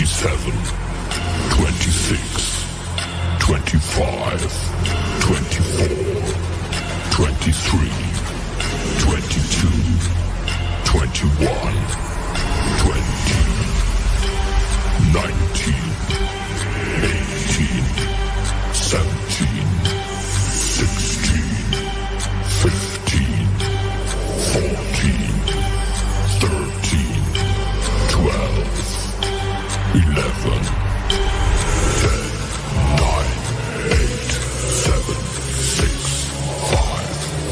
27, 26, 25, 24, 23, 22, 21, 20, 19, 18, 17, 16, 15, 14, 13, 12, 11, 10, 9, 8, 7, 6, 5,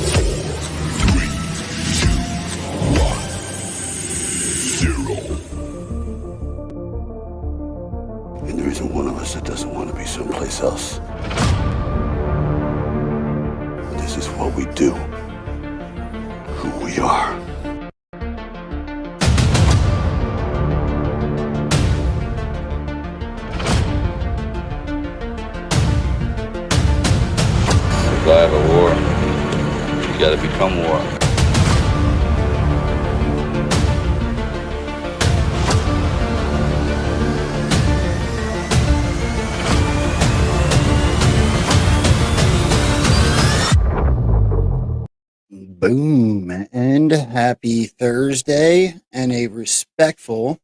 4, 3, 2, 1, 0. And there isn't one of us that doesn't want to be someplace else. But this is what we do. Who we are. Survive a war, you gotta become war. Boom, and happy Thursday and a respectful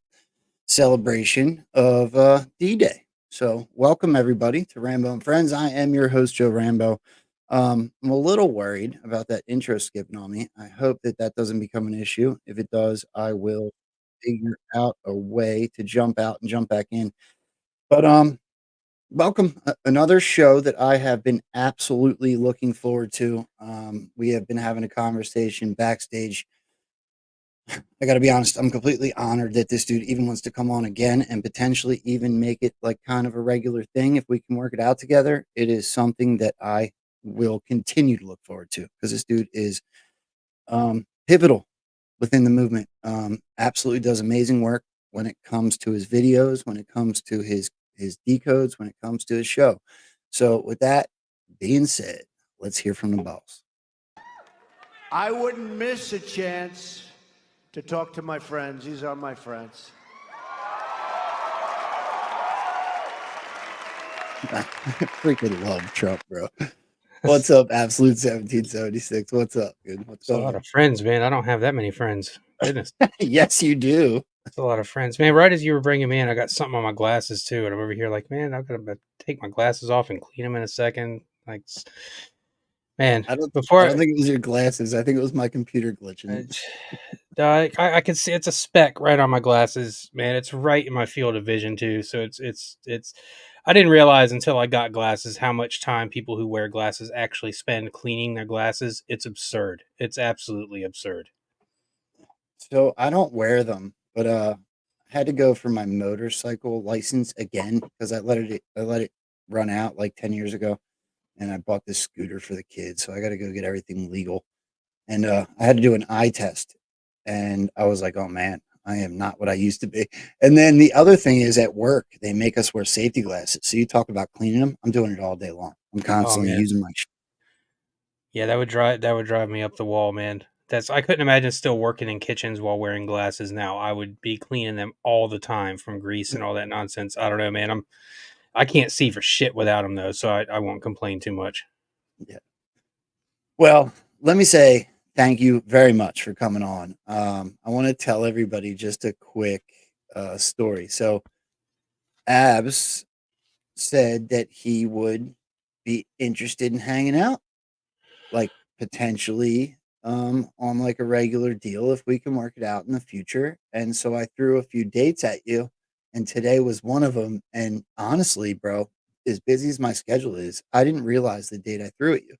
celebration of D-Day. So welcome everybody to Rambo and Frens. I am your host, Joe Rambo. I'm a little worried about that intro skipping on me. I hope that doesn't become an issue. If it does, I will figure out a way to jump out and jump back in. But welcome. Another show that I have been absolutely looking forward to. We have been having a conversation backstage. I got to be honest, I'm completely honored that this dude even wants to come on again and potentially even make it like kind of a regular thing. If we can work it out together, it is something that I will continue to look forward to because this dude is pivotal within the movement. Absolutely does amazing work when it comes to his videos, when it comes to his decodes, when it comes to his show. So with that being said, let's hear from the boss. I wouldn't miss a chance to talk to my friends. These are my friends. I freaking love Trump, bro. What's up, Absolute1776? What's up, dude? What's It's a going lot on? of friends, man. I don't have that many friends. Goodness. Yes, you do. That's a lot of friends. Man, right as you were bringing me in, I got something on my glasses too. And I'm over here like, man, I'm going to take my glasses off and clean them in a second. Like, man, I don't before think it was your glasses. I think it was my computer glitching. I can see it's a speck right on my glasses, man. It's right in my field of vision too. So it's I didn't realize until I got glasses how much time people who wear glasses actually spend cleaning their glasses. It's absurd. It's absolutely absurd. So I don't wear them, but I had to go for my motorcycle license again because I let it run out like 10 years ago, and I bought this scooter for the kids. So I got to go get everything legal, and I had to do an eye test, and I was like, oh man, I am not what I used to be. And then the other thing is at work they make us wear safety glasses. So you talk about cleaning them, I'm doing it all day long. I'm constantly using my. Yeah, that would drive me up the wall, man. I couldn't imagine still working in kitchens while wearing glasses now. I would be cleaning them all the time from grease and all that nonsense. I don't know, man. I can't see for shit without them though, so I won't complain too much. Yeah. Well, let me say thank you very much for coming on. I want to tell everybody just a quick story. So Abs said that he would be interested in hanging out, like potentially on like a regular deal if we can work it out in the future. And so I threw a few dates at you, and today was one of them. And honestly, bro, as busy as my schedule is, I didn't realize the date I threw at you.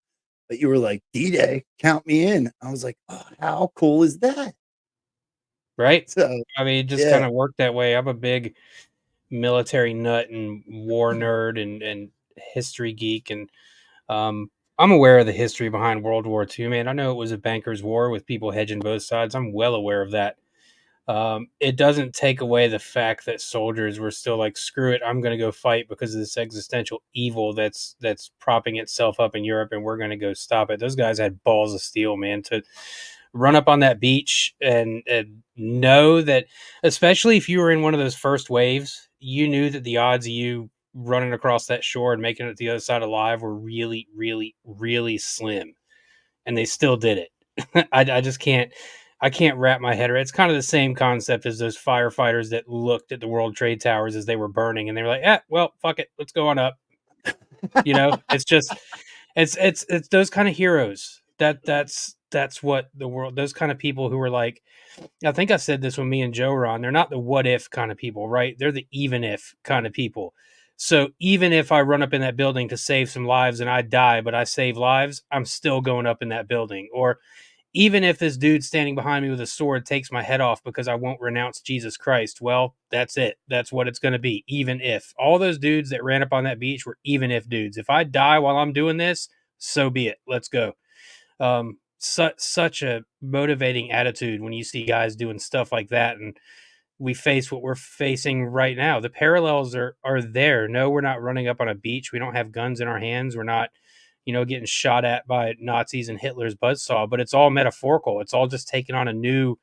But you were like, D-Day, count me in. I was like, oh, how cool is that? Right? So I mean, it just yeah. kind of worked that way. I'm a big military nut and war nerd and history geek, and I'm aware of the history behind World War II, man. I know it was a banker's war with people hedging both sides. I'm well aware of that. It doesn't take away the fact that soldiers were still like, screw it, I'm going to go fight because of this existential evil that's propping itself up in Europe, and we're going to go stop it. Those guys had balls of steel, man, to run up on that beach and know that, especially if you were in one of those first waves, you knew that the odds of you running across that shore and making it to the other side alive were really, really, really slim. And they still did it. I just can't. I can't wrap my head around. It's kind of the same concept as those firefighters that looked at the World Trade Towers as they were burning, and they were like, "Yeah, well, fuck it, let's go on up." You know, it's just it's those kind of heroes. That's what the world. Those kind of people who are like, I think I said this when me and Joe were on. They're not the what if kind of people, right? They're the even if kind of people. So even if I run up in that building to save some lives and I die, but I save lives, I'm still going up in that building. Or even if this dude standing behind me with a sword takes my head off because I won't renounce Jesus Christ, well, that's it. That's what it's going to be. Even if all those dudes that ran up on that beach were even if dudes. If I die while I'm doing this, so be it. Let's go. Such a motivating attitude when you see guys doing stuff like that, and we face what we're facing right now. The parallels are there. No, we're not running up on a beach. We don't have guns in our hands. We're not, getting shot at by Nazis and Hitler's buzzsaw. But it's all metaphorical. It's all just taking on a new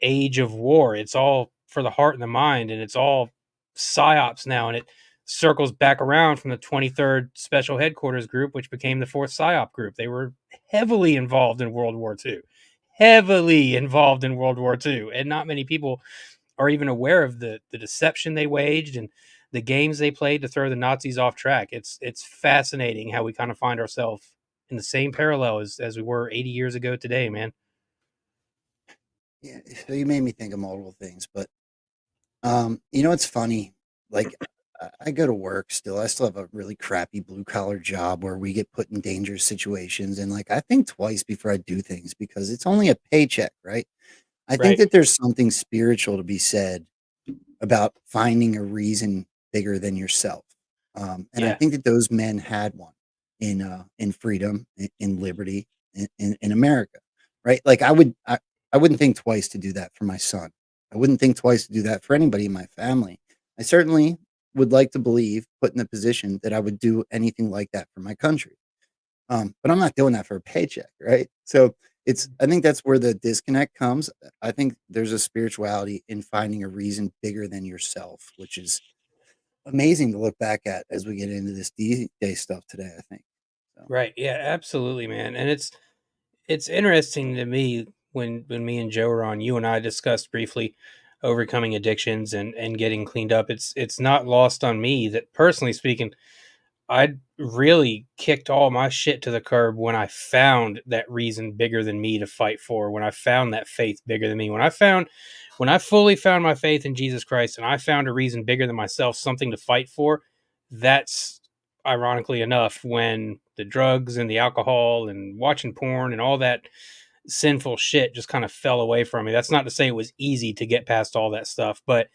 age of war. It's all for the heart and the mind, and it's all psyops now. And it circles back around from the 23rd Special Headquarters Group, which became the 4th PSYOP Group. They were heavily involved in World War II. Heavily involved in World War II. And not many people are even aware of the deception they waged and the games they played to throw the Nazis off track. It's fascinating how we kind of find ourselves in the same parallel as we were 80 years ago today, man. Yeah, so you made me think of multiple things, but it's funny. Like, I go to work still. I still have a really crappy blue collar job where we get put in dangerous situations, and like I think twice before I do things because it's only a paycheck, right? I think Right. that there's something spiritual to be said about finding a reason bigger than yourself. And I Yeah. think that those men had one in freedom, in liberty, in America, right? Like I wouldn't think twice to do that for my son. I wouldn't think twice to do that for anybody in my family. I certainly would like to believe, put in a position that I would do anything like that for my country. But I'm not doing that for a paycheck, right? So I think that's where the disconnect comes. I think there's a spirituality in finding a reason bigger than yourself, which is amazing to look back at as we get into this D-Day stuff today, I think. So, Right. Yeah, absolutely, man. And it's interesting to me when me and Joe were on, you and I discussed briefly overcoming addictions and getting cleaned up. It's not lost on me that, personally speaking, I really kicked all my shit to the curb when I found that reason bigger than me to fight for, when I found that faith bigger than me, when I fully found my faith in Jesus Christ and I found a reason bigger than myself, something to fight for. That's, ironically enough, when the drugs and the alcohol and watching porn and all that sinful shit just kind of fell away from me. That's not to say it was easy to get past all that stuff, but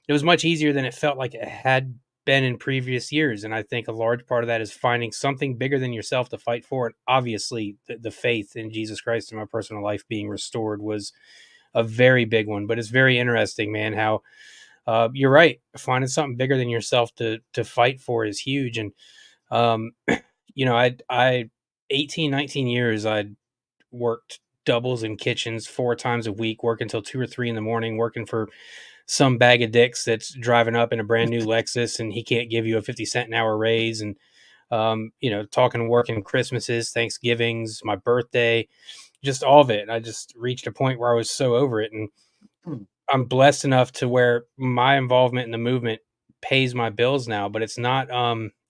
it was much easier than it felt like it had been in previous years. And I think a large part of that is finding something bigger than yourself to fight for. And obviously, the faith in Jesus Christ in my personal life being restored was a very big one. But it's very interesting, man, how you're right. Finding something bigger than yourself to fight for is huge. And, um, I 18, 19 years, I'd worked doubles in kitchens 4 times a week, working until 2 or 3 in the morning, working for some bag of dicks that's driving up in a brand new Lexus and he can't give you a 50 cent an hour raise. And, talking working Christmases, Thanksgivings, my birthday, just all of it. I just reached a point where I was so over it. And hmm, I'm blessed enough to where my involvement in the movement pays my bills now, but it's not,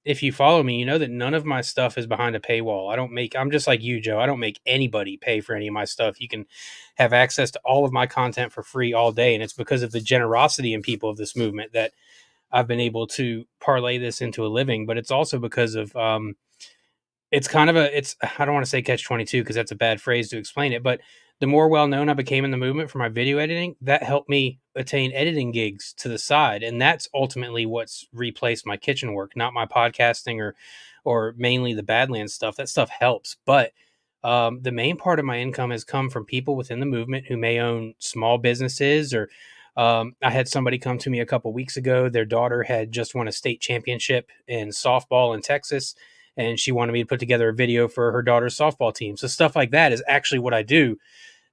if you follow me, you know that none of my stuff is behind a paywall. I'm just like you, Joe. I don't make anybody pay for any of my stuff. You can have access to all of my content for free all day. And it's because of the generosity in people of this movement that I've been able to parlay this into a living, but it's also because of, it's kind of I don't want to say catch 22 because that's a bad phrase to explain it, but the more well known I became in the movement for my video editing, that helped me attain editing gigs to the side. And that's ultimately what's replaced my kitchen work, not my podcasting or mainly the Badlands stuff. That stuff helps. But the main part of my income has come from people within the movement who may own small businesses or I had somebody come to me a couple weeks ago. Their daughter had just won a state championship in softball in Texas, and she wanted me to put together a video for her daughter's softball team. So stuff like that is actually what I do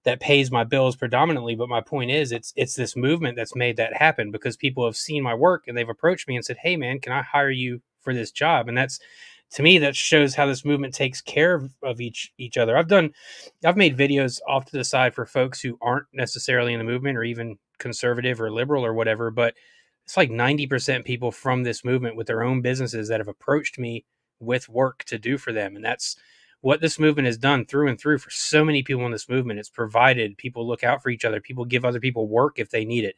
that pays my bills predominantly. But my point is, it's this movement that's made that happen, because people have seen my work and they've approached me and said, "Hey, man, can I hire you for this job?" And that's, to me, that shows how this movement takes care of each other. I've made videos off to the side for folks who aren't necessarily in the movement or even conservative or liberal or whatever, but it's like 90% people from this movement with their own businesses that have approached me with work to do for them. And that's what this movement has done through and through for so many people in this movement. It's provided people look out for each other. People give other people work if they need it.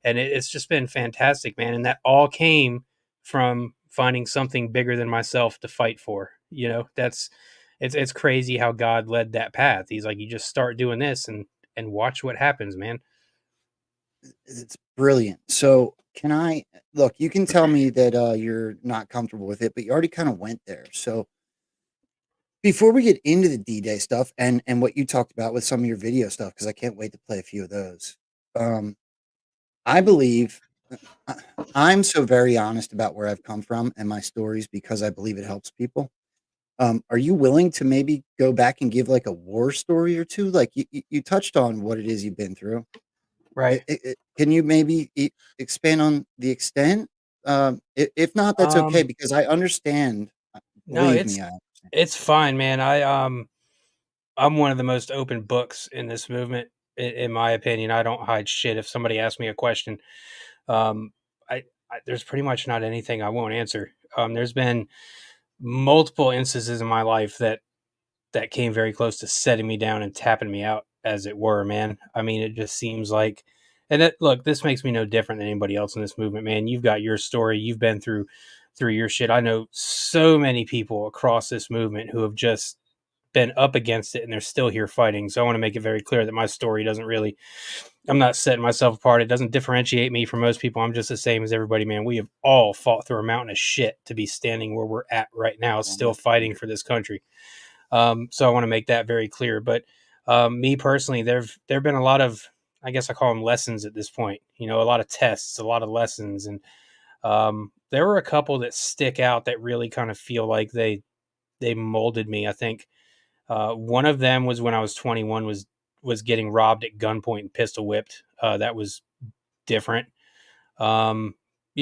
And it's just been fantastic, man. And that all came from finding something bigger than myself to fight for. It's crazy how God led that path. He's like, you just start doing this and watch what happens, man. It's brilliant. So can I look? You can tell me that you're not comfortable with it, but you already kind of went there. So before we get into the D-Day stuff and what you talked about with some of your video stuff, because I can't wait to play a few of those. I believe I'm so very honest about where I've come from and my stories because I believe it helps people. Are you willing to maybe go back and give like a war story or two? Like you touched on what it is you've been through. Right. Can you maybe expand on the extent? If not, that's okay because I understand. No, Believe me, I understand. it's fine, man. I'm one of the most open books in this movement, in my opinion. I don't hide shit. If somebody asks me a question, um, there's pretty much not anything I won't answer. There's been multiple instances in my life that came very close to setting me down and tapping me out, as it were, man. I mean, it just seems like, and look, this makes me no different than anybody else in this movement, man. You've got your story. You've been through your shit. I know so many people across this movement who have just been up against it and they're still here fighting. So I want to make it very clear that my story doesn't really, I'm not setting myself apart. It doesn't differentiate me from most people. I'm just the same as everybody, man. We have all fought through a mountain of shit to be standing where we're at right now, still fighting for this country. So I want to make that very clear. But me personally, there've been a lot of, I guess I call them lessons at this point. A lot of tests, a lot of lessons, and there were a couple that stick out that really kind of feel like they molded me. I think one of them was when I was 21, was getting robbed at gunpoint and pistol whipped. That was different. We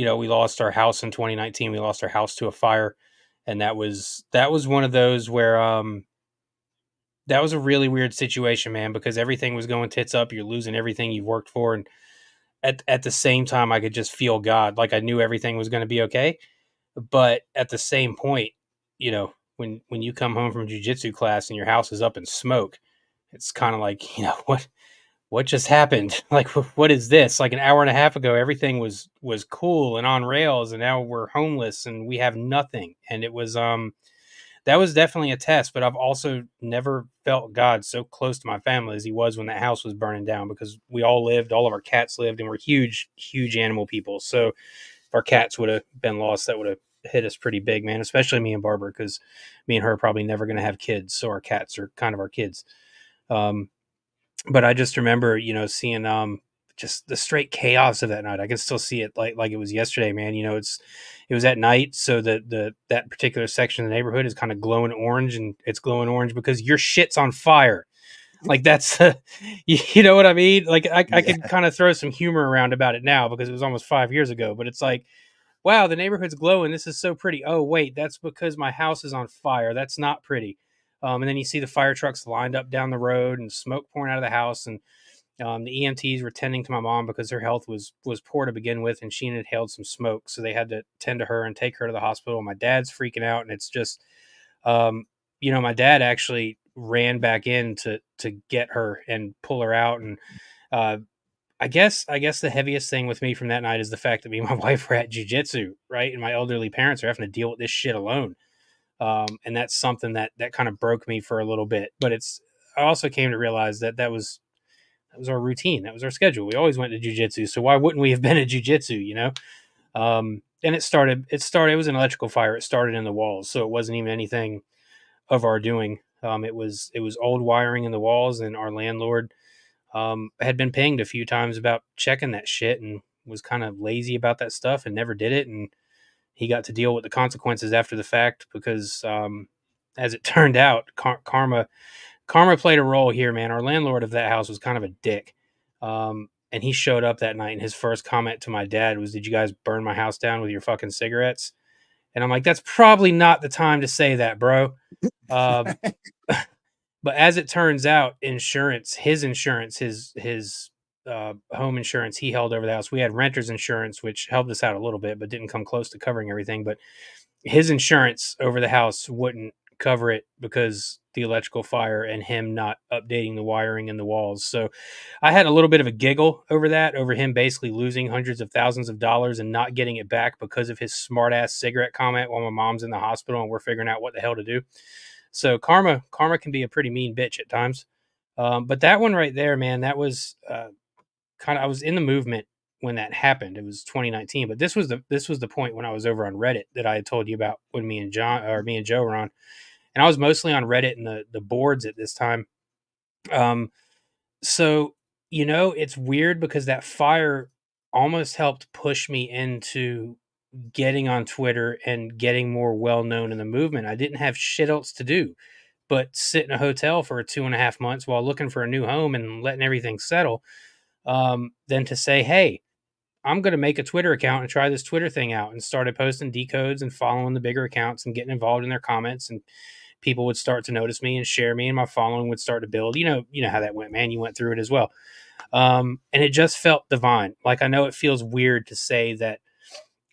lost our house in 2019. We lost our house to a fire, and that was one of those where that was a really weird situation, man, because everything was going tits up. You're losing everything you've worked for, and at the same time, I could just feel God. Like I knew everything was going to be okay, but at the same point, when you come home from jujitsu class and your house is up in smoke, it's kind of like, what just happened? Like, what is this? Like an hour and a half ago, everything was cool and on rails, and now we're homeless and we have nothing. And it was that was definitely a test. But I've also never felt God so close to my family as he was when that house was burning down, because we all lived, all of our cats lived, and we're huge animal people. So if our cats would have been lost, that would have hit us pretty big, man, especially me and Barbara, because me and her are probably never going to have kids. So our cats are kind of our kids. But I just remember, seeing just the straight chaos of that night. I can still see it like it was yesterday, man. It was at night, so that particular section of the neighborhood is kind of glowing orange, and it's glowing orange because your shit's on fire. Like that's you know what I mean? Like I can kind of throw some humor around about it now because it was almost 5 years ago, but it's like, wow, the neighborhood's glowing. This is so pretty. Oh, wait, that's because my house is on fire. That's not pretty. And then you see the fire trucks lined up down the road and smoke pouring out of the house. And the EMTs were tending to my mom because her health was poor to begin with, and she inhaled some smoke. So they had to tend to her and take her to the hospital. My dad's freaking out, and it's just, my dad actually ran back in to get her and pull her out. And I guess the heaviest thing with me from that night is the fact that me and my wife were at jujitsu, right? And my elderly parents are having to deal with this shit alone. And that's something that kind of broke me for a little bit. But I also came to realize that was our routine. That was our schedule. We always went to jujitsu. So why wouldn't we have been at jujitsu, And it was an electrical fire. It started in the walls. So it wasn't even anything of our doing. It was old wiring in the walls, and our landlord had been pinged a few times about checking that shit and was kind of lazy about that stuff and never did it. And he got to deal with the consequences after the fact because, as it turned out, karma played a role here, man. Our landlord of that house was kind of a dick. And he showed up that night, and his first comment to my dad was, "Did you guys burn my house down with your fucking cigarettes?" And I'm like, "That's probably not the time to say that, bro." Um, but as it turns out, his insurance, his home insurance, he held over the house. We had renter's insurance, which helped us out a little bit, but didn't come close to covering everything. But his insurance over the house wouldn't cover it because the electrical fire and him not updating the wiring in the walls. So I had a little bit of a giggle over that, over him basically losing hundreds of thousands of dollars and not getting it back because of his smart ass cigarette comment while my mom's in the hospital and we're figuring out what the hell to do. So karma can be a pretty mean bitch at times. But that one right there, man, that was I was in the movement when that happened. It was 2019, but this was the point when I was over on Reddit that I had told you about when me and Joe were on, and I was mostly on Reddit and the boards at this time. So it's weird because that fire almost helped push me into getting on Twitter and getting more well known in the movement. I didn't have shit else to do but sit in a hotel for 2.5 months while looking for a new home and letting everything settle. Than to say, hey, I'm going to make a Twitter account and try this Twitter thing out, and started posting decodes and following the bigger accounts and getting involved in their comments, and people would start to notice me and share me, and my following would start to build. You know how that went, man. You went through it as well. And it just felt divine. Like, I know it feels weird to say that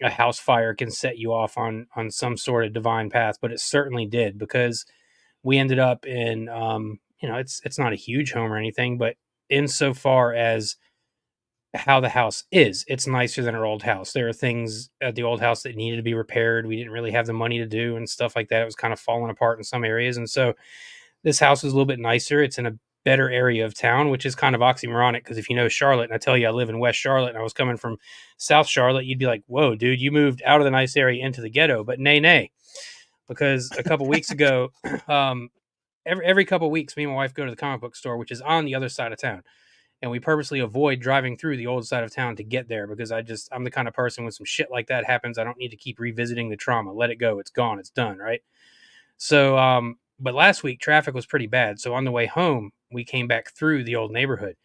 a house fire can set you off on some sort of divine path, but it certainly did, because we ended up in, it's not a huge home or anything, but insofar as how the house is, it's nicer than our old house. There are things at the old house that needed to be repaired. We didn't really have the money to do and stuff like that. It was kind of falling apart in some areas. And so this house is a little bit nicer. It's in a better area of town, which is kind of oxymoronic, because if you know Charlotte, and I tell you I live in West Charlotte and I was coming from South Charlotte, you'd be like, whoa, dude, you moved out of the nice area into the ghetto. But nay, because a couple weeks ago, every couple weeks, me and my wife go to the comic book store, which is on the other side of town. And we purposely avoid driving through the old side of town to get there, because I'm the kind of person, when some shit like that happens, I don't need to keep revisiting the trauma. Let it go. It's gone. It's done. Right. So, but last week traffic was pretty bad. So on the way home, we came back through the old neighborhood,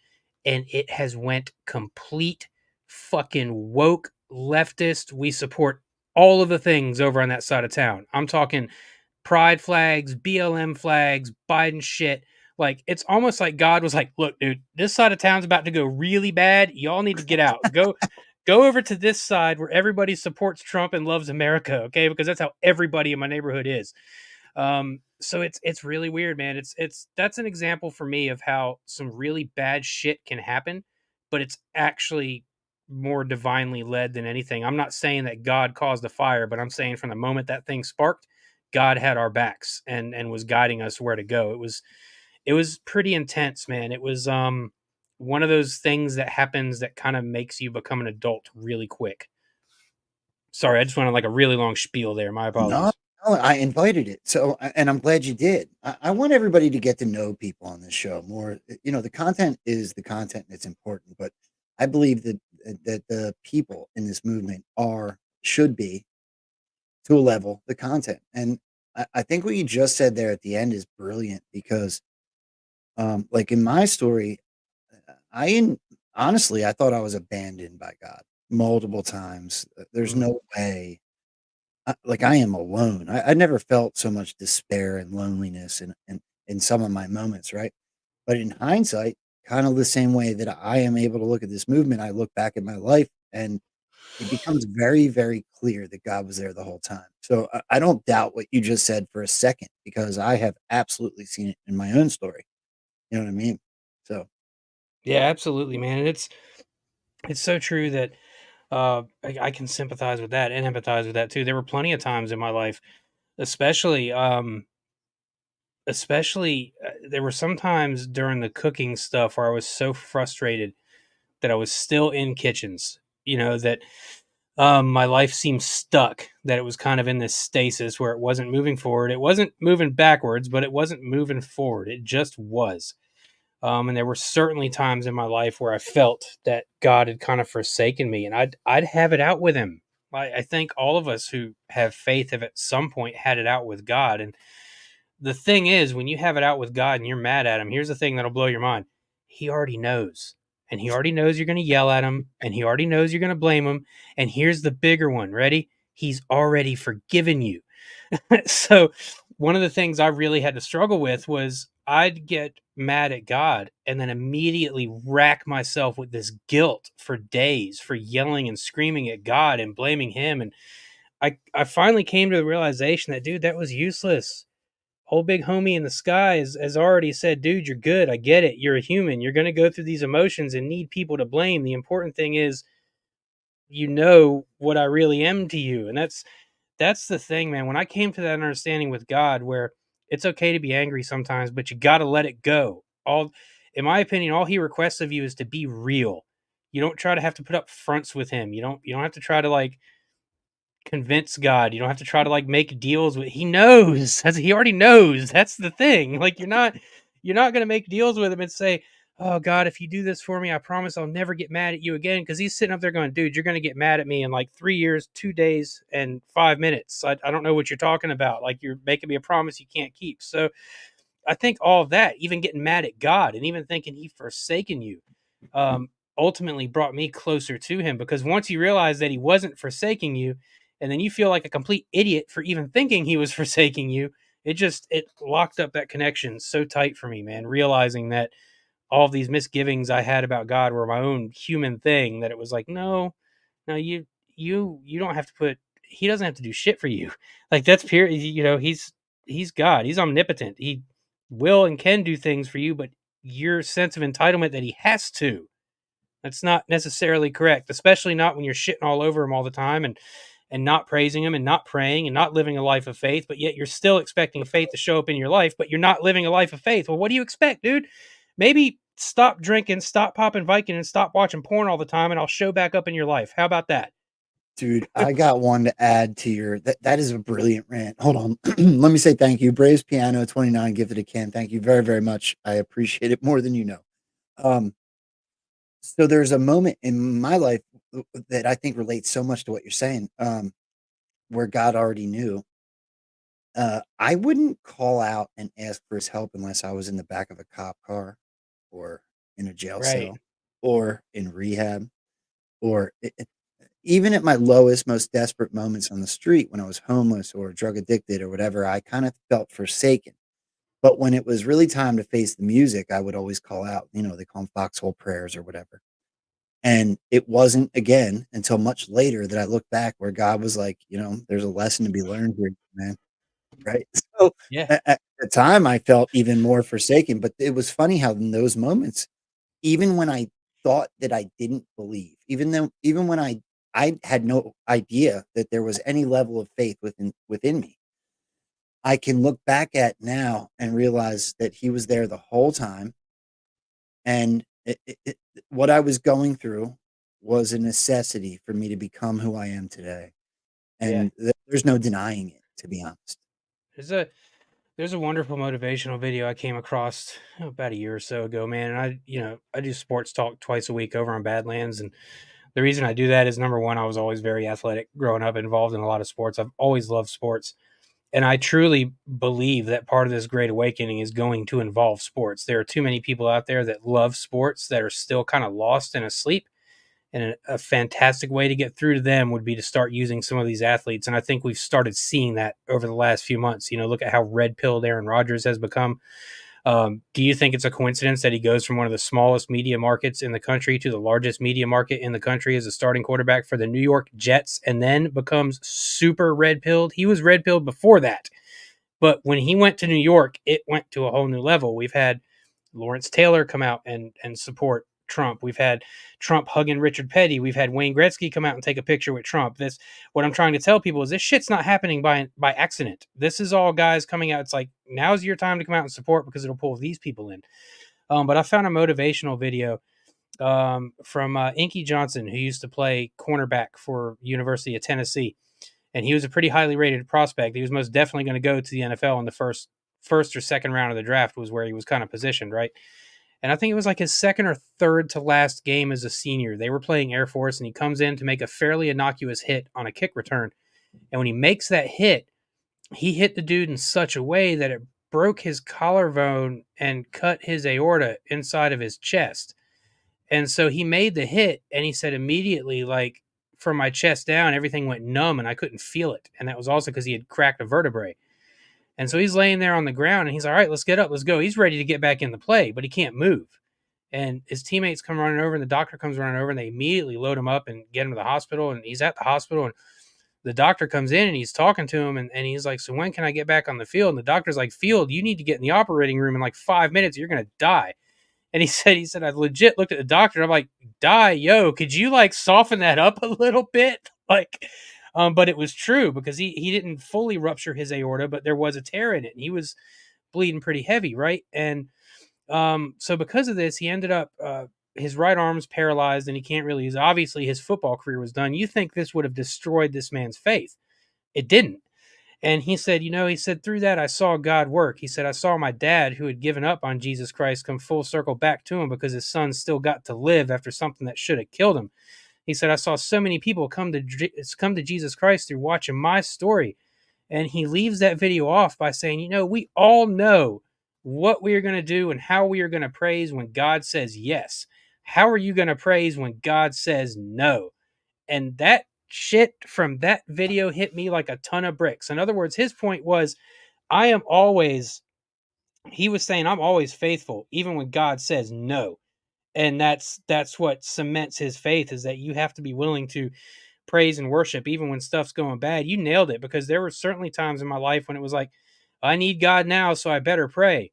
and it has went complete fucking woke leftist. We support all of the things over on that side of town. I'm talking pride flags, BLM flags, Biden shit. Like, it's almost like God was like, look, dude, this side of town's about to go really bad. Y'all need to get out. Go over to this side where everybody supports Trump and loves America, okay? Because that's how everybody in my neighborhood is. So it's really weird, man. That's an example for me of how some really bad shit can happen, but it's actually more divinely led than anything. I'm not saying that God caused the fire, but I'm saying from the moment that thing sparked, God had our backs and was guiding us where to go. It was pretty intense, man. It was one of those things that happens that kind of makes you become an adult really quick. Sorry, I just went on like a really long spiel there. My apologies. No, I invited it. So, and I'm glad you did. I want everybody to get to know people on this show more. The content is the content and it's important, but I believe that the people in this movement should be, to a level, the content. And I think what you just said there at the end is brilliant, because like in my story, honestly, I thought I was abandoned by God multiple times. There's no way. I am alone. I never felt so much despair and loneliness in some of my moments, right? But in hindsight, kind of the same way that I am able to look at this movement, I look back at my life, and it becomes very, very clear that God was there the whole time. So I don't doubt what you just said for a second, because I have absolutely seen it in my own story. You know what I mean? So Yeah, absolutely, man. And it's so true that I can sympathize with that and empathize with that too. There were plenty of times in my life, especially there were some times during the cooking stuff where I was so frustrated that I was still in kitchens. That my life seemed stuck, that it was kind of in this stasis where it wasn't moving forward. It wasn't moving backwards, but it wasn't moving forward. It just was. And there were certainly times in my life where I felt that God had kind of forsaken me, and I'd have it out with him. I think all of us who have faith have at some point had it out with God. And the thing is, when you have it out with God and you're mad at him, here's the thing that'll blow your mind. He already knows. And he already knows you're going to yell at him. And he already knows you're going to blame him. And here's the bigger one. Ready? He's already forgiven you. So one of the things I really had to struggle with was I'd get mad at God and then immediately rack myself with this guilt for days for yelling and screaming at God and blaming him. And I finally came to the realization that, dude, that was useless. Whole big homie in the sky has already said, dude, you're good. I get it. You're a human. You're going to go through these emotions and need people to blame. The important thing is, you know what I really am to you. And that's the thing, man. When I came to that understanding with God, where it's okay to be angry sometimes, but you got to let it go. In my opinion, all he requests of you is to be real. You don't try to have to put up fronts with him. You don't have to try to like convince God. You don't have to try to like make deals with. He knows. He already knows. That's the thing. Like you're not going to make deals with him and say, "Oh God, if you do this for me, I promise I'll never get mad at you again." Because he's sitting up there going, "Dude, you're going to get mad at me in like 3 years, 2 days, and 5 minutes. I don't know what you're talking about. Like you're making me a promise you can't keep." So I think all of that, even getting mad at God and even thinking he forsaken you, um, ultimately brought me closer to him, because once you realize that he wasn't forsaking you, and then you feel like a complete idiot for even thinking he was forsaking you, it locked up that connection so tight for me, man, realizing that all of these misgivings I had about God were my own human thing, that it was like, no, no, you don't have to put, he doesn't have to do shit for you. Like that's pure, he's God. He's omnipotent. He will and can do things for you, but your sense of entitlement that he has to, that's not necessarily correct, especially not when you're shitting all over him all the time and not praising him and not praying and not living a life of faith, but yet you're still expecting faith to show up in your life, but you're not living a life of faith. Well, what do you expect, dude? Maybe stop drinking, stop popping Viking, and stop watching porn all the time, and I'll show back up in your life. How about that? Dude, I got one to add to your that is a brilliant rant. Hold on. Let me say thank you. Braves Piano 29 gifted a can. Thank you very, very much. I appreciate it more than you know. So there's a moment in my life that I think relates so much to what you're saying, where God already knew. I wouldn't call out and ask for his help unless I was in the back of a cop car or in a jail Right. cell or in rehab or even at my lowest, most desperate moments on the street when I was homeless or drug addicted or whatever, I kind of felt forsaken. But when it was really time to face the music, I would always call out, they call them foxhole prayers or whatever. And it wasn't again until much later that I looked back where God was like, there's a lesson to be learned here, man. Right. So Yeah. at the time, I felt even more forsaken. But it was funny how in those moments, even when I thought that I didn't believe, even when I had no idea that there was any level of faith within me, I can look back at now and realize that he was there the whole time. And what I was going through was a necessity for me to become who I am today. Yeah. And there's no denying it, to be honest. There's a there's a wonderful motivational video I came across about a year or so ago, man. And I do sports talk twice a week over on Badlands, and the reason I do that is, number one, I was always very athletic growing up, involved in a lot of sports. I've always loved sports. And I truly believe that part of this great awakening is going to involve sports. There are too many people out there that love sports that are still kind of lost and asleep. And a fantastic way to get through to them would be to start using some of these athletes. And I think we've started seeing that over the last few months. Look at how red pilled Aaron Rodgers has become. Do you think it's a coincidence that he goes from one of the smallest media markets in the country to the largest media market in the country as a starting quarterback for the New York Jets, and then becomes super red pilled? He was red pilled before that. But when he went to New York, it went to a whole new level. We've had Lawrence Taylor come out and support Trump. We've had Trump hugging Richard Petty. We've had Wayne Gretzky come out and take a picture with Trump. What I'm trying to tell people is this shit's not happening by accident. This is all guys coming out. It's like, now's your time to come out and support, because it'll pull these people in. But I found a motivational video from Inky Johnson, who used to play cornerback for University of Tennessee, and he was a pretty highly rated prospect. He was most definitely going to go to the NFL in the first or second round of the draft, was where he was kind of positioned, right? And I think it was like his second or third to last game as a senior. They were playing Air Force, and he comes in to make a fairly innocuous hit on a kick return. And when he makes that hit, he hit the dude in such a way that it broke his collarbone and cut his aorta inside of his chest. And so he made the hit, and he said immediately, like, from my chest down, everything went numb and I couldn't feel it. And that was also because he had cracked a vertebrae. And so he's laying there on the ground, and he's all right, let's get up, let's go. He's ready to get back in the play, but he can't move. And his teammates come running over, and the doctor comes running over, and they immediately load him up and get him to the hospital. And he's at the hospital, and the doctor comes in, and he's talking to him, and he's like, so when can I get back on the field? And the doctor's like, Field, you need to get in the operating room in like 5 minutes. You're going to die. And he said, I legit looked at the doctor, and I'm like, die, yo, could you like soften that up a little bit? Like, but it was true, because he didn't fully rupture his aorta, but there was a tear in it, and he was bleeding pretty heavy, right? And so because of this, he ended up his right arm's paralyzed, and he can't really use. Obviously, his football career was done. You think this would have destroyed this man's faith? It didn't. And he said, he said, through that, I saw God work. He said, I saw my dad, who had given up on Jesus Christ, come full circle back to him because his son still got to live after something that should have killed him. He said, I saw so many people come to Jesus Christ through watching my story. And he leaves that video off by saying, we all know what we are going to do and how we are going to praise when God says yes. How are you going to praise when God says no? And that shit from that video hit me like a ton of bricks. In other words, his point was, he was saying, I'm always faithful, even when God says no. And that's what cements his faith, is that you have to be willing to praise and worship even when stuff's going bad. You nailed it, because there were certainly times in my life when it was like, I need God now, so I better pray.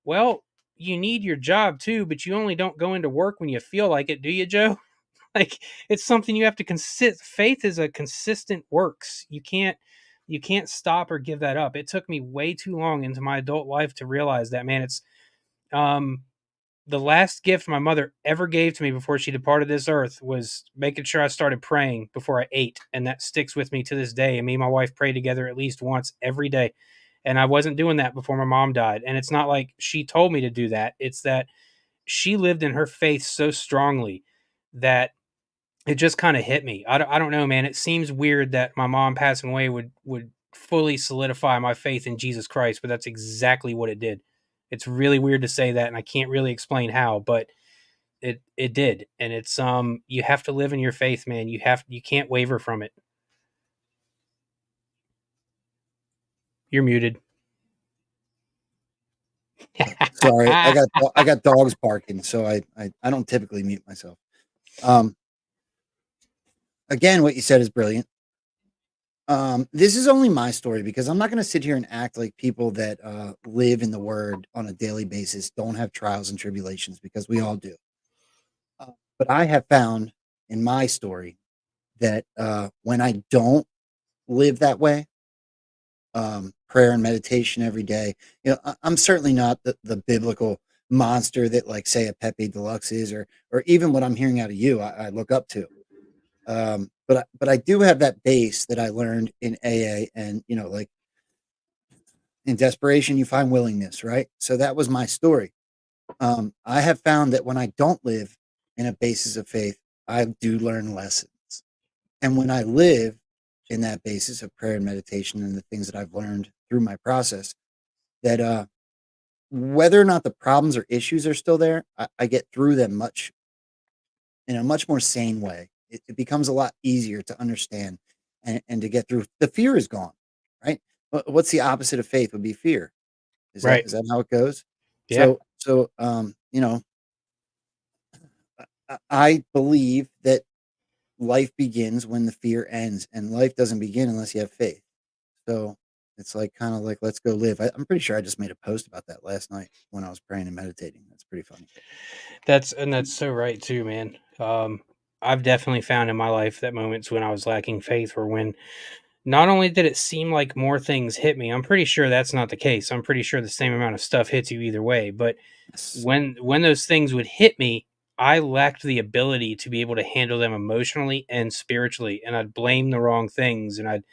Well, you need your job too, but you only don't go into work when you feel like it, do you, Joe? Like, it's something you have to faith is a consistent works. You can't stop or give that up. It took me way too long into my adult life to realize that, man. It's the last gift my mother ever gave to me before she departed this earth was making sure I started praying before I ate. And that sticks with me to this day. And me and my wife pray together at least once every day. And I wasn't doing that before my mom died. And it's not like she told me to do that. It's that she lived in her faith so strongly that it just kind of hit me. I don't know, man. It seems weird that my mom passing away would fully solidify my faith in Jesus Christ, but that's exactly what it did. It's really weird to say that, and I can't really explain how, but it did. And it's you have to live in your faith, man. You can't waver from it. You're muted. Sorry, I got dogs barking, so I don't typically mute myself. Again, what you said is brilliant. This is only my story, because I'm not going to sit here and act like people that live in the Word on a daily basis don't have trials and tribulations, because we all do. But I have found in my story that when I don't live that way, prayer and meditation every day, I'm certainly not the biblical monster that, like, say, a Pepe Deluxe is, or even what I'm hearing out of you, I look up to. But I do have that base that I learned in AA, and like, in desperation you find willingness, right? So that was my story. I have found that when I don't live in a basis of faith, I do learn lessons. And when I live in that basis of prayer and meditation and the things that I've learned through my process, that whether or not the problems or issues are still there, I get through them in a much more sane way. It becomes a lot easier to understand and to get through. The fear is gone, right? What's the opposite of faith? Would be fear. Right. Is that how it goes? Yeah. So I believe that life begins when the fear ends, and life doesn't begin unless you have faith. So it's like, kind of like, let's go live. I'm pretty sure I just made a post about that last night when I was praying and meditating. That's pretty funny. That's so right too, man. I've definitely found in my life that moments when I was lacking faith were when not only did it seem like more things hit me, I'm pretty sure that's not the case. I'm pretty sure the same amount of stuff hits you either way. But Yes. when those things would hit me, I lacked the ability to be able to handle them emotionally and spiritually. And I'd blame the wrong things, and I'd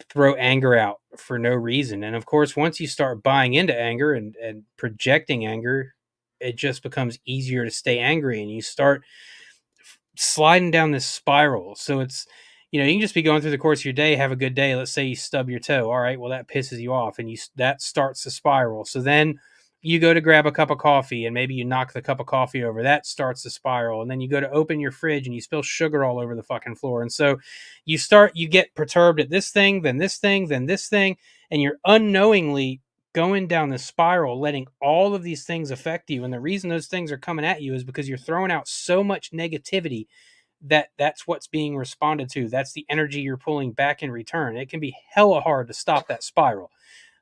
throw anger out for no reason. And of course, once you start buying into anger and projecting anger, it just becomes easier to stay angry, and you start sliding down this spiral. So it's, you can just be going through the course of your day, have a good day. Let's say you stub your toe. All right, well, that pisses you off, and that starts the spiral. So then you go to grab a cup of coffee, and maybe you knock the cup of coffee over. That starts the spiral. And then you go to open your fridge, and you spill sugar all over the fucking floor. And so you get perturbed at this thing, then this thing, then this thing, and you're unknowingly going down the spiral, letting all of these things affect you. And the reason those things are coming at you is because you're throwing out so much negativity that's what's being responded to. That's the energy you're pulling back in return. It can be hella hard to stop that spiral,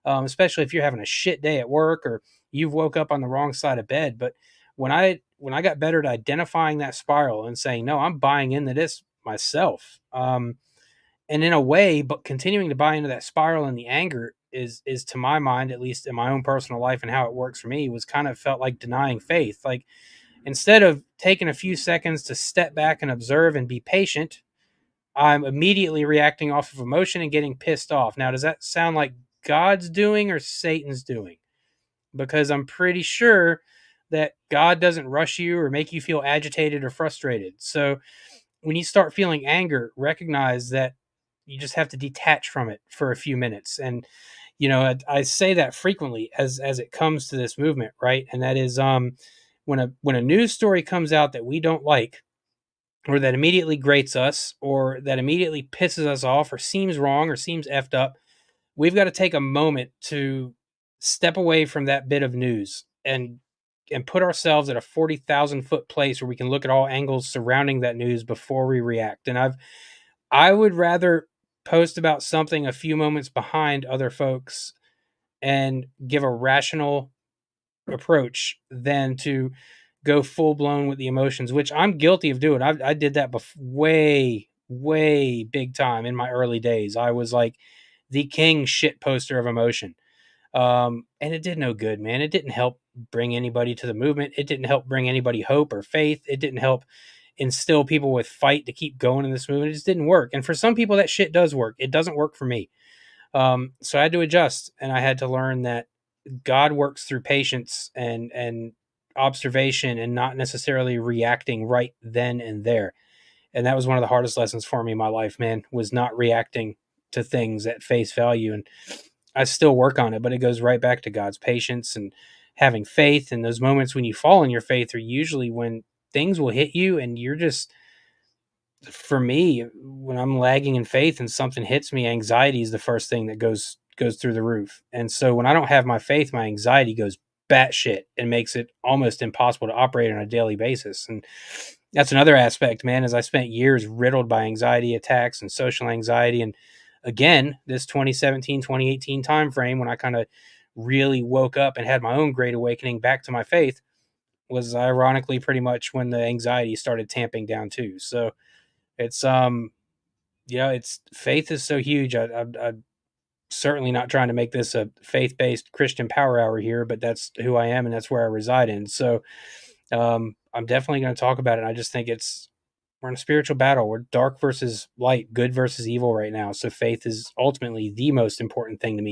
especially if you're having a shit day at work or you've woke up on the wrong side of bed. But when I got better at identifying that spiral and saying, no, I'm buying into this myself, and in a way, but continuing to buy into that spiral and the anger is to my mind, at least in my own personal life and how it works for me, was kind of felt like denying faith. Like, instead of taking a few seconds to step back and observe and be patient, I'm immediately reacting off of emotion and getting pissed off. Now, does that sound like God's doing or Satan's doing? Because I'm pretty sure that God doesn't rush you or make you feel agitated or frustrated. So when you start feeling anger, recognize that you just have to detach from it for a few minutes. And I say that frequently as it comes to this movement, right? And that is when a news story comes out that we don't like, or that immediately grates us, or that immediately pisses us off, or seems wrong, or seems effed up, we've got to take a moment to step away from that bit of news and put ourselves at a 40,000-foot place where we can look at all angles surrounding that news before we react. And I would rather post about something a few moments behind other folks and give a rational approach than to go full blown with the emotions, which I'm guilty of doing. I did that way big time in my early days. I was like the king shit poster of emotion. And it did no good, man. It didn't help bring anybody to the movement. It didn't help bring anybody hope or faith. It didn't help instill people with fight to keep going in this movement. It just didn't work. And for some people, that shit does work. It doesn't work for me. So I had to adjust, and I had to learn that God works through patience and observation, and not necessarily reacting right then and there. And that was one of the hardest lessons for me in my life, man, was not reacting to things at face value. And I still work on it, but it goes right back to God's patience and having faith. And those moments when you fall in your faith are usually when things will hit you, and you're just, for me, when I'm lagging in faith and something hits me, anxiety is the first thing that goes through the roof. And so when I don't have my faith, my anxiety goes batshit and makes it almost impossible to operate on a daily basis. And that's another aspect, man, is I spent years riddled by anxiety attacks and social anxiety. And again, this 2017, 2018 time frame, when I kind of really woke up and had my own great awakening back to my faith, was ironically pretty much when the anxiety started tamping down too. So it's it's faith is so huge. I'm certainly not trying to make this a faith-based Christian power hour here, but that's who I am and that's where I reside in. So I'm definitely going to talk about it. I just think we're in a spiritual battle. We're dark versus light, good versus evil right now. So faith is ultimately the most important thing to me,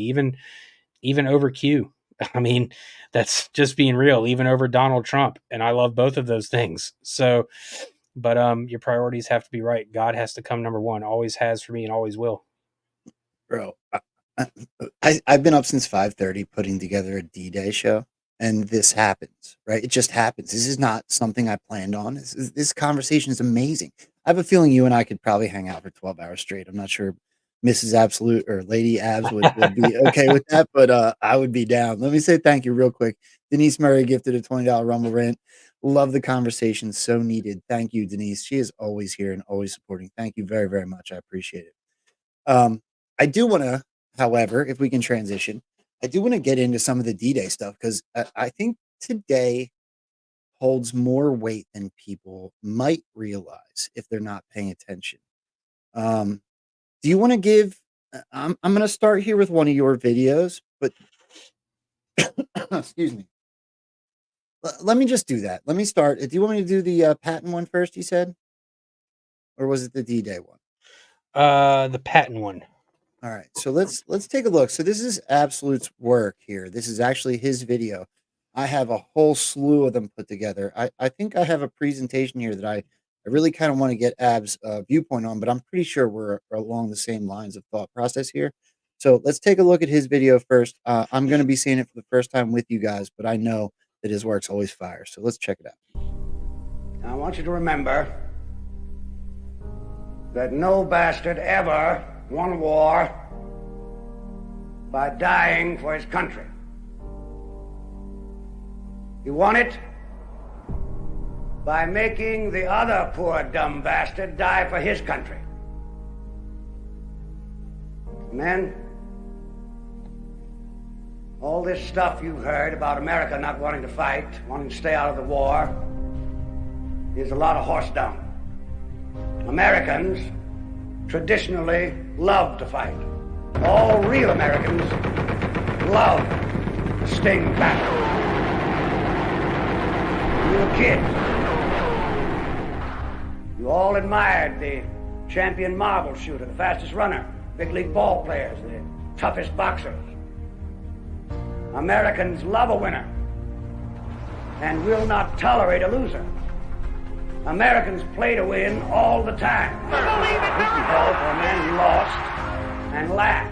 even over Q. I mean, that's just being real, even over Donald Trump. And I love both of those things. So, but your priorities have to be right. God has to come number one, always has for me and always will. Bro, I've been up since 5:30 putting together a D-Day show, and this happens, right? It just happens. This is not something I planned on. This conversation is amazing. I have a feeling you and I could probably hang out for 12 hours straight. I'm not sure Mrs. Absolute or Lady Abs would be okay with that, but I would be down. Let me say thank you real quick. Denise Murray gifted a $20 Rumble rant. Love the conversation. So needed. Thank you, Denise. She is always here and always supporting. Thank you very, very much. I appreciate it. I do want to, however, if we can transition, I do want to get into some of the D-Day stuff, because I think today holds more weight than people might realize if they're not paying attention. Do you want to give, I'm going to start here with one of your videos, but excuse me. Let me just do that. Let me start. Do you want me to do the Patton one first, you said? Or was it the D-Day one? The Patton one. All right, so let's take a look. So this is Absolute's work here. This is actually his video. I have a whole slew of them put together. I think I have a presentation here that I really kind of want to get Ab's viewpoint on, but I'm pretty sure we're along the same lines of thought process here. So let's take a look at his video first. I'm going to be seeing it for the first time with you guys, but I know that his work's always fire. So let's check it out. Now, I want you to remember that no bastard ever won a war by dying for his country. He won it by making the other poor dumb bastard die for his country. Men, all this stuff you've heard about America not wanting to fight, wanting to stay out of the war, is a lot of horse dung. Americans traditionally love to fight. All real Americans love the sting battle. When you were a kid, you all admired the champion marble shooter, the fastest runner, big league ball players, the toughest boxers. Americans love a winner and will not tolerate a loser. Americans play to win all the time. You can call for a man who lost and laugh.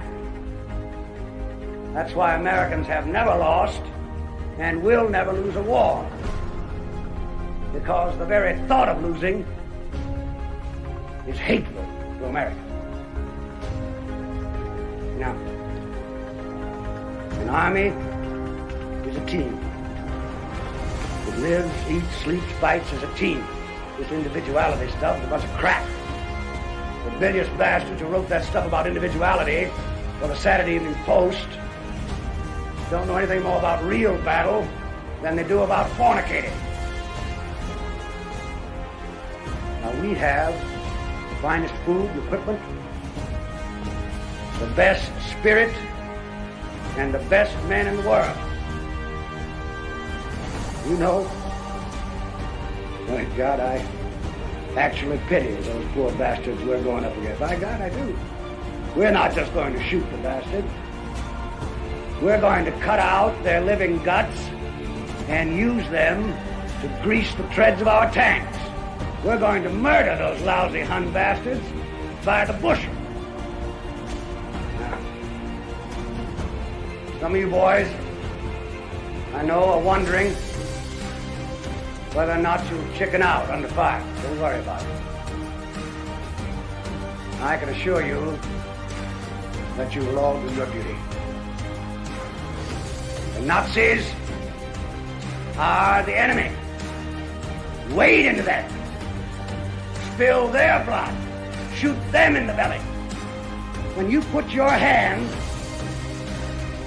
That's why Americans have never lost and will never lose a war. Because the very thought of losing is hateful to America. Now, an army is a team. It lives, eats, sleeps, fights as a team. This individuality stuff is a bunch of crap. The bilious bastards who wrote that stuff about individuality for the Saturday Evening Post don't know anything more about real battle than they do about fornicating. Now, we have the finest food and equipment, the best spirit, and the best men in the world. You know, thank God, I actually pity those poor bastards we're going up against. By God, I do. We're not just going to shoot the bastards. We're going to cut out their living guts and use them to grease the treads of our tanks. We're going to murder those lousy Hun bastards by the bushel. Now, some of you boys, I know, are wondering whether or not you'll chicken out under fire. Don't worry about it. I can assure you that you will all do your duty. The Nazis are the enemy. Wade into them. Spill their blood. Shoot them in the belly. When you put your hand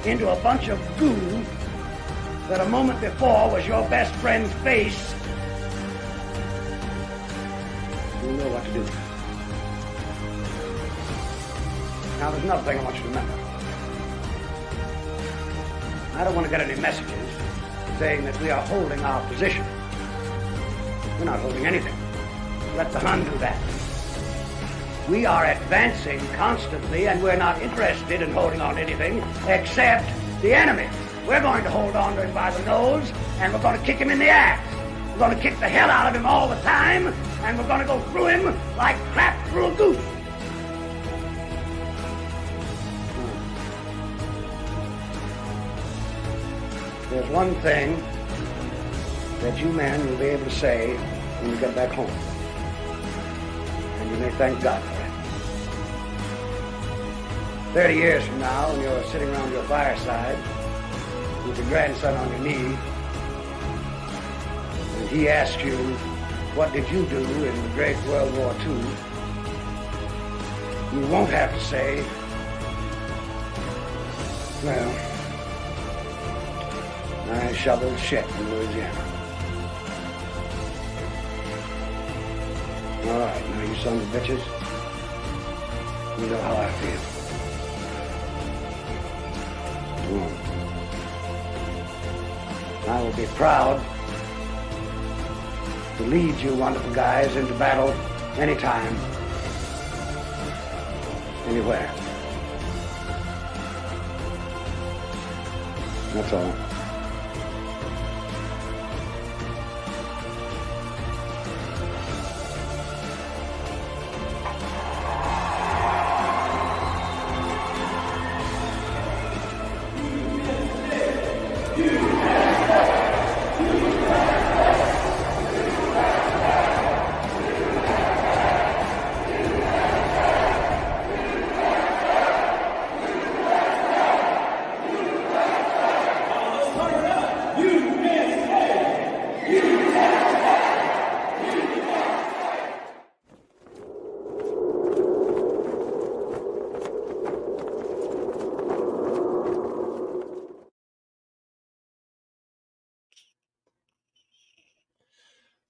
into a bunch of goo that a moment before was your best friend's face, you'll know what to do. Now, there's another thing I want you to remember. I don't want to get any messages saying that we are holding our position. We're not holding anything. Let the Hun do that. We are advancing constantly, and we're not interested in holding on to anything except the enemy. We're going to hold on to him by the nose, and we're going to kick him in the ass. We're going to kick the hell out of him all the time, and we're going to go through him like crap through a goose. There's one thing that you men will be able to say when you get back home. And you may thank God for it. 30 years from now, when you're sitting around your fireside with your grandson on your knee, and he asks you, what did you do in the great World War II? You won't have to say, well, I shoveled shit in Louisiana. All right, now you sons of bitches, you know how I feel. I will be proud to lead you wonderful guys into battle anytime, anywhere. That's all.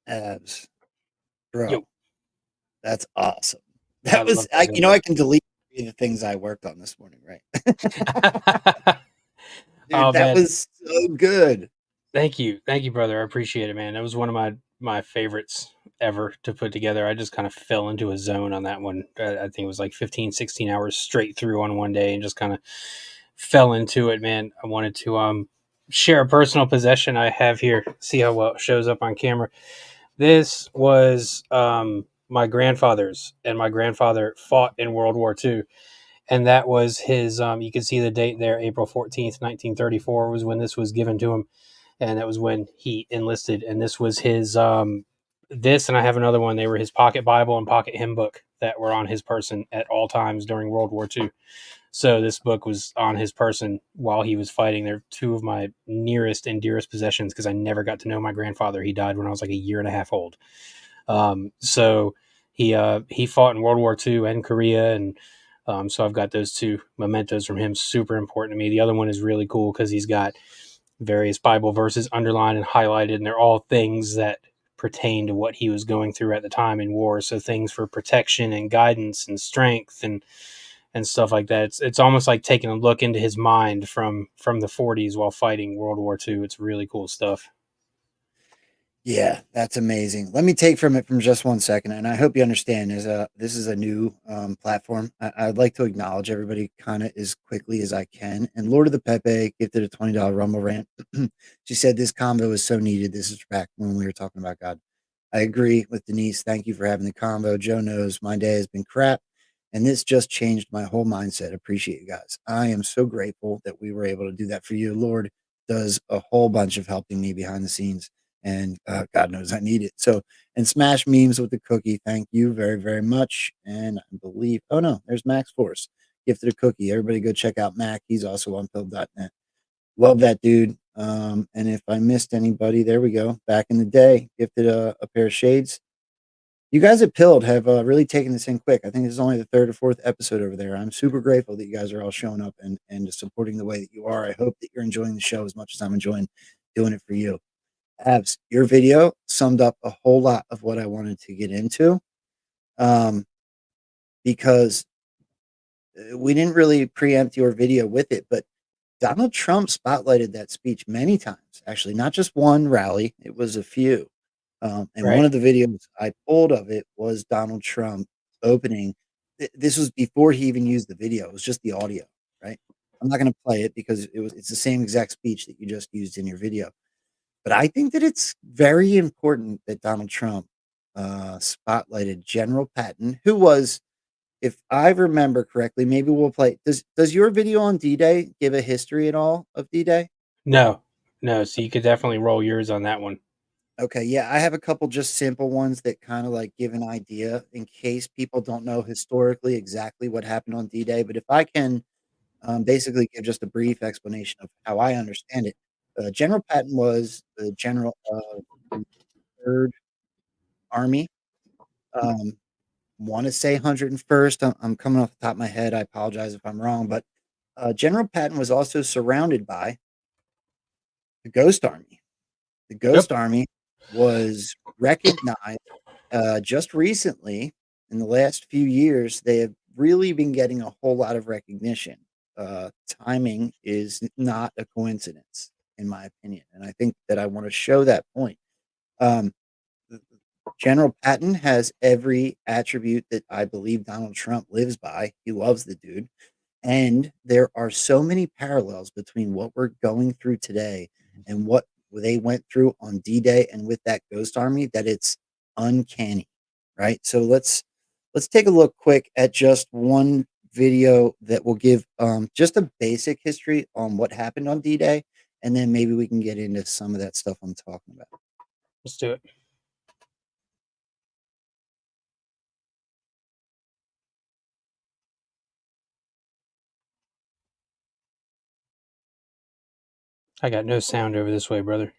Abs, bro, Yo, that's awesome. I That was, love that I intro. can delete the things I worked on this morning, right? Dude, Oh that man, was so good. thank you, brother. I appreciate it, man. That was one of my favorites ever to put together. I just kind of fell into a zone on that one. I think it was like 15, 16 hours straight through on one day, and just kind of fell into it, man. I wanted to share a personal possession I have here. See how well it shows up on camera. This was my grandfather's, and my grandfather fought in World War II. And that was his. You can see the date there, April 14th, 1934, was when this was given to him, and that was when he enlisted. And this was his. This, and I have another one. They were his pocket Bible and pocket hymn book that were on his person at all times during World War II. So this book was on his person while he was fighting. They're two of my nearest and dearest possessions because I never got to know my grandfather. He died when I was like a year and a half old. So he fought in World War II and Korea, and so I've got those two mementos from him. Super important to me. The other one is really cool because he's got various Bible verses underlined and highlighted, and they're all things that pertain to what he was going through at the time in war. So things for protection and guidance and strength and stuff like that. It's almost like taking a look into his mind from the 40s while fighting World War II. It's really cool stuff. Yeah, that's amazing. Let me take from it from just 1 second, and I hope you understand. This is a new platform. I'd like to acknowledge everybody kind of as quickly as I can. And Lord of the Pepe gifted a $20 Rumble rant. She said this convo is so needed. This is back when we were talking about God. I agree with Denise. Thank you for having the convo. Joe knows my day has been crap, and this just changed my whole mindset. Appreciate you guys. I am so grateful that we were able to do that for you. Lord does a whole bunch of helping me behind the scenes, and God knows I need it. So, and smash memes with the cookie. Thank you very, very much. And I believe, oh no, there's Max Force gifted a cookie. Everybody go check out Mac. He's also on pill.net. Love that dude. And if I missed anybody, there we go. Back in the day, gifted a pair of shades. You guys at Pilled have really taken this in quick. I think this is only the third or fourth episode over there. I'm super grateful that you guys are all showing up and supporting the way that you are. I hope that you're enjoying the show as much as I'm enjoying doing it for you. Abs, your video summed up a whole lot of what I wanted to get into, um, because we didn't really preempt your video with it, but Donald Trump spotlighted that speech many times, actually, not just one rally, it was a few. And one Right. of the videos I pulled of it was Donald Trump opening. This was before he even used the video, it was just the audio, right? I'm not going to play it because it's the same exact speech that you just used in your video. But I think that it's very important that Donald Trump spotlighted General Patton, who was, if I remember correctly, maybe we'll play. Does your video on D-Day give a history at all of D-Day? No, no. So you could definitely roll yours on that one. Okay, yeah, I have a couple just simple ones that kind of like give an idea in case people don't know historically exactly what happened on D-Day. But if I can basically give just a brief explanation of how I understand it, General Patton was the general of the Third Army. Um, want to say 101st. I'm coming off the top of my head. I apologize if I'm wrong, but General Patton was also surrounded by the Ghost Army. The Yep. Ghost Army was recognized just recently. In the last few years, they have really been getting a whole lot of recognition. Timing is not a coincidence, in my opinion, and I think that I want to show that point. Um, General Patton has every attribute that I believe Donald Trump lives by. He loves the dude. And there are so many parallels between what we're going through today and what they went through on D-Day and with that Ghost Army that it's uncanny, right? So let's take a look quick at just one video that will give just a basic history on what happened on D-Day, and then maybe we can get into some of that stuff I'm talking about. Let's do it. I got no sound over this way, brother.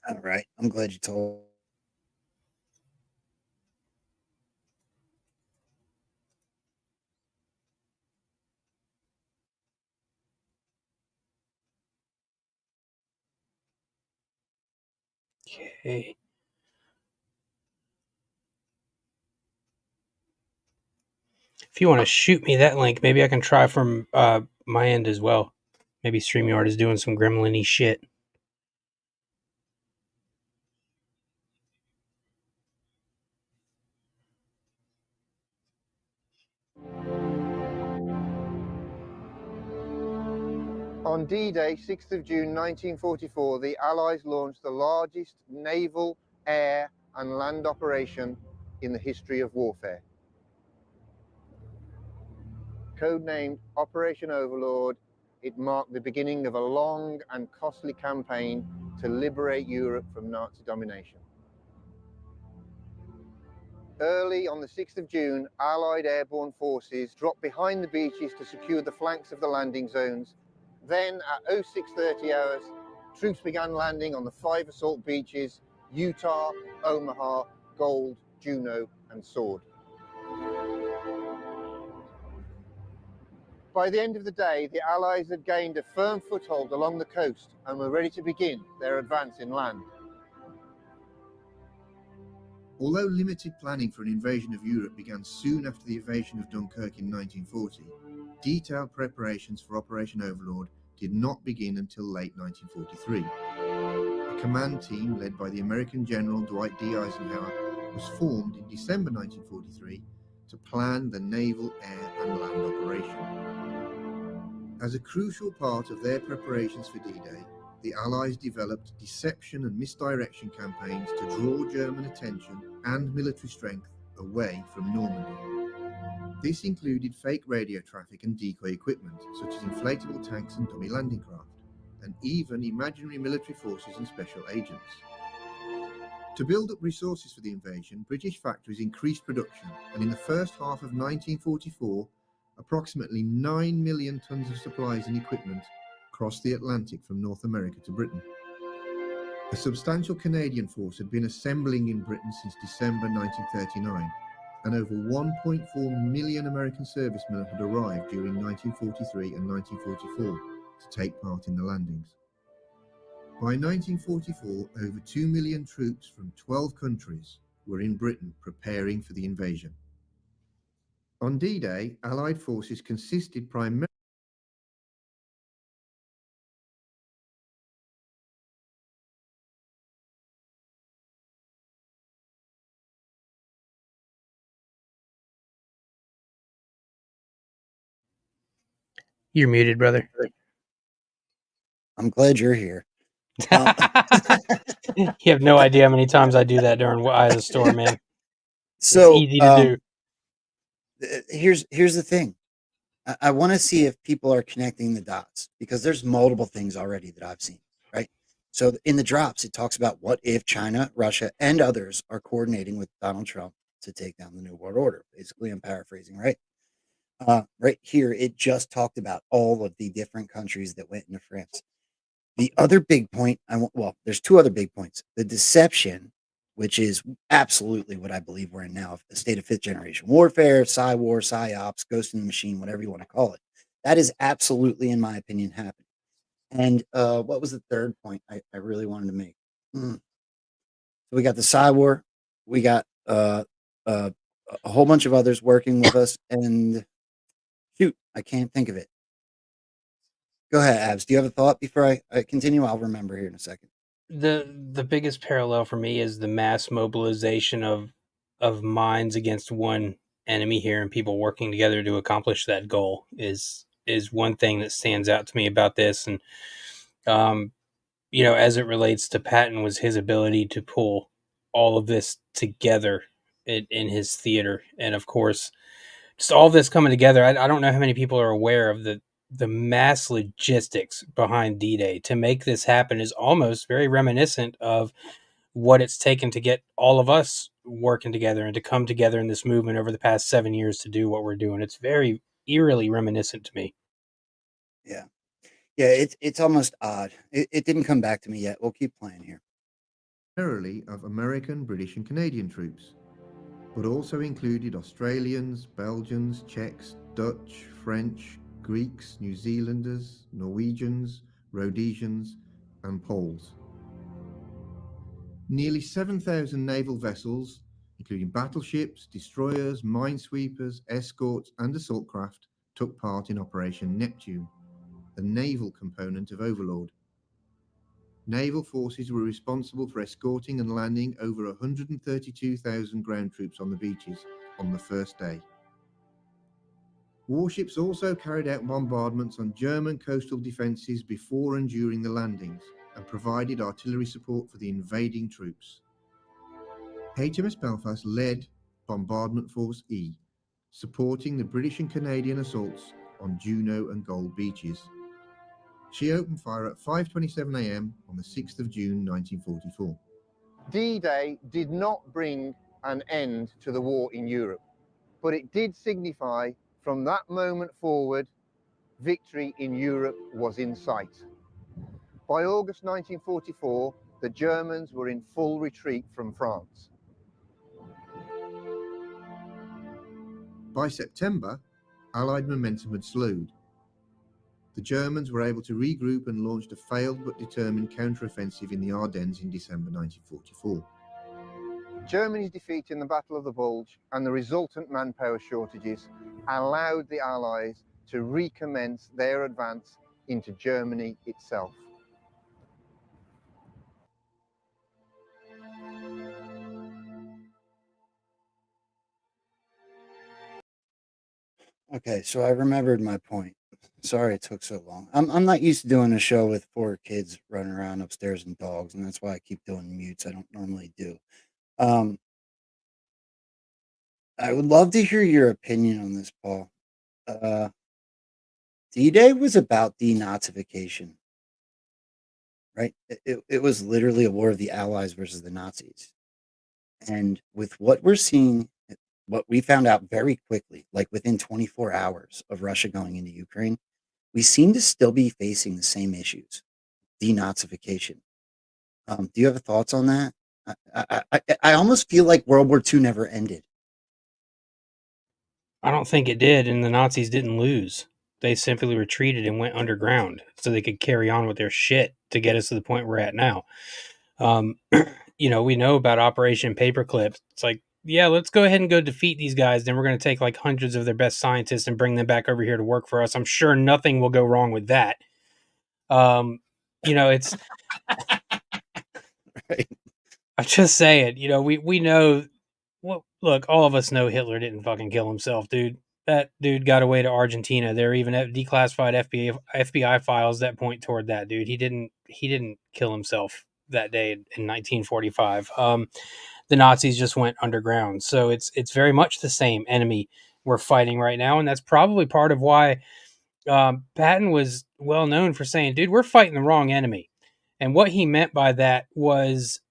All right, I'm glad you told. Okay. If you want to shoot me that link, maybe I can try from my end as well. Maybe StreamYard is doing some gremlin-y shit. On D-Day, 6th of June 1944, the Allies launched the largest naval, air and land operation in the history of warfare. Codenamed Operation Overlord, it marked the beginning of a long and costly campaign to liberate Europe from Nazi domination. Early on the 6th of June, Allied airborne forces dropped behind the beaches to secure the flanks of the landing zones. Then, at 0630 hours, troops began landing on the 5 assault beaches: Utah, Omaha, Gold, Juno, and Sword. By the end of the day, the Allies had gained a firm foothold along the coast and were ready to begin their advance inland. Although limited planning for an invasion of Europe began soon after the invasion of Dunkirk in 1940, detailed preparations for Operation Overlord did not begin until late 1943. A command team led by the American General Dwight D. Eisenhower was formed in December 1943 to plan the naval, air and land operation. As a crucial part of their preparations for D-Day, the Allies developed deception and misdirection campaigns to draw German attention and military strength away from Normandy. This included fake radio traffic and decoy equipment, such as inflatable tanks and dummy landing craft, and even imaginary military forces and special agents. To build up resources for the invasion, British factories increased production, and in the first half of 1944, approximately 9 million tons of supplies and equipment crossed the Atlantic from North America to Britain. A substantial Canadian force had been assembling in Britain since December 1939, and over 1.4 million American servicemen had arrived during 1943 and 1944 to take part in the landings. By 1944, over 2 million troops from 12 countries were in Britain preparing for the invasion. On D-Day, Allied forces consisted primarily You're muted, brother. I'm glad you're here. You have no idea how many times I do that during Eye of the Storm, man. So it's easy to do. Here's the thing. I want to see if people are connecting the dots, because there's multiple things already that I've seen, right? So in the drops, it talks about what if China, Russia, and others are coordinating with Donald Trump to take down the New World Order. Basically, I'm paraphrasing, right? Right here, it just talked about all of the different countries that went into France. The other big point, there's two other big points. The deception, which is absolutely what I believe we're in now, a state of fifth generation warfare, war, psyops, ghost in the machine, whatever you want to call it. That is absolutely, in my opinion, happening. And what was the third point I really wanted to make? So we got the war, we got a whole bunch of others working with us, and shoot, I can't think of it. Go ahead, Abs. Do you have a thought before I continue? I'll remember here in a second. The biggest parallel for me is the mass mobilization of minds against one enemy here, and people working together to accomplish that goal is one thing that stands out to me about this. And as it relates to Patton, was his ability to pull all of this together in his theater, and of course, just all this coming together. I don't know how many people are aware of the mass logistics behind D-Day. To make this happen is almost very reminiscent of what it's taken to get all of us working together and to come together in this movement over the past 7 years to do what we're doing. It's very eerily reminiscent to me. Yeah. It's almost odd. It didn't come back to me yet. We'll keep playing here. Primarily of American, British and Canadian troops, but also included Australians, Belgians, Czechs, Dutch, French, Greeks, New Zealanders, Norwegians, Rhodesians and Poles. Nearly 7,000 naval vessels, including battleships, destroyers, minesweepers, escorts, and assault craft, took part in Operation Neptune, the naval component of Overlord. Naval forces were responsible for escorting and landing over 132,000 ground troops on the beaches on the first day. Warships also carried out bombardments on German coastal defences before and during the landings and provided artillery support for the invading troops. HMS Belfast led Bombardment Force E, supporting the British and Canadian assaults on Juno and Gold beaches. She opened fire at 5:27 a.m. on the 6th of June 1944. D-Day did not bring an end to the war in Europe, but it did signify from that moment forward, victory in Europe was in sight. By August 1944, the Germans were in full retreat from France. By September, Allied momentum had slowed. The Germans were able to regroup and launched a failed but determined counter-offensive in the Ardennes in December 1944. Germany's defeat in the Battle of the Bulge and the resultant manpower shortages allowed the Allies to recommence their advance into Germany itself. Okay, so I remembered my point. Sorry it took so long. I'm not used to doing a show with 4 kids running around upstairs and dogs, and that's why I keep doing mutes I don't normally do. I would love to hear your opinion on this, Paul. D-Day was about denazification, right? It was literally a war of the Allies versus the Nazis. And with what we're seeing, what we found out very quickly, like within 24 hours of Russia going into Ukraine, we seem to still be facing the same issues, denazification. Do you have thoughts on that? I almost feel like World War II never ended. I don't think it did, and the Nazis didn't lose. They simply retreated and went underground so they could carry on with their shit to get us to the point we're at now. We know about Operation Paperclip. It's like, yeah, let's go ahead and go defeat these guys. Then we're going to take like hundreds of their best scientists and bring them back over here to work for us. I'm sure nothing will go wrong with that. It's Right. I'm just saying, we know. Well, look, all of us know Hitler didn't fucking kill himself, dude. That dude got away to Argentina. There are even declassified FBI files that point toward that dude. He didn't kill himself that day in 1945. The Nazis just went underground. So it's very much the same enemy we're fighting right now, and that's probably part of why Patton was well known for saying, "Dude, we're fighting the wrong enemy." And what he meant by that was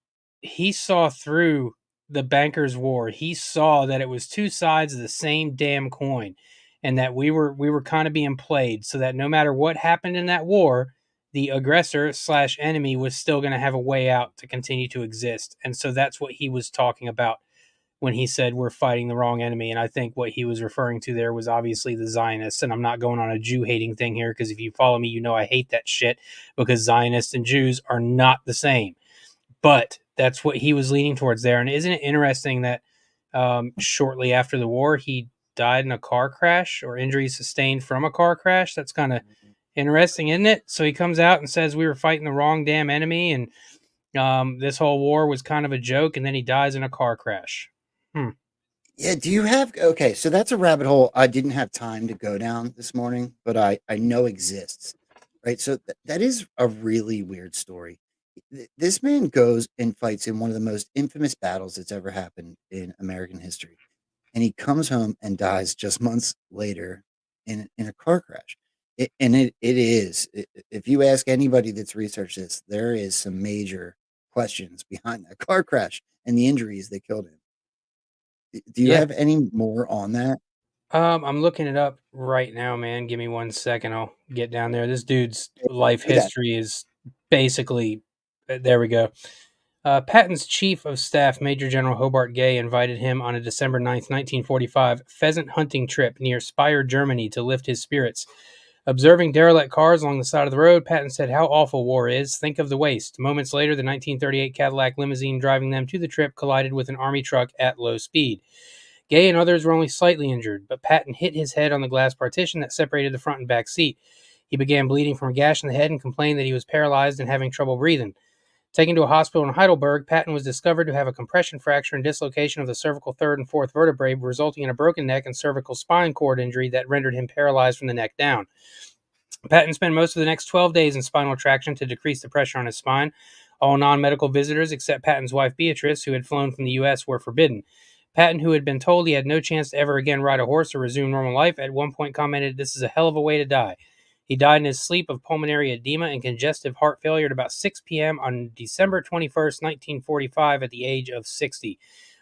he saw through the bankers' war. He saw that it was two sides of the same damn coin, and that we were kind of being played, so that no matter what happened in that war, the aggressor / enemy was still going to have a way out to continue to exist. And so that's what he was talking about when he said we're fighting the wrong enemy. And I think what he was referring to there was obviously the Zionists. And I'm not going on a Jew hating thing here, because if you follow me, you know I hate that shit, because Zionists and Jews are not the same. But that's what he was leaning towards there. And isn't it interesting that shortly after the war, he died in a car crash, or injuries sustained from a car crash? That's kind of interesting, isn't it? So he comes out and says we were fighting the wrong damn enemy, and this whole war was kind of a joke, and then he dies in a car crash. Yeah, do you have okay, so that's a rabbit hole I didn't have time to go down this morning, but I know exists. Right? So that is a really weird story. This man goes and fights in one of the most infamous battles that's ever happened in American history. And he comes home and dies just months later in a car crash. It is, if you ask anybody that's researched this, there is some major questions behind that car crash and the injuries that killed him. Do you have any more on that? I'm looking it up right now, man. Give me 1 second. I'll get down there. This dude's life history is basically, there we go. Patton's chief of staff, Major General Hobart Gay, invited him on a December 9th, 1945 pheasant hunting trip near Speyer, Germany, to lift his spirits. Observing derelict cars along the side of the road, Patton said, "How awful war is. Think of the waste." Moments later, the 1938 Cadillac limousine driving them to the trip collided with an Army truck at low speed. Gay and others were only slightly injured, but Patton hit his head on the glass partition that separated the front and back seat. He began bleeding from a gash in the head and complained that he was paralyzed and having trouble breathing. Taken to a hospital in Heidelberg, Patton was discovered to have a compression fracture and dislocation of the cervical third and fourth vertebrae, resulting in a broken neck and cervical spine cord injury that rendered him paralyzed from the neck down. Patton spent most of the next 12 days in spinal traction to decrease the pressure on his spine. All non-medical visitors except Patton's wife Beatrice, who had flown from the U.S., were forbidden. Patton, who had been told he had no chance to ever again ride a horse or resume normal life, at one point commented, "This is a hell of a way to die." He died in his sleep of pulmonary edema and congestive heart failure at about 6 p.m. on December 21st, 1945, at the age of 60.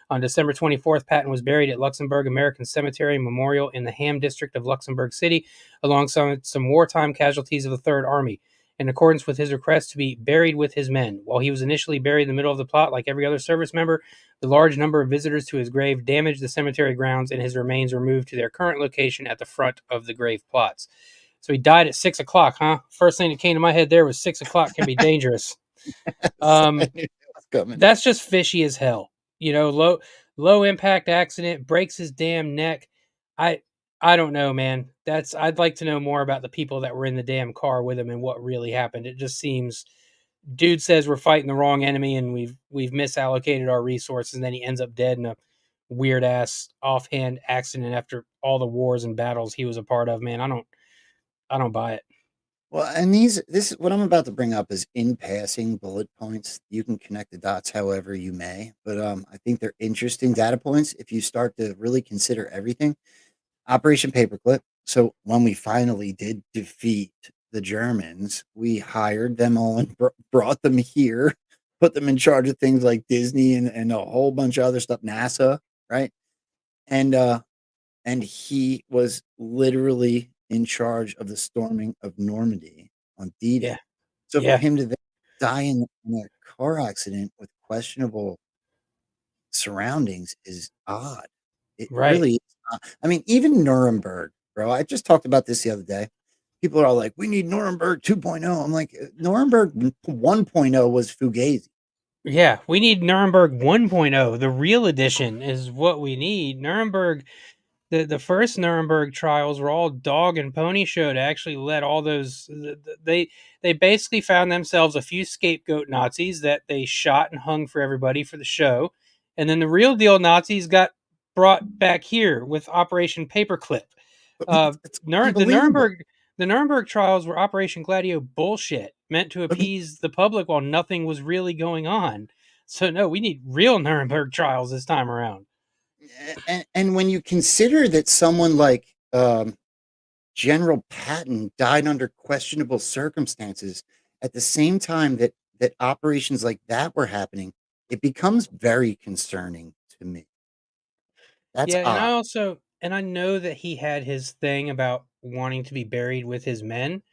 On December 24th, Patton was buried at Luxembourg American Cemetery Memorial in the Ham District of Luxembourg City, alongside some wartime casualties of the Third Army, in accordance with his request to be buried with his men. While he was initially buried in the middle of the plot like every other service member, the large number of visitors to his grave damaged the cemetery grounds, and his remains were moved to their current location at the front of the grave plots. So he died at 6 o'clock, huh? First thing that came to my head there was 6 o'clock can be dangerous. I knew it was coming. That's just fishy as hell. Low impact accident, breaks his damn neck. I don't know, man. I'd like to know more about the people that were in the damn car with him and what really happened. It just seems dude says we're fighting the wrong enemy and we've misallocated our resources, and then he ends up dead in a weird ass offhand accident after all the wars and battles he was a part of. Man, I don't buy it. Well, and this what I'm about to bring up is in passing bullet points. You can connect the dots however you may, but I think they're interesting data points if you start to really consider everything. Operation Paperclip. So when we finally did defeat the Germans, we hired them all and brought them here, put them in charge of things like Disney and a whole bunch of other stuff, NASA, right? And he was literally in charge of the storming of Normandy on D-Day. Yeah. So for Yeah. him to then die in a car accident with questionable surroundings is odd. It Right. really is odd. I mean, even Nuremberg, bro. I just talked about this the other day. People are all like, "We need Nuremberg 2.0." I'm like, Nuremberg 1.0 was Fugazi. Yeah, we need Nuremberg 1.0. The real edition is what we need. Nuremberg, the first Nuremberg trials were all dog and pony show to actually let all those they basically found themselves a few scapegoat Nazis that they shot and hung for everybody for the show. And then the real deal Nazis got brought back here with Operation Paperclip. It's The unbelievable. Nuremberg trials were Operation Gladio bullshit, meant to appease the public while nothing was really going on. So no, we need real Nuremberg trials this time around. And when you consider that someone like General Patton died under questionable circumstances at the same time that operations like that were happening, it becomes very concerning to me. That's Yeah, odd. and I know that he had his thing about wanting to be buried with his men,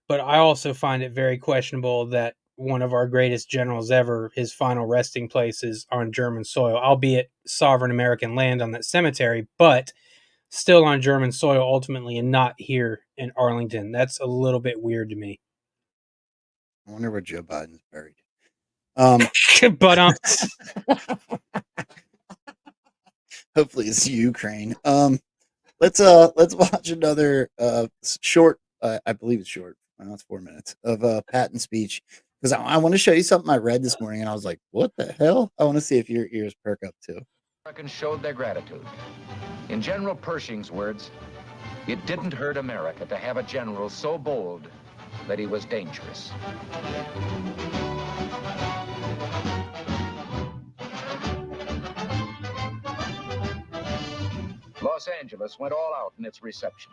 but I also find it very questionable that one of our greatest generals ever, his final resting place is on German soil, albeit sovereign American land on that cemetery, but still on German soil ultimately and not here in Arlington. That's a little bit weird to me. I wonder where Joe Biden's buried. But Hopefully it's Ukraine. Let's watch another short. I believe it's short. It's 4 minutes of Patton's speech because I want to show you something I read this morning and I was like, "What the hell?" I want to see if your ears perk up too. Americans showed their gratitude. In General Pershing's words, it didn't hurt America to have a general so bold that he was dangerous. Los Angeles went all out in its reception.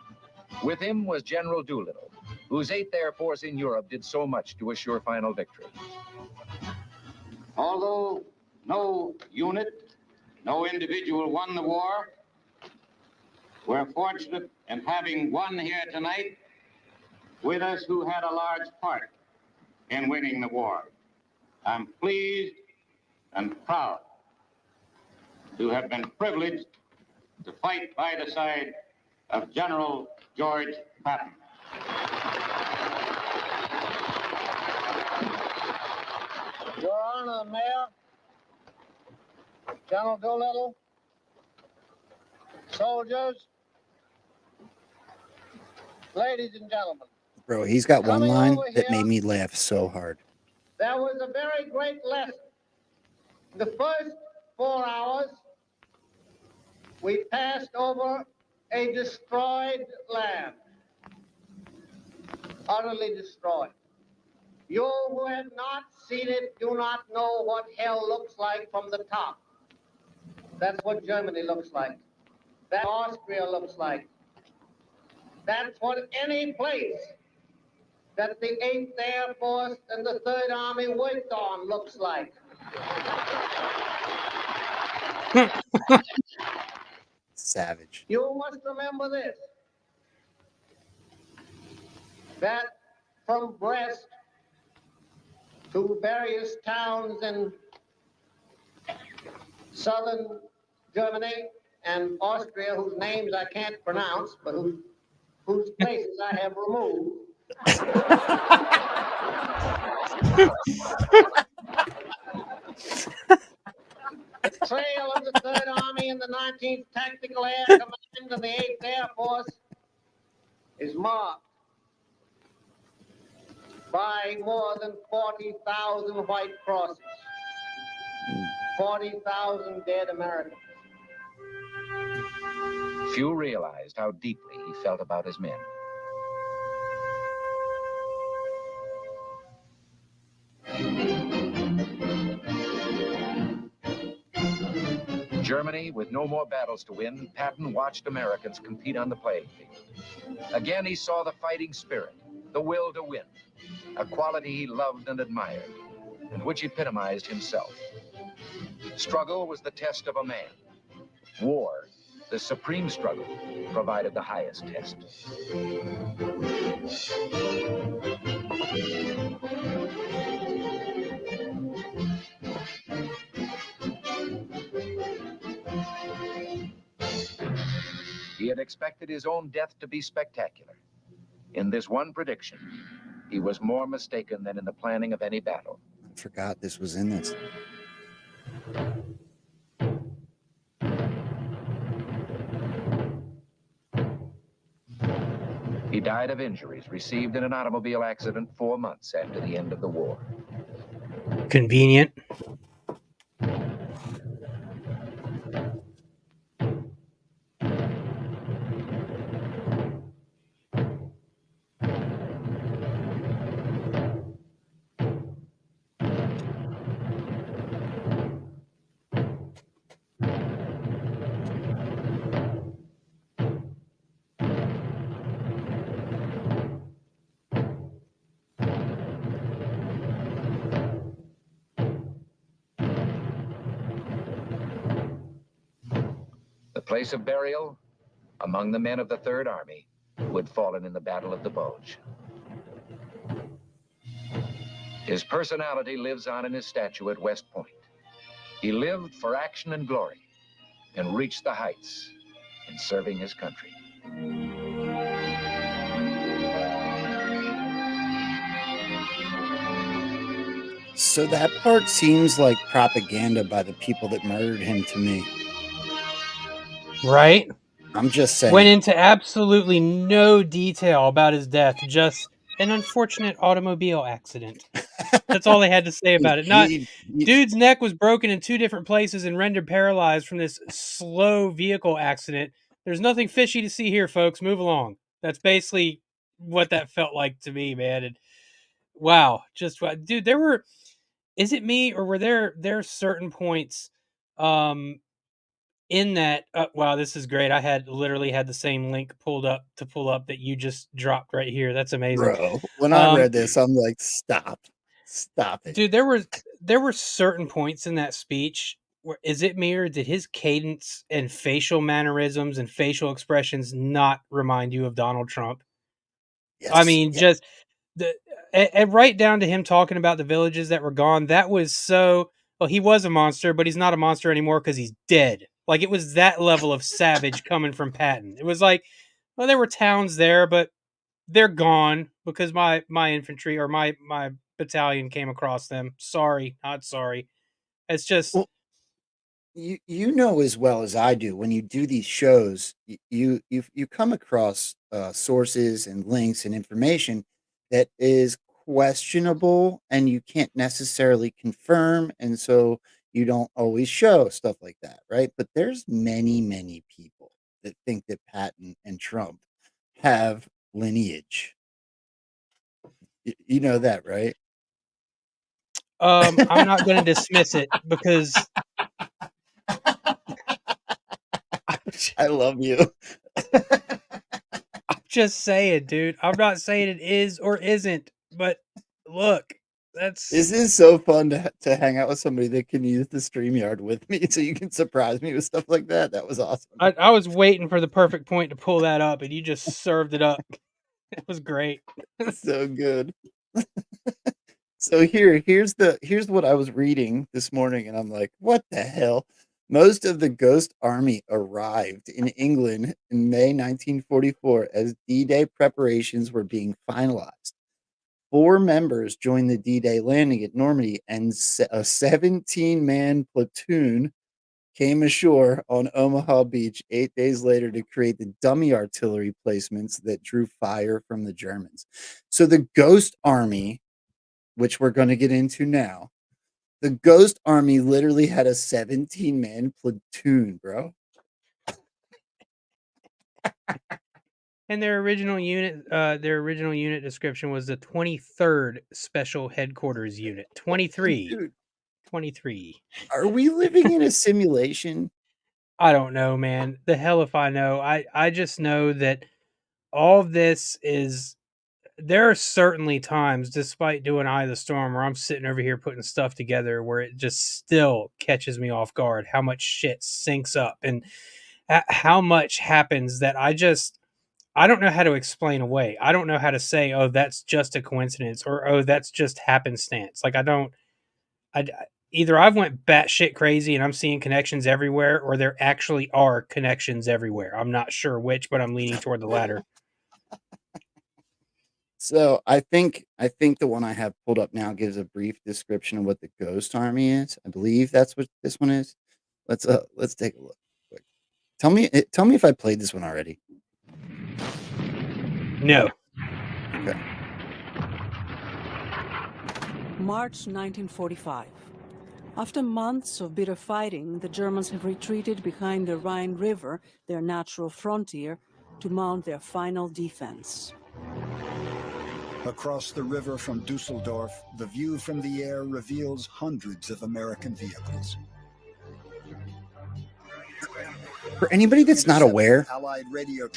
With him was General Doolittle, whose 8th Air Force in Europe did so much to assure final victory. Although no unit, no individual won the war, we're fortunate in having one here tonight with us who had a large part in winning the war. I'm pleased and proud to have been privileged to fight by the side of General George Patton. Your Honor, Mayor, General Doolittle, soldiers, ladies and gentlemen. Bro, he's got one Coming line over that made here, me laugh so hard. there was a very great lesson. The first 4 hours, we passed over a destroyed land, utterly destroyed. You who have not seen it do not know what hell looks like from the top. That's what Germany looks like. That's what Austria looks like. That's what any place that the 8th Air Force and the 3rd Army worked on looks like. Savage. You must remember this, that from Brest to various towns in southern Germany and Austria, whose names I can't pronounce, but whose places I have removed. The trail of the 3rd Army and the 19th Tactical Air Command and the 8th Air Force is marked by more than 40,000 white crosses, 40,000 dead Americans. Few realized how deeply he felt about his men. Germany, with no more battles to win, Patton watched Americans compete on the playing field. Again, he saw the fighting spirit, the will to win, a quality he loved and admired, and which epitomized himself. Struggle was the test of a man. War, the supreme struggle, provided the highest test. He had expected his own death to be spectacular. In this one prediction, he was more mistaken than in the planning of any battle. I forgot this was in this. He died of injuries received in an automobile accident 4 months after the end of the war. Convenient. The place of burial among the men of the 3rd Army who had fallen in the Battle of the Bulge. His personality lives on in his statue at West Point. He lived for action and glory and reached the heights in serving his country. So that part seems like propaganda by the people that murdered him to me. Right? I'm just saying. Went into absolutely no detail about his death, just an unfortunate automobile accident. That's all they had to say about it. Not, dude's neck was broken in 2 different places and rendered paralyzed from this slow vehicle accident. There's nothing fishy to see here, folks. Move along. That's basically what that felt like to me, man. And wow, just dude, there were. Is it me or were there certain points in that wow, this is great. I had literally had the same link pull up that you just dropped right here. That's amazing. Bro, when I read this, I'm like, stop it. Dude, there were certain points in that speech where, is it me or did his cadence and facial mannerisms and facial expressions not remind you of Donald Trump? Yes, I mean, just and right down to him talking about the villages that were gone. That was so. Well, he was a monster, but he's not a monster anymore because he's dead. Like, it was that level of savage coming from Patton. It was like, well, there were towns there, but they're gone because my infantry or my battalion came across them. Sorry, not sorry. It's just Well, you know as well as I do, when you do these shows, you come across sources and links and information that is questionable, and you can't necessarily confirm, and so you don't always show stuff like that, right? But there's many people that think that Patton and Trump have lineage. You know that, right? I'm not going to dismiss it because I love you. I'm just saying, dude. I'm not saying it is or isn't, but look, that's This is so fun to hang out with somebody that can use the StreamYard with me so you can surprise me with stuff like that. That was awesome. I was waiting for the perfect point to pull that up, and you just served it up. It was great. So good. So here's what I was reading this morning, and I'm like, what the hell? Most of the Ghost Army arrived in England in May 1944 as D-Day preparations were being finalized. 4 members joined the D-Day landing at Normandy, and a 17-man platoon came ashore on Omaha Beach 8 days later to create the dummy artillery placements that drew fire from the Germans. So the Ghost Army, which we're going to get into now, the Ghost Army literally had a 17-man platoon, bro. And their original unit description was the 23rd Special Headquarters Unit. 23. Dude, 23. are we living in a simulation? I don't know, man. The hell if I know. I just know that all of this is. There are certainly times, despite doing Eye of the Storm, where I'm sitting over here putting stuff together where it just still catches me off guard how much shit syncs up and how much happens that I don't know how to explain away. I don't know how to say, oh, that's just a coincidence, or oh, that's just happenstance. Like either I've went batshit crazy and I'm seeing connections everywhere, or there actually are connections everywhere. I'm not sure which, but I'm leaning toward the latter. So I think the one I have pulled up now gives a brief description of what the Ghost Army is. I believe that's what this one is. Let's take a look quick. Tell me if I played this one already. No. Okay. March 1945. After months of bitter fighting, the Germans have retreated behind the Rhine River, their natural frontier, to mount their final defense. Across the river from Dusseldorf, the view from the air reveals hundreds of American vehicles. For anybody that's not aware,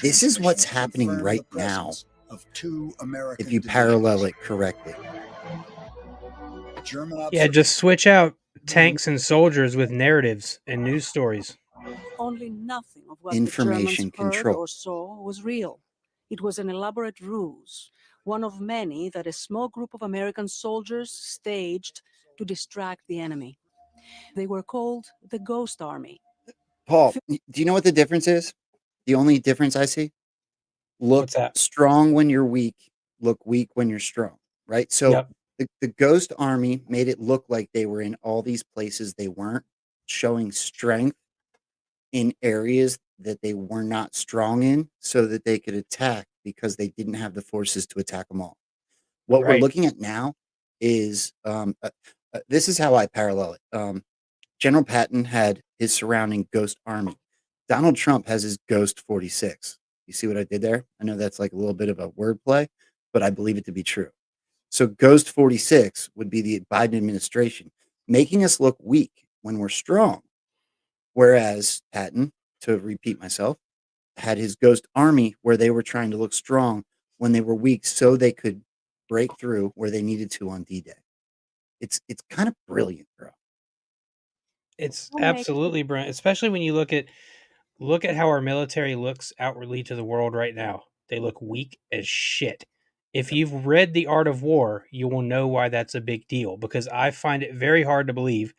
this is what's happening right now if you parallel it correctly. Yeah, just switch out tanks and soldiers with narratives and news stories. Only nothing of what Information the Germans heard control or saw was real. It was an elaborate ruse, one of many that a small group of American soldiers staged to distract the enemy. They were called the Ghost Army. Paul, do you know what the difference is? The only difference I see? Look strong when you're weak, look weak when you're strong, right? So the Ghost Army made it look like they were in all these places they weren't, showing strength in areas that they were not strong in so that they could attack because they didn't have the forces to attack them all. What we're looking at now is this is how I parallel it. General Patton had his surrounding Ghost Army. Donald Trump has his Ghost 46. You see what I did there? I know that's like a little bit of a wordplay, but I believe it to be true. So Ghost 46 would be the Biden administration, making us look weak when we're strong. Whereas Patton, to repeat myself, had his Ghost Army where they were trying to look strong when they were weak so they could break through where they needed to on D-Day. It's kind of brilliant, bro. It's absolutely brilliant, especially when you look at how our military looks outwardly to the world right now. They look weak as shit. If you've read The Art of War, you will know why that's a big deal, because I find it very hard to believe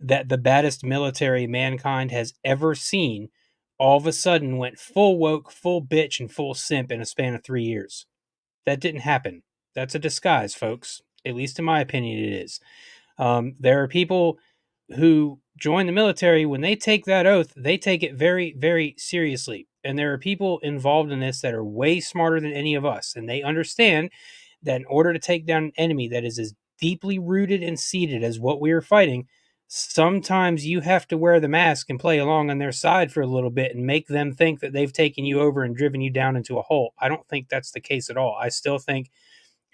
that the baddest military mankind has ever seen all of a sudden went full woke, full bitch, and full simp in a span of 3 years. That didn't happen. That's a disguise, folks. At least in my opinion, it is. There are people who join the military. When they take that oath, they take it very, very seriously. And there are people involved in this that are way smarter than any of us. And they understand that in order to take down an enemy that is as deeply rooted and seated as what we are fighting, sometimes you have to wear the mask and play along on their side for a little bit and make them think that they've taken you over and driven you down into a hole. I don't think that's the case at all. I still think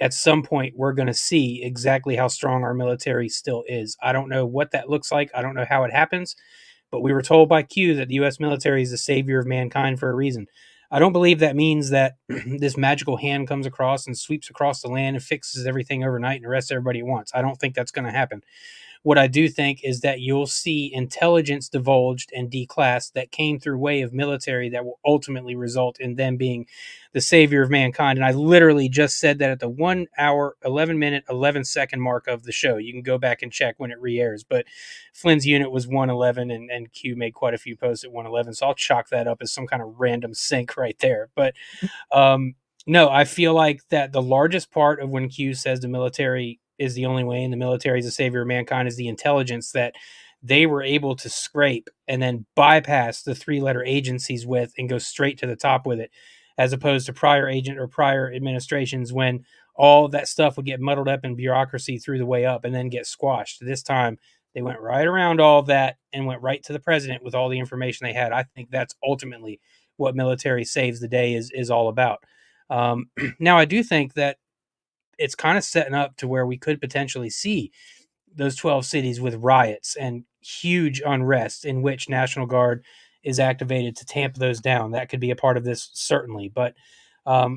at some point we're going to see exactly how strong our military still is. I don't know what that looks like. I don't know how it happens, but we were told by Q that the US military is the savior of mankind for a reason. I don't believe that means that this magical hand comes across and sweeps across the land and fixes everything overnight and arrests everybody at once. I don't think that's going to happen. What I do think is that you'll see intelligence divulged and declassed that came through way of military that will ultimately result in them being the savior of mankind. And I literally just said that at the 1 hour, 11 minute, 11-second mark of the show. You can go back and check when it re-airs. But Flynn's unit was 111, and Q made quite a few posts at 111. So I'll chalk that up as some kind of random sync right there. But no, I feel like that the largest part of when Q says the military is the only way and the military is the savior of mankind is the intelligence that they were able to scrape and then bypass the 3-letter agencies with and go straight to the top with it, as opposed to prior agent or prior administrations when all that stuff would get muddled up in bureaucracy through the way up and then get squashed. This time they went right around all of that and went right to the president with all the information they had. I think that's ultimately what military saves the day is all about. Now, I do think that it's kind of setting up to where we could potentially see those 12 cities with riots and huge unrest in which National Guard is activated to tamp those down. That could be a part of this, certainly. But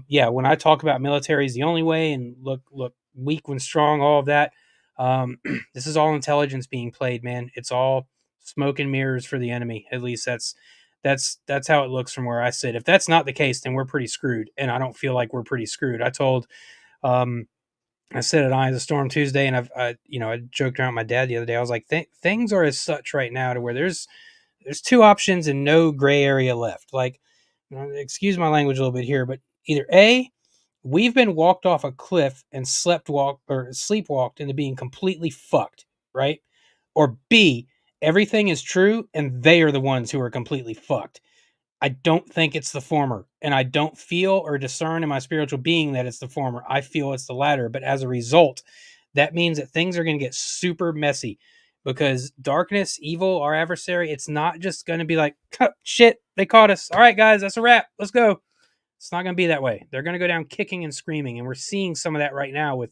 yeah, when I talk about military is the only way and look weak when strong, all of that, this is all intelligence being played, man. It's all smoke and mirrors for the enemy. At least that's how it looks from where I sit. If that's not the case, then we're pretty screwed. And I don't feel like we're pretty screwed. Um, I said at Eye of the Storm Tuesday, and I joked around with my dad the other day. I was like, things are as such right now to where there's two options and no gray area left. Like, excuse my language a little bit here, but either A, we've been walked off a cliff and sleepwalked into being completely fucked, right? Or B, everything is true and they are the ones who are completely fucked. I don't think it's the former, and I don't feel or discern in my spiritual being that it's the former. I feel it's the latter, but as a result, that means that things are going to get super messy because darkness, evil, our adversary, it's not just going to be like, shit, they caught us. All right, guys, that's a wrap. Let's go. It's not going to be that way. They're going to go down kicking and screaming, and we're seeing some of that right now with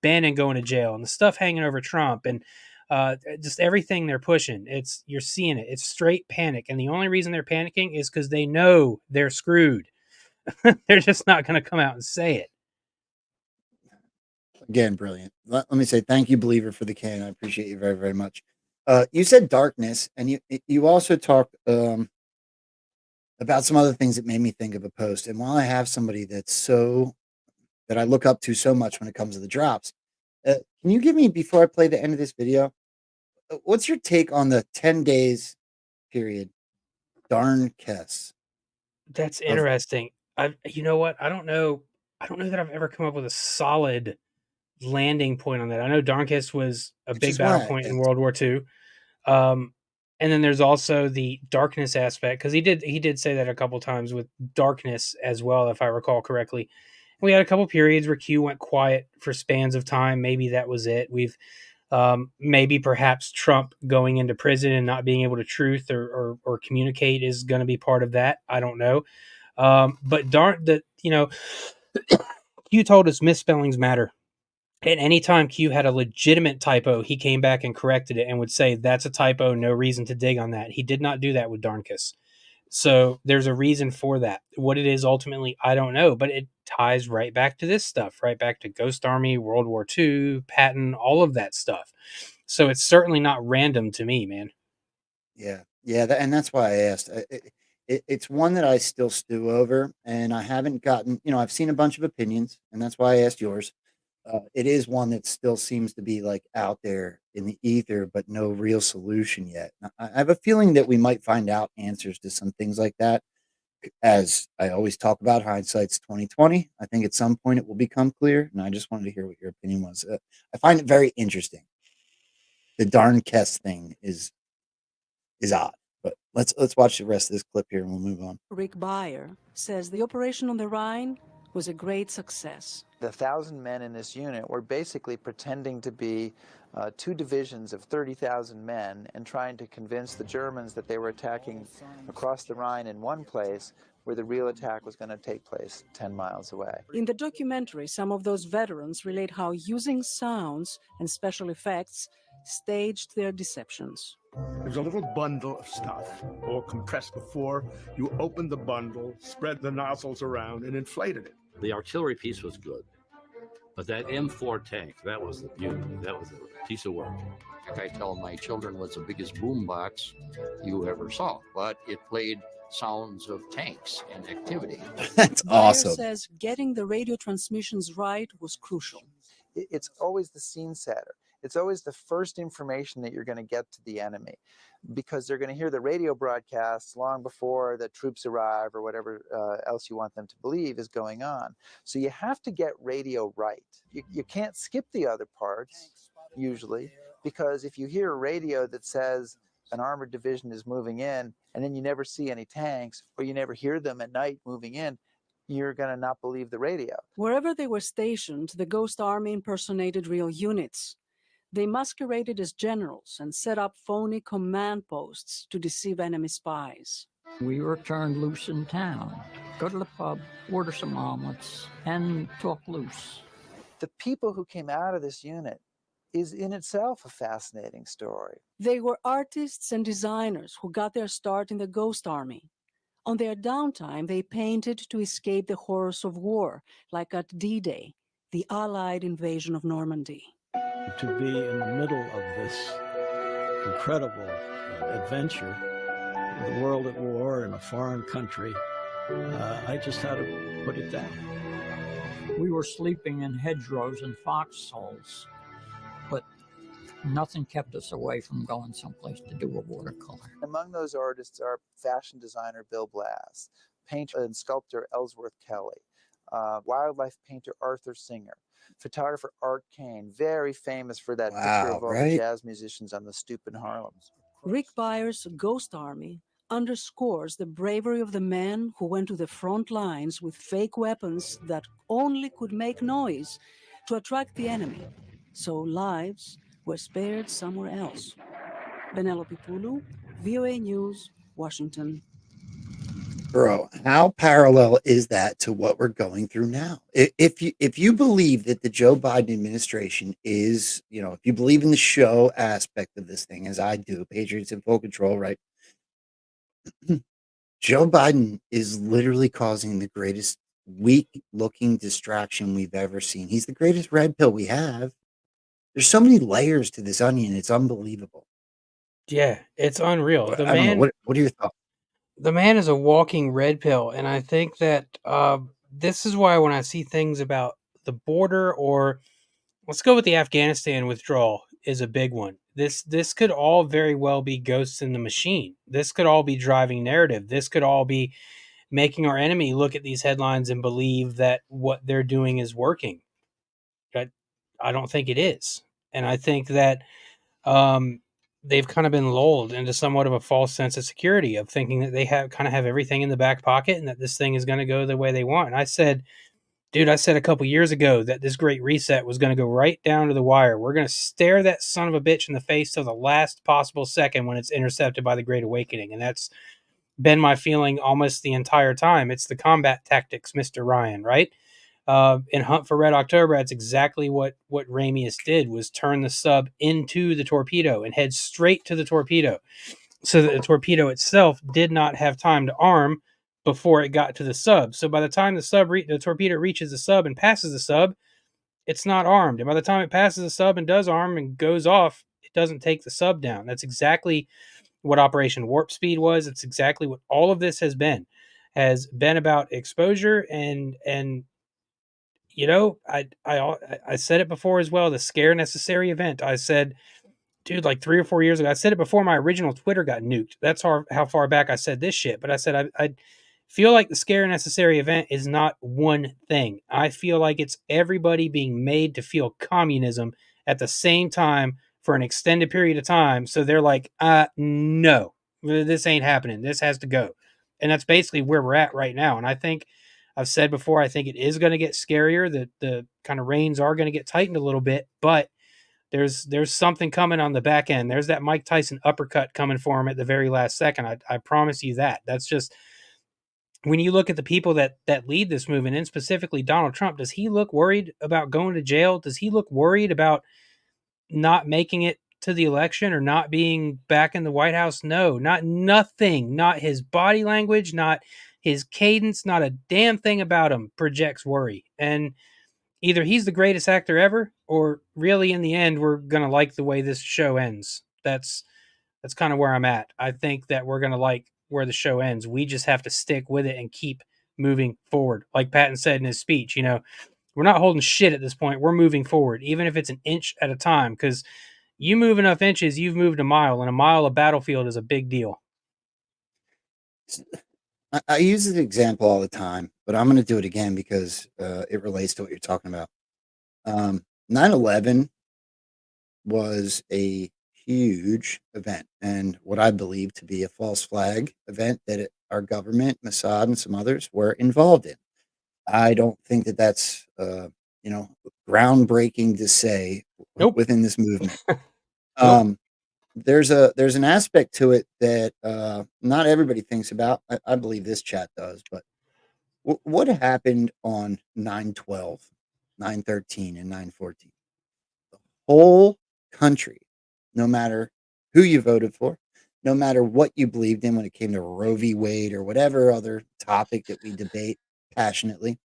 Bannon going to jail and the stuff hanging over Trump and just everything they're pushing. You're seeing it. It's straight panic, and the only reason they're panicking is because they know they're screwed. They're just not going to come out and say it. Again, brilliant. Let me say thank you, Believer, for the can. I appreciate you very, very much. You said darkness, and you also talked about some other things that made me think of a post. And while I have somebody that I look up to so much when it comes to the drops, can you give me, before I play the end of this video, what's your take on the 10 days period? Darn Kess. That's interesting. You know what? I don't know that I've ever come up with a solid landing point on that. I know Darnkist was a big battle point in World War II. And then there's also the darkness aspect, because he did say that a couple times with darkness as well, if I recall correctly. We had a couple periods where Q went quiet for spans of time. Maybe that was it. We've maybe perhaps Trump going into prison and not being able to truth or communicate is going to be part of that. I don't know. But Q told us misspellings matter. And anytime Q had a legitimate typo, he came back and corrected it and would say, that's a typo, no reason to dig on that. He did not do that with Darnkus. So there's a reason for that. What it is ultimately, I don't know, but it ties right back to this stuff, right back to Ghost Army, World War II, Patton, all of that stuff. So it's certainly not random to me, man. Yeah. Yeah. And that's why I asked. It's one that I still stew over, and I haven't gotten, I've seen a bunch of opinions, and that's why I asked yours. It is one that still seems to be like out there in the ether, but no real solution yet. I have a feeling that we might find out answers to some things like that as I always talk about, hindsight's 2020. I think at some point it will become clear, and I just wanted to hear what your opinion was. I find it very interesting. The darn Kess thing is odd, but let's watch the rest of this clip here, and we'll move on. Rick Beyer says the operation on the Rhine was a great success. The 1,000 men in this unit were basically pretending to be two divisions of 30,000 men and trying to convince the Germans that they were attacking across the Rhine in one place where the real attack was going to take place 10 miles away. In the documentary, some of those veterans relate how using sounds and special effects staged their deceptions. There's a little bundle of stuff, all compressed before you opened the bundle, spread the nozzles around, and inflated it. The artillery piece was good, but that M4 tank, that was the beauty. That was a piece of work. I tell my children, was the biggest boombox you ever saw, but it played sounds of tanks and activity. That's awesome. Beyer says getting the radio transmissions right was crucial. It's always the scene setter. It's always the first information that you're going to get to the enemy, because they're going to hear the radio broadcasts long before the troops arrive or whatever else you want them to believe is going on. So you have to get radio right. You can't skip the other parts, usually, because if you hear a radio that says an armored division is moving in, and then you never see any tanks, or you never hear them at night moving in, you're going to not believe the radio. Wherever they were stationed, the Ghost Army impersonated real units. They masqueraded as generals and set up phony command posts to deceive enemy spies. We were turned loose in town. Go to the pub, order some omelets, and talk loose. The people who came out of this unit is in itself a fascinating story. They were artists and designers who got their start in the Ghost Army. On their downtime, they painted to escape the horrors of war, like at D-Day, the Allied invasion of Normandy. To be in the middle of this incredible adventure, the world at war in a foreign country, I just had to put it down. We were sleeping in hedgerows and foxholes, but nothing kept us away from going someplace to do a watercolor. Among those artists are fashion designer Bill Blass, painter and sculptor Ellsworth Kelly, wildlife painter Arthur Singer, photographer Art Kane, very famous for that picture of all the jazz musicians on the stoop in Harlem. Rick Beyer's Ghost Army underscores the bravery of the men who went to the front lines with fake weapons that only could make noise to attract the enemy, so lives were spared somewhere else. Penelope Pulu, VOA News, Washington. Bro, how parallel is that to what we're going through now? If you believe that the Joe Biden administration is, if you believe in the show aspect of this thing, as I do, Patriots in full control, right? Joe Biden is literally causing the greatest weak-looking distraction we've ever seen. He's the greatest red pill we have. There's so many layers to this onion; it's unbelievable. Yeah, it's unreal. I don't know, what are your thoughts? The man is a walking red pill, and I think that this is why when I see things about the border, or let's go with the Afghanistan withdrawal, is a big one. This could all very well be ghosts in the machine. This could all be driving narrative. This could all be making our enemy look at these headlines and believe that what they're doing is working. I don't think it is. And I think that they've kind of been lulled into somewhat of a false sense of security, of thinking that they have everything in the back pocket and that this thing is going to go the way they want. And I said a couple years ago that this great reset was going to go right down to the wire. We're going to stare that son of a bitch in the face till the last possible second when it's intercepted by the Great Awakening. And that's been my feeling almost the entire time. It's the combat tactics, Mr. Ryan, right? In Hunt for Red October, that's exactly what Ramius did, was turn the sub into the torpedo and head straight to the torpedo, so that the torpedo itself did not have time to arm before it got to the sub. So by the time the torpedo reaches the sub and passes the sub, it's not armed. And by the time it passes the sub and does arm and goes off, it doesn't take the sub down. That's exactly what Operation Warp Speed was. It's exactly what all of this has been about exposure and I said it before as well, the scare necessary event. I said, dude, like 3 or 4 years ago, I said it before my original Twitter got nuked. That's how far back I said this shit. But I said, feel like the Scare Necessary event is not one thing. I feel like it's everybody being made to feel communism at the same time for an extended period of time. So they're like, no, this ain't happening. This has to go. And that's basically where we're at right now. And I think I've said before, I think it is going to get scarier. That the kind of reins are going to get tightened a little bit, but there's something coming on the back end. There's that Mike Tyson uppercut coming for him at the very last second. I promise you that. That's just, when you look at the people that lead this movement, and specifically Donald Trump, does he look worried about going to jail? Does he look worried about not making it to the election or not being back in the White House? No, nothing. Not his body language, not his cadence, not a damn thing about him projects worry. And either he's the greatest actor ever, or really in the end, we're going to like the way this show ends. That's kind of where I'm at. I think that we're going to like where the show ends. We just have to stick with it and keep moving forward. Like Patton said in his speech, we're not holding shit at this point. We're moving forward, even if it's an inch at a time, because you move enough inches, you've moved a mile, and a mile of battlefield is a big deal. I use this example all the time, but I'm going to do it again because it relates to what you're talking about. 9/11 was a huge event, and what I believe to be a false flag event that our government, Mossad, and some others were involved in. I don't think that that's groundbreaking to say within this movement. There's an aspect to it that not everybody thinks about. I believe this chat does, but what happened on 9/12, 9/13, and 9/14? The whole country, no matter who you voted for, no matter what you believed in when it came to Roe v. Wade or whatever other topic that we debate passionately,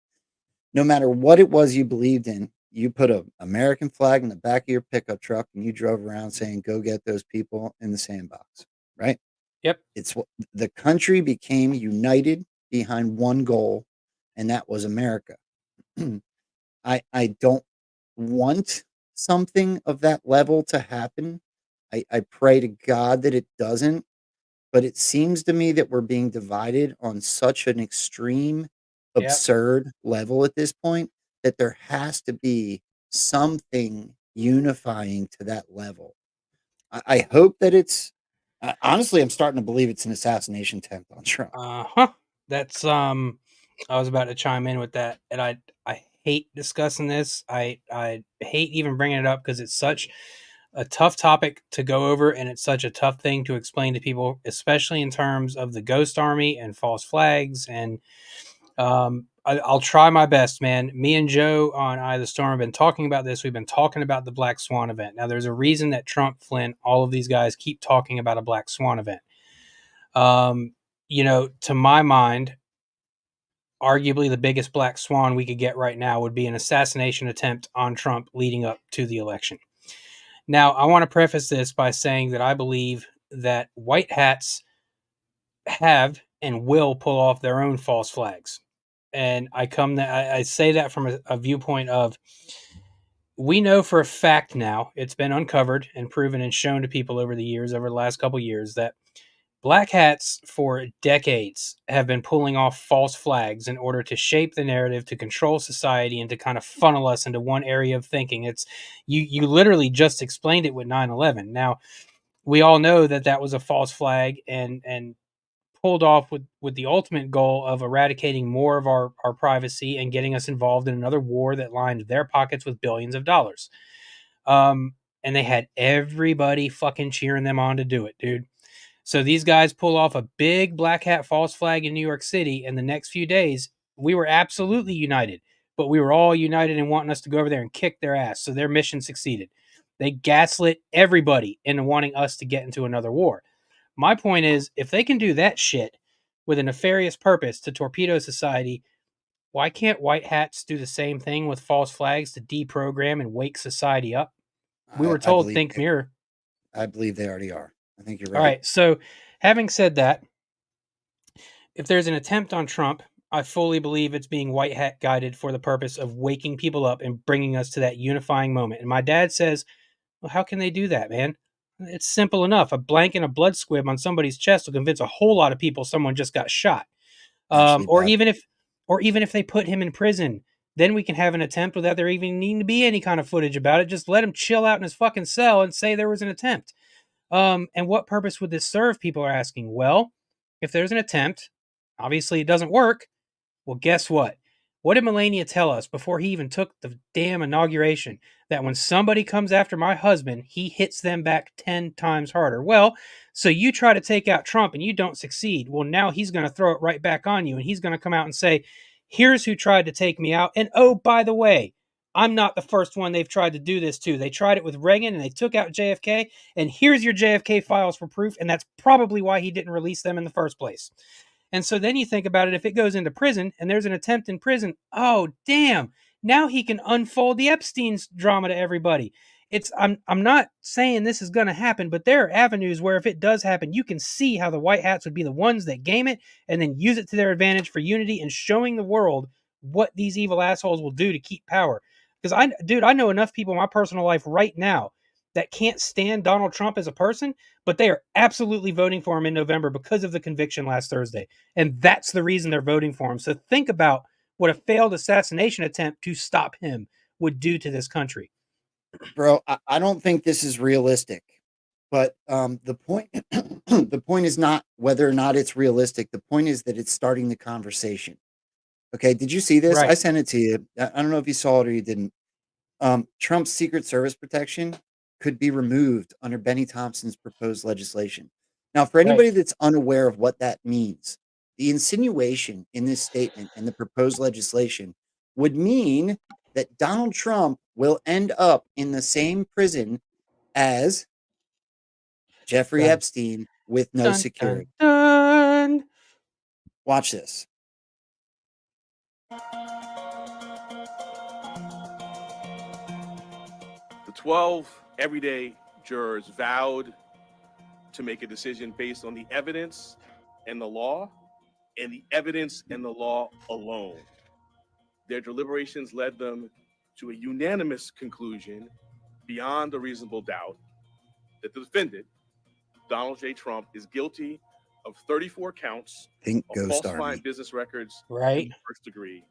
no matter what it was you believed in, you put an American flag in the back of your pickup truck and you drove around saying, "Go get those people in the sandbox," right? Yep. It's what the country became united behind one goal, and that was America. I don't want something of that level to happen. I pray to God that it doesn't, but it seems to me that we're being divided on such an extreme, absurd level at this point that there has to be something unifying to that level. I hope that it's honestly, I'm starting to believe it's an assassination attempt on Trump. That's I was about to chime in with that, and I hate discussing this. I hate even bringing it up because it's such a tough topic to go over, and it's such a tough thing to explain to people, especially in terms of the ghost army and false flags. And I'll try my best, man. Me and Joe on Eye of the Storm have been talking about this. We've been talking about the Black Swan event. Now, there's a reason that Trump, Flynn, all of these guys keep talking about a Black Swan event. To my mind, arguably the biggest black swan we could get right now would be an assassination attempt on Trump leading up to the election. Now, I want to preface this by saying that I believe that white hats have and will pull off their own false flags. And I say that from a viewpoint of, we know for a fact now, it's been uncovered and proven and shown to people over the years, over the last couple of years, that black hats for decades have been pulling off false flags in order to shape the narrative, to control society, and to kind of funnel us into one area of thinking. It's you literally just explained it with 9/11. Now, we all know that was a false flag and pulled off with the ultimate goal of eradicating more of our privacy and getting us involved in another war that lined their pockets with billions of dollars. And they had everybody fucking cheering them on to do it, dude. So these guys pull off a big black hat false flag in New York City, and the next few days, we were absolutely united. But we were all united in wanting us to go over there and kick their ass. So their mission succeeded. They gaslit everybody into wanting us to get into another war. My point is, if they can do that shit with a nefarious purpose to torpedo society, why can't white hats do the same thing with false flags to deprogram and wake society up? We were told, think mirror. I believe they already are. I think you're right. All right. So having said that, if there's an attempt on Trump, I fully believe it's being white hat guided for the purpose of waking people up and bringing us to that unifying moment. And my dad says, well, how can they do that, man? It's simple enough. A blank and a blood squib on somebody's chest will convince a whole lot of people someone just got shot. Or even if they put him in prison, then we can have an attempt without there even needing to be any kind of footage about it. Just let him chill out in his fucking cell and say there was an attempt. And what purpose would this serve? People are asking. Well, if there's an attempt, obviously it doesn't work. Well, guess what? What did Melania tell us before he even took the damn inauguration? That when somebody comes after my husband, he hits them back 10 times harder. Well, so you try to take out Trump and you don't succeed. Well, now he's going to throw it right back on you, and he's going to come out and say, here's who tried to take me out. And oh, by the way, I'm not the first one they've tried to do this to. They tried it with Reagan and they took out JFK, and here's your JFK files for proof, and that's probably why he didn't release them in the first place. And so then you think about it, if it goes into prison and there's an attempt in prison, oh, damn, now he can unfold the Epstein's drama to everybody. I'm not saying this is going to happen, but there are avenues where if it does happen, you can see how the white hats would be the ones that game it and then use it to their advantage for unity and showing the world what these evil assholes will do to keep power. Because I know enough people in my personal life right now that can't stand Donald Trump as a person, but they are absolutely voting for him in November because of the conviction last Thursday. And that's the reason they're voting for him. So think about what a failed assassination attempt to stop him would do to this country. Bro, I don't think this is realistic. But the point is not whether or not it's realistic. The point is that it's starting the conversation. Okay, did you see this? Right. I sent it to you. I don't know if you saw it or you didn't. Trump's Secret Service protection could be removed under Benny Thompson's proposed legislation. Now, for anybody that's unaware of what that means, the insinuation in this statement and the proposed legislation would mean that Donald Trump will end up in the same prison as Jeffrey Epstein with no security. Dun. Watch this. The 12 everyday jurors vowed to make a decision based on the evidence and the law, and the evidence and the law alone. Their deliberations led them to a unanimous conclusion beyond a reasonable doubt that the defendant, Donald J. Trump, is guilty of 34 counts Think of Ghost falsifying Army. business records in Right. the first degree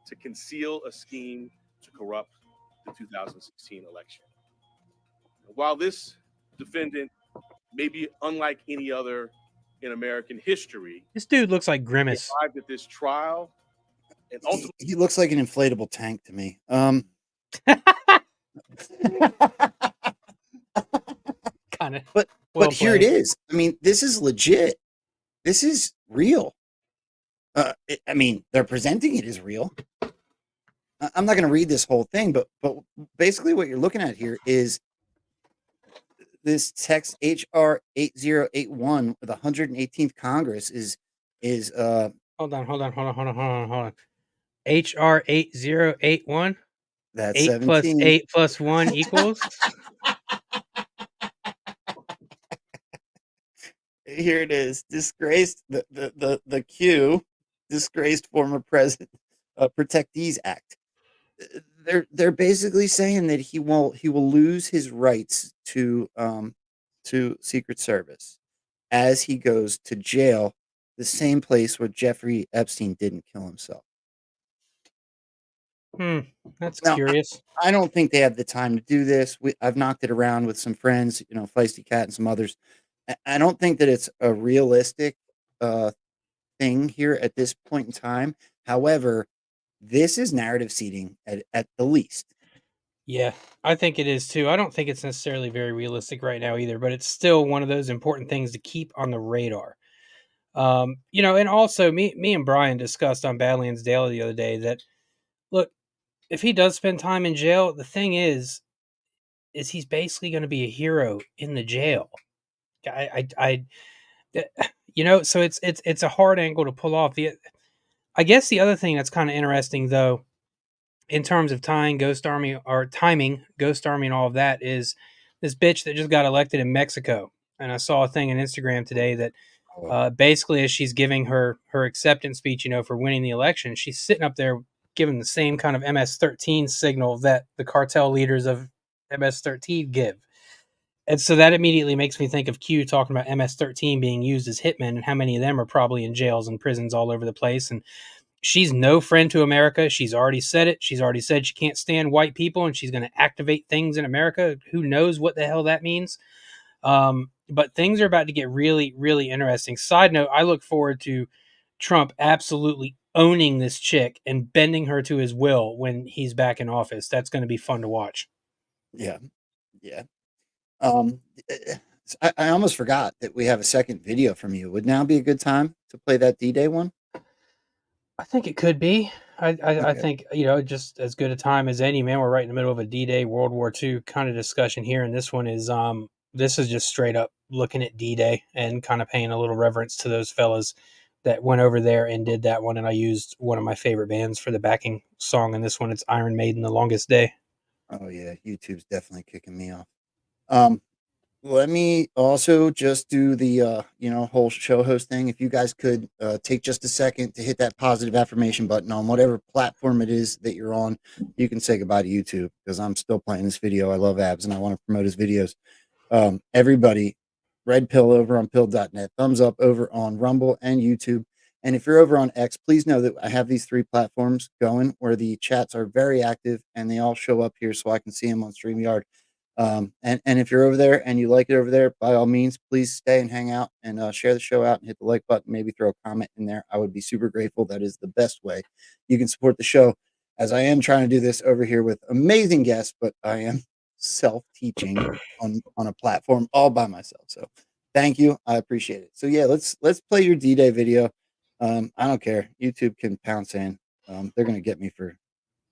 to conceal a scheme to corrupt the 2016 election. While this defendant may be unlike any other in American history, This dude looks like Grimace. arrived at this trial and ultimately He looks like an inflatable tank to me. Kind of. But well here it played. is. I mean, this is legit. This is real. I mean, they're presenting it as real. I'm not going to read this whole thing, but basically what you're looking at here is this text HR 8081 with the 118th Congress is Hold on. HR 8081. That's 8 plus 17. 8 plus 1 equals. Here it is. Disgraced the Q, disgraced former president Protectees Act. They're basically saying that he will lose his rights to Secret Service as he goes to jail, the same place where Jeffrey Epstein didn't kill himself. That's Now, curious. I don't think they have the time to do this. I've knocked it around with some friends, Feisty Cat and some others. I don't think that it's a realistic thing here at this point in time. However, this is narrative seeding at the least. Yeah, I think it is too. I don't think it's necessarily very realistic right now either, but it's still one of those important things to keep on the radar. And also me and Brian discussed on Badlands Daily the other day that, look, if he does spend time in jail, the thing is he's basically going to be a hero in the jail. So it's a hard angle to pull off. I guess the other thing that's kind of interesting though, in terms of timing Ghost Army and all of that, is this bitch that just got elected in Mexico. And I saw a thing on Instagram today that basically as she's giving her acceptance speech, for winning the election, she's sitting up there giving the same kind of MS-13 signal that the cartel leaders of MS-13 give. And so that immediately makes me think of Q talking about MS-13 being used as hitmen, and how many of them are probably in jails and prisons all over the place. And she's no friend to America. She's already said it. She's already said she can't stand white people, and she's going to activate things in America. Who knows what the hell that means? But things are about to get really, really interesting. Side note, I look forward to Trump absolutely owning this chick and bending her to his will when he's back in office. That's going to be fun to watch. Yeah. Yeah. I almost forgot that we have a second video from you. Would now be a good time to play that D-Day one? I think it could be. I think, just as good a time as any, man. We're right in the middle of a D-Day, World War II kind of discussion here. And this one is, this is just straight up looking at D-Day and kind of paying a little reverence to those fellas that went over there and did that one. And I used one of my favorite bands for the backing song in this one. It's Iron Maiden, The Longest Day. Oh yeah. YouTube's definitely kicking me off. Let me also just do the whole show host thing. If you guys could take just a second to hit that positive affirmation button on whatever platform it is that you're on. You can say goodbye to YouTube, because I'm still playing this video. I love Abs and I want to promote his videos. Everybody, red pill over on pill.net, thumbs up over on Rumble and YouTube. And if you're over on X, please know that I have these 3 platforms going where the chats are very active and they all show up here so I can see them on StreamYard. And if you're over there and you like it over there, by all means, please stay and hang out and share the show out and hit the like button, maybe throw a comment in there. I would be super grateful. That is the best way you can support the show, as I am trying to do this over here with amazing guests, but I am self-teaching on a platform all by myself. So thank you. I appreciate it. So yeah, let's play your D-Day video. I don't care. YouTube can pound sand. They're going to get me for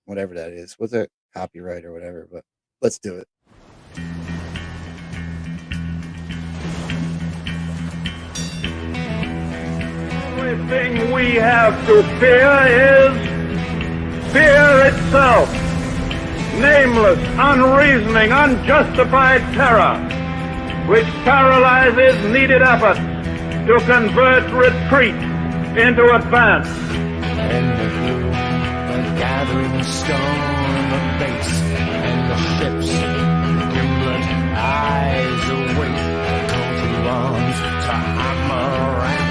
whatever that is. What's that, copyright or whatever, but let's do it. The only thing we have to fear is fear itself. Nameless, unreasoning, unjustified terror, which paralyzes needed efforts to convert retreat into advance. And the blue, the gathering storm abates, and the ships, gimlet eyes await, call to arms to hammer at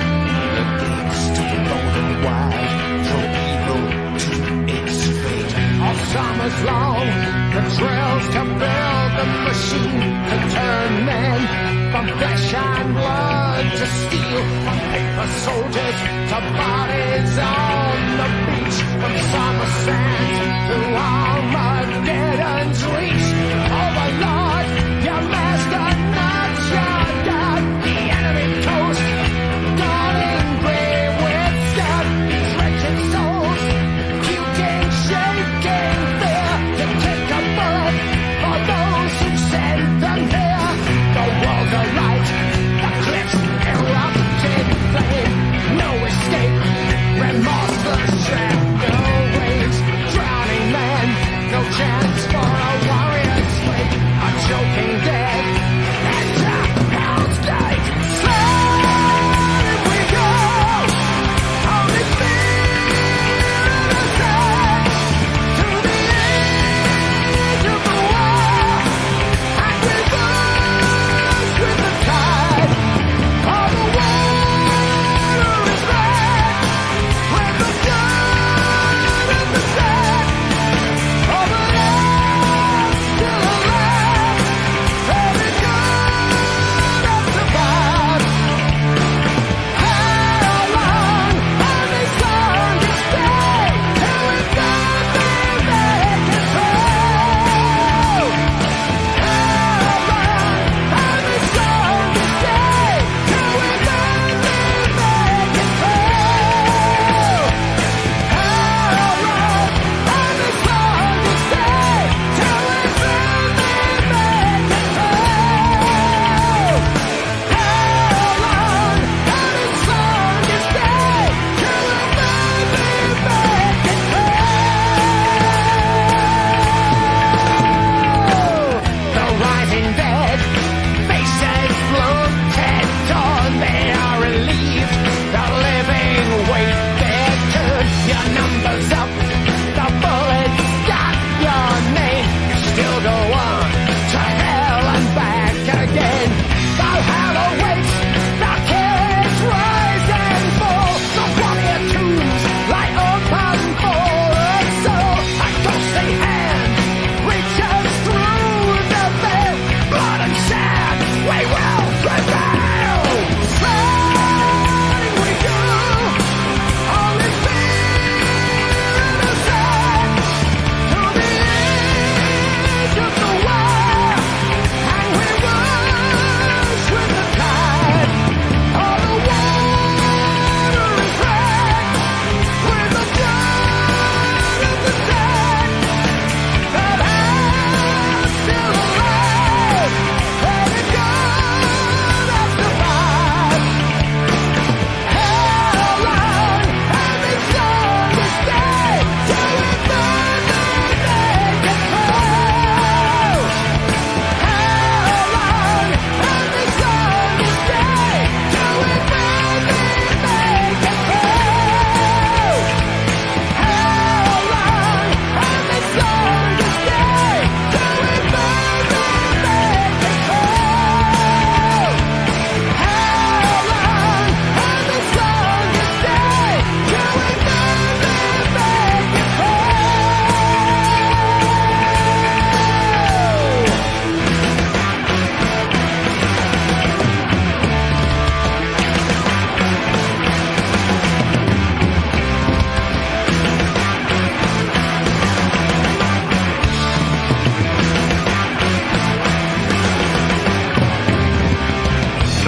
the gates, to blow them wide, throw evil to its fate. All summers long, the drills to build the machine, to turn men from flesh and blood to steel, from paper soldiers to bodies on the beach, from summer sands to Armageddon's reach. Overlord, your master, not your God, the enemy coast, darling gray with scab, wretched souls, puking, shaking fear, to take a bullet for those who send them here. The walls are light, the cliffs erupted flame, no escape, remorseless shadow waves, drowning man, no chance for a warrior.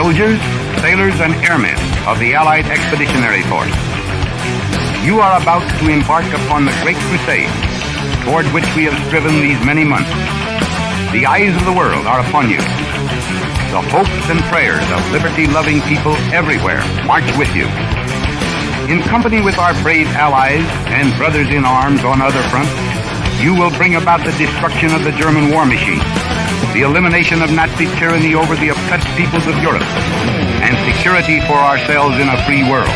soldiers, sailors, and airmen of the Allied Expeditionary Force. You are about to embark upon the great crusade toward which we have striven these many months. The eyes of the world are upon you. The hopes and prayers of liberty-loving people everywhere march with you. In company with our brave allies and brothers in arms on other fronts, you will bring about the destruction of the German war machine, the elimination of Nazi tyranny over the oppressed peoples of Europe, and security for ourselves in a free world.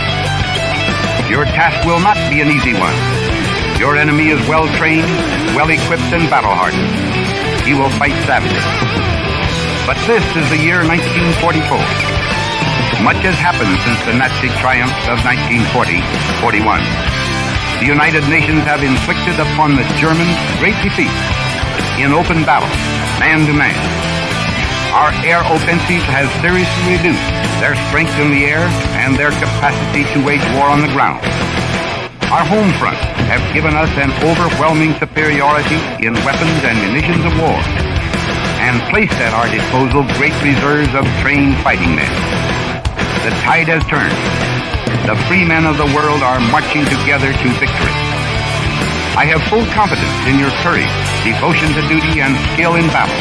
Your task will not be an easy one. Your enemy is well-trained, well-equipped, and battle-hardened. He will fight savagely. But this is the year 1944. Much has happened since the Nazi triumphs of 1940-41. The United Nations have inflicted upon the Germans great defeats in open battle, man to man. Our air offensive has seriously reduced their strength in the air and their capacity to wage war on the ground. Our home fronts have given us an overwhelming superiority in weapons and munitions of war, and placed at our disposal great reserves of trained fighting men. The tide has turned. The free men of the world are marching together to victory. I have full confidence in your courage, devotion to duty, and skill in battle.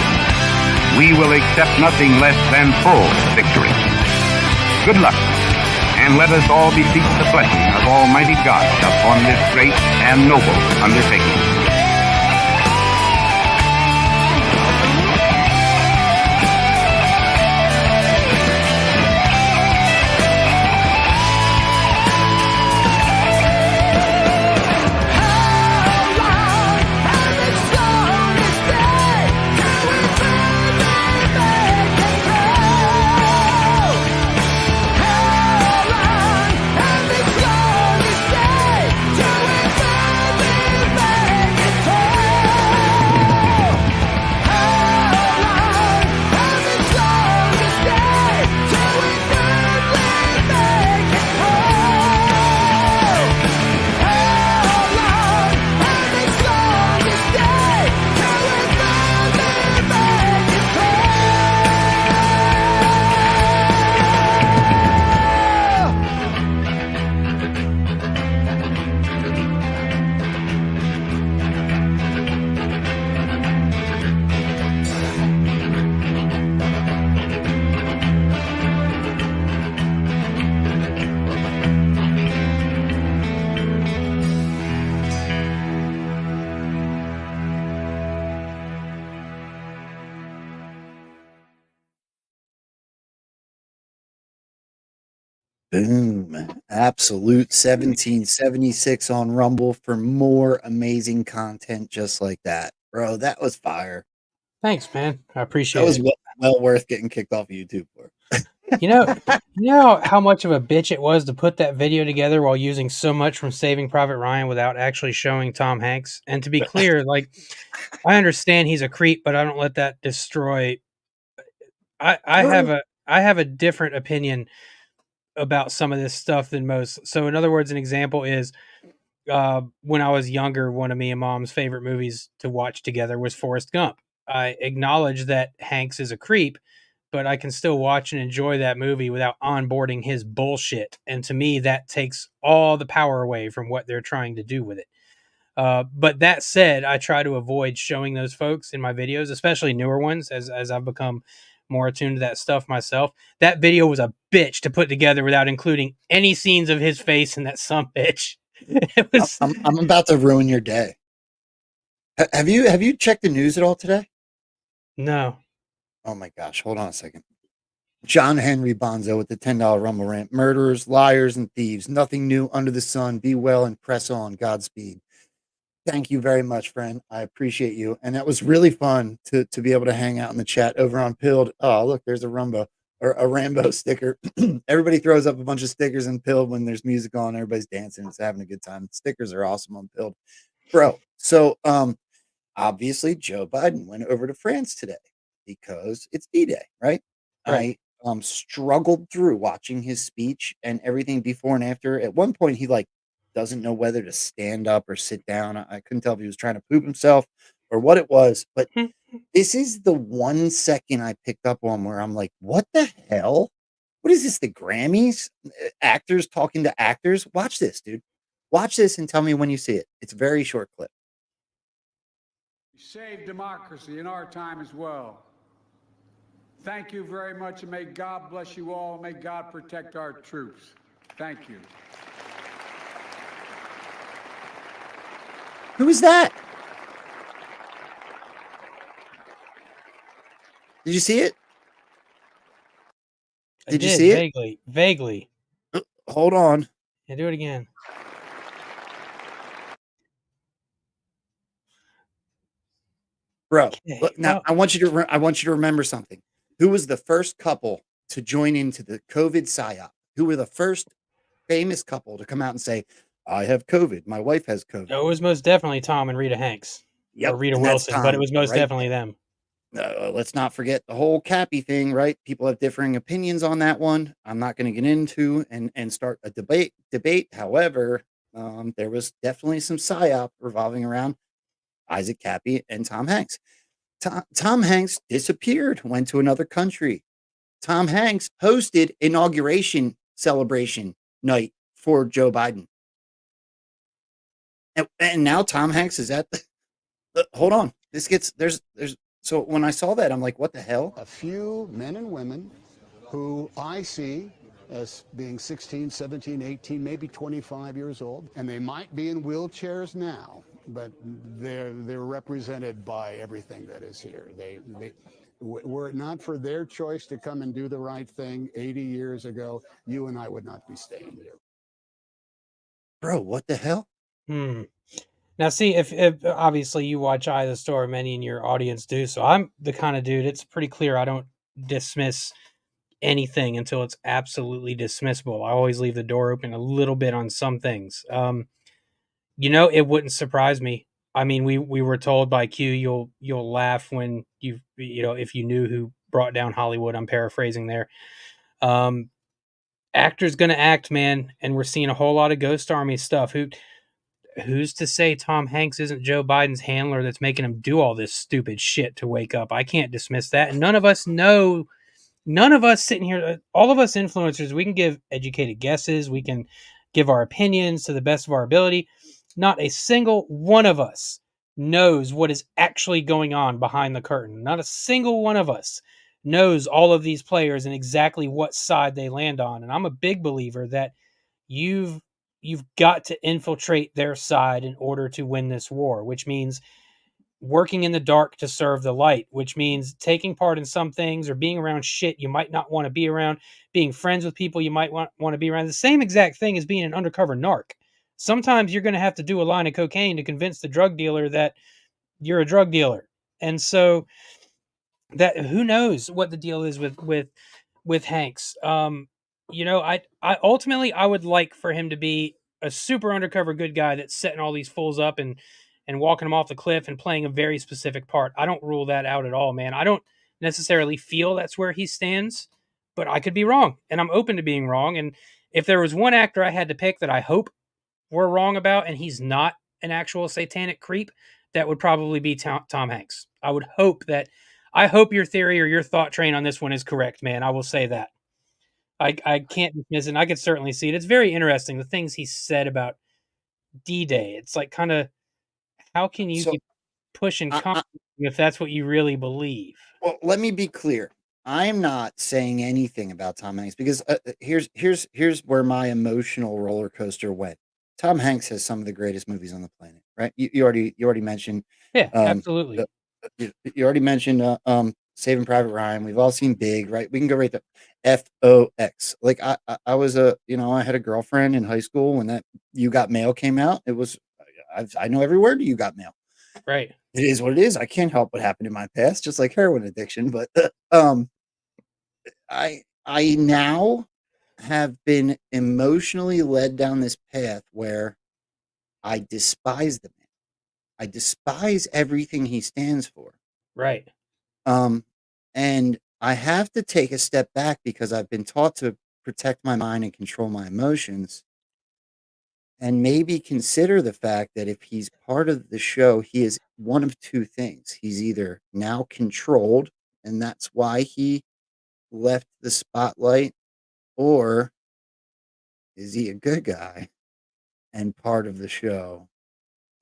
We will accept nothing less than full victory. Good luck, and let us all beseech the blessing of Almighty God upon this great and noble undertaking. Boom. Absolute 1776 on Rumble for more amazing content just like that. Bro, that was fire. Thanks, man. I That appreciate was it. well worth getting kicked off of YouTube for. You know how much of a bitch it was to put that video together while using so much from Saving Private Ryan without actually showing Tom Hanks? And to be clear, like, I understand he's a creep, but I don't let that destroy. I have a different opinion about some of this stuff than most. So, in other words, an example is when I was younger, one of me and Mom's favorite movies to watch together was Forrest Gump. I acknowledge that Hanks is a creep, but I can still watch and enjoy that movie without onboarding his bullshit. And to me, that takes all the power away from what they're trying to do with it. But that said, I try to avoid showing those folks in my videos, especially newer ones, as I've become more attuned to that stuff myself. That video was a bitch to put together without including any scenes of his face in that some bitch. It was. I'm about to ruin your day. Have you checked the news at all today? No. Oh my gosh, hold on a second. John Henry Bonzo with the $10 Rumble rant. Murderers, liars, and thieves. Nothing new under the sun. Be well and press on. Godspeed. Thank you very much, friend. I appreciate you. And that was really fun to be able to hang out in the chat over on Pilled. Oh, look, there's a Rambo sticker. Everybody throws up a bunch of stickers in Pilled when there's music on. Everybody's dancing. It's having a good time. Stickers are awesome on Pilled. Bro, so obviously Joe Biden went over to France today because it's D-Day, right? Right. I struggled through watching his speech and everything before and after. At one point, he doesn't know whether to stand up or sit down. I couldn't tell if he was trying to poop himself or what it was, but this is the 1 second I picked up on where I'm like, what the hell? What is this? The Grammys? Actors talking to actors? Watch this, dude. Watch this and tell me when you see it. It's a very short clip. Save democracy in our time as well. Thank you very much, and may God bless you all. May God protect our troops. Thank you. Who is that? Did you see it? Did you see it? Vaguely. Hold on. Yeah, do it again. Bro, Okay, look, now I want you to remember something. Who was the first couple to join into the COVID psyop? Who were the first famous couple to come out and say, "I have COVID. My wife has COVID." It was most definitely Tom and Rita Hanks. Yep, Or Rita and that's Wilson, but it Tom was most right definitely there. them. Let's not forget the whole Cappy thing, right? People have differing opinions on that one. I'm not going to get into and start a debate. However, there was definitely some psyop revolving around Isaac Cappy and Tom Hanks. Tom Hanks disappeared, went to another country. Tom Hanks hosted inauguration celebration night for Joe Biden. And now Tom Hanks is at the hold on. There's so when I saw that, I'm like, what the hell? A few men and women who I see as being 16, 17, 18, maybe 25 years old, and they might be in wheelchairs now, but they're represented by everything that is here. Were it not for their choice to come and do the right thing 80 years ago, you and I would not be staying here. Bro, what the hell? Now, see, if obviously you watch Eye of the Storm, many in your audience do, so I'm the kind of dude, it's pretty clear I don't dismiss anything until it's absolutely dismissible. I always leave the door open a little bit on some things. It wouldn't surprise me. I mean, we were told by Q, you'll laugh when if you knew who brought down Hollywood. I'm paraphrasing there. Actor's gonna act, man, and we're seeing a whole lot of Ghost Army stuff. Who's to say Tom Hanks isn't Joe Biden's handler that's making him do all this stupid shit to wake up? I can't dismiss that. And none of us know, none of us sitting here, all of us influencers, we can give educated guesses. We can give our opinions to the best of our ability. Not a single one of us knows what is actually going on behind the curtain. Not a single one of us knows all of these players and exactly what side they land on. And I'm a big believer that you've got to infiltrate their side in order to win this war, which means working in the dark to serve the light, which means taking part in some things or being around shit you might not want to be around, being friends with people you might want to be around. The same exact thing as being an undercover narc. Sometimes you're going to have to do a line of cocaine to convince the drug dealer that you're a drug dealer. And so that who knows what the deal is with Hanks. I ultimately I would like for him to be a super undercover good guy that's setting all these fools up and walking them off the cliff and playing a very specific part. I don't rule that out at all, man. I don't necessarily feel that's where he stands, but I could be wrong, and I'm open to being wrong. And if there was one actor I had to pick that I hope we're wrong about, and he's not an actual satanic creep, that would probably be Tom Hanks. I hope your theory or your thought train on this one is correct, man. I will say that. I can't dismiss it. And I could certainly see it. It's very interesting, the things he said about D-Day. It's like kind of, how can you keep pushing if that's what you really believe? Well, let me be clear. I'm not saying anything about Tom Hanks because here's where my emotional roller coaster went. Tom Hanks has some of the greatest movies on the planet, right? You already mentioned. Yeah, absolutely. You already mentioned Saving Private Ryan. We've all seen Big, right? We can go right there. FOX. Like I was I had a girlfriend in high school when that You Got Mail came out. It was I know every word of You Got Mail. Right. It is what it is. I can't help what happened in my past, just like heroin addiction. But I now have been emotionally led down this path where I despise the man. I despise everything he stands for. Right. And I have to take a step back because I've been taught to protect my mind and control my emotions. And maybe consider the fact that if he's part of the show, he is one of two things. He's either now controlled, and that's why he left the spotlight or is he a good guy and part of the show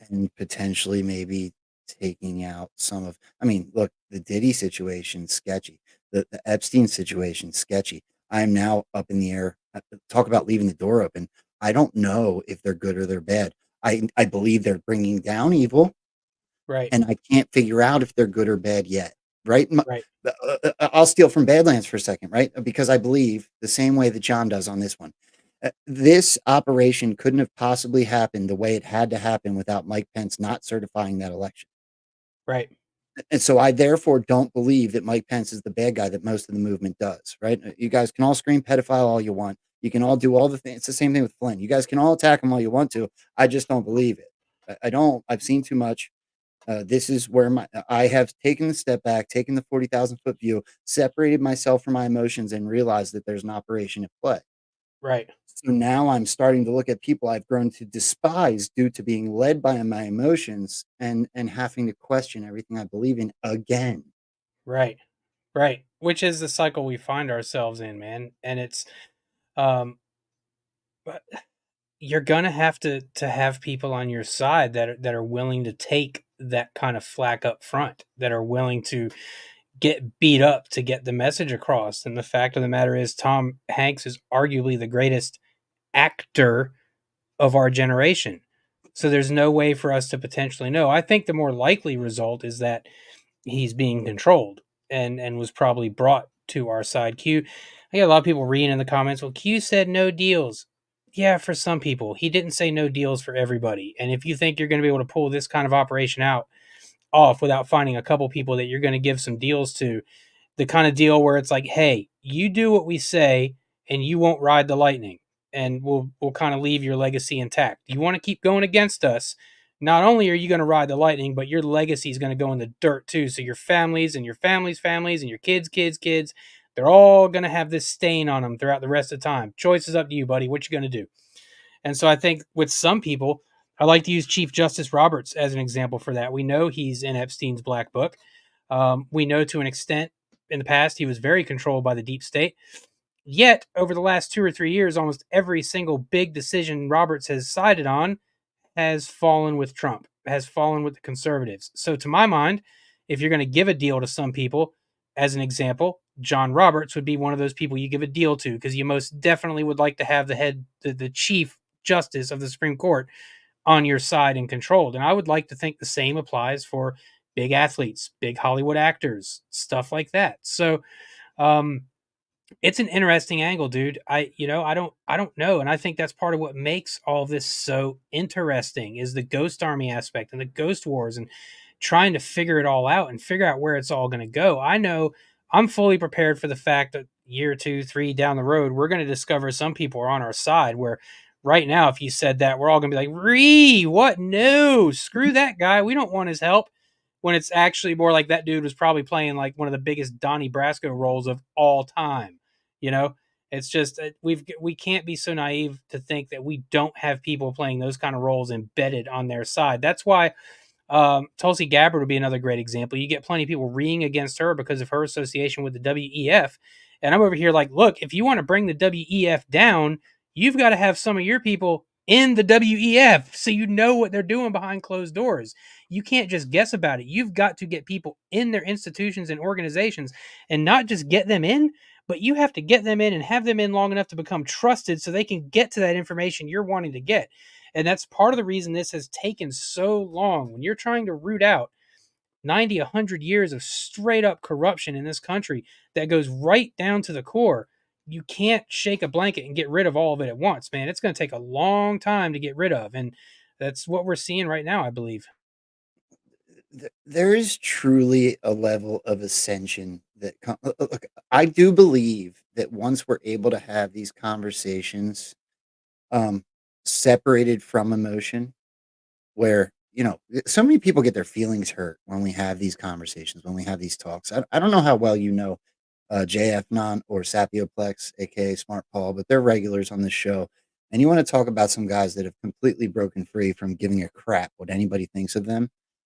and potentially maybe taking out some of, I mean, look, the Diddy situation, sketchy. The Epstein situation, sketchy. I'm now up in the air. Talk about leaving the door open. I don't know if they're good or they're bad. I believe they're bringing down evil, Right. and I can't figure out if they're good or bad yet. Right? Right. I'll steal from Badlands for a second, right? Because I believe the same way that John does on this one. This operation couldn't have possibly happened the way it had to happen without Mike Pence not certifying that election. Right. And so I therefore don't believe that Mike Pence is the bad guy that most of the movement does, right? You guys can all scream pedophile all you want. You can all do all the things. It's the same thing with Flynn. You guys can all attack him all you want to. I just don't believe it. I don't. I've seen too much. This is where I have taken the step back, taken the 40,000-foot view, separated myself from my emotions, and realized that there's an operation at play. Right. So now I'm starting to look at people I've grown to despise due to being led by my emotions and having to question everything I believe in again. Right. Right. Which is the cycle we find ourselves in, man. And it's but you're gonna have to have people on your side that are willing to take that kind of flack up front, that are willing to get beat up to get the message across. And the fact of the matter is, Tom Hanks is arguably the greatest actor of our generation. So there's no way for us to potentially know. I think the more likely result is that he's being controlled and was probably brought to our side. I got a lot of people reading in the comments, well, Q said no deals. Yeah, for some people. He didn't say no deals for everybody. And if you think you're going to be able to pull this kind of operation off without finding a couple people that you're going to give some deals to, the kind of deal where it's like, hey, you do what we say and you won't ride the lightning, and we'll kind of leave your legacy intact. You want to keep going against us, not only are you going to ride the lightning, but your legacy is going to go in the dirt too. So your families and your families' families and your kids, they're all going to have this stain on them throughout the rest of the time. Choice is up to you, buddy. What you going to do? And so I think with some people, I like to use Chief Justice Roberts as an example for that. We know he's in Epstein's black book. We know to an extent in the past he was very controlled by the deep state. Yet, over the last 2 or 3 years, almost every single big decision Roberts has sided on has fallen with Trump, has fallen with the conservatives. So, to my mind, if you're going to give a deal to some people, as an example, John Roberts would be one of those people you give a deal to, because you most definitely would like to have the chief justice of the Supreme Court on your side and controlled. And I would like to think the same applies for big athletes, big Hollywood actors, stuff like that. So, it's an interesting angle, dude. I don't know. And I think that's part of what makes all of this so interesting is the ghost army aspect and the ghost wars and trying to figure it all out and figure out where it's all going to go. I know I'm fully prepared for the fact that year 2, 3 down the road, we're going to discover some people are on our side, where right now, if you said that, we're all going to be like, what? No, screw that guy. We don't want his help. When it's actually more like that dude was probably playing like one of the biggest Donnie Brasco roles of all time. You know, it's just we can't be so naive to think that we don't have people playing those kind of roles embedded on their side. That's why Tulsi Gabbard would be another great example. You get plenty of people reeing against her because of her association with the WEF. And I'm over here like, look, if you want to bring the WEF down, you've got to have some of your people in the WEF so you know what they're doing behind closed doors. You can't just guess about it. You've got to get people in their institutions and organizations, and not just get them in, but you have to get them in and have them in long enough to become trusted so they can get to that information you're wanting to get. And that's part of the reason this has taken so long. When you're trying to root out 90, 100 years of straight up corruption in this country that goes right down to the core, you can't shake a blanket and get rid of all of it at once, man. It's going to take a long time to get rid of. And that's what we're seeing right now, I believe. There is truly a level of ascension that look, I do believe that once we're able to have these conversations separated from emotion, where so many people get their feelings hurt when we have these conversations, when we have these talks. I don't know how well you know JF Non or Sapioplex, aka Smart Paul, but they're regulars on this show. And you want to talk about some guys that have completely broken free from giving a crap what anybody thinks of them.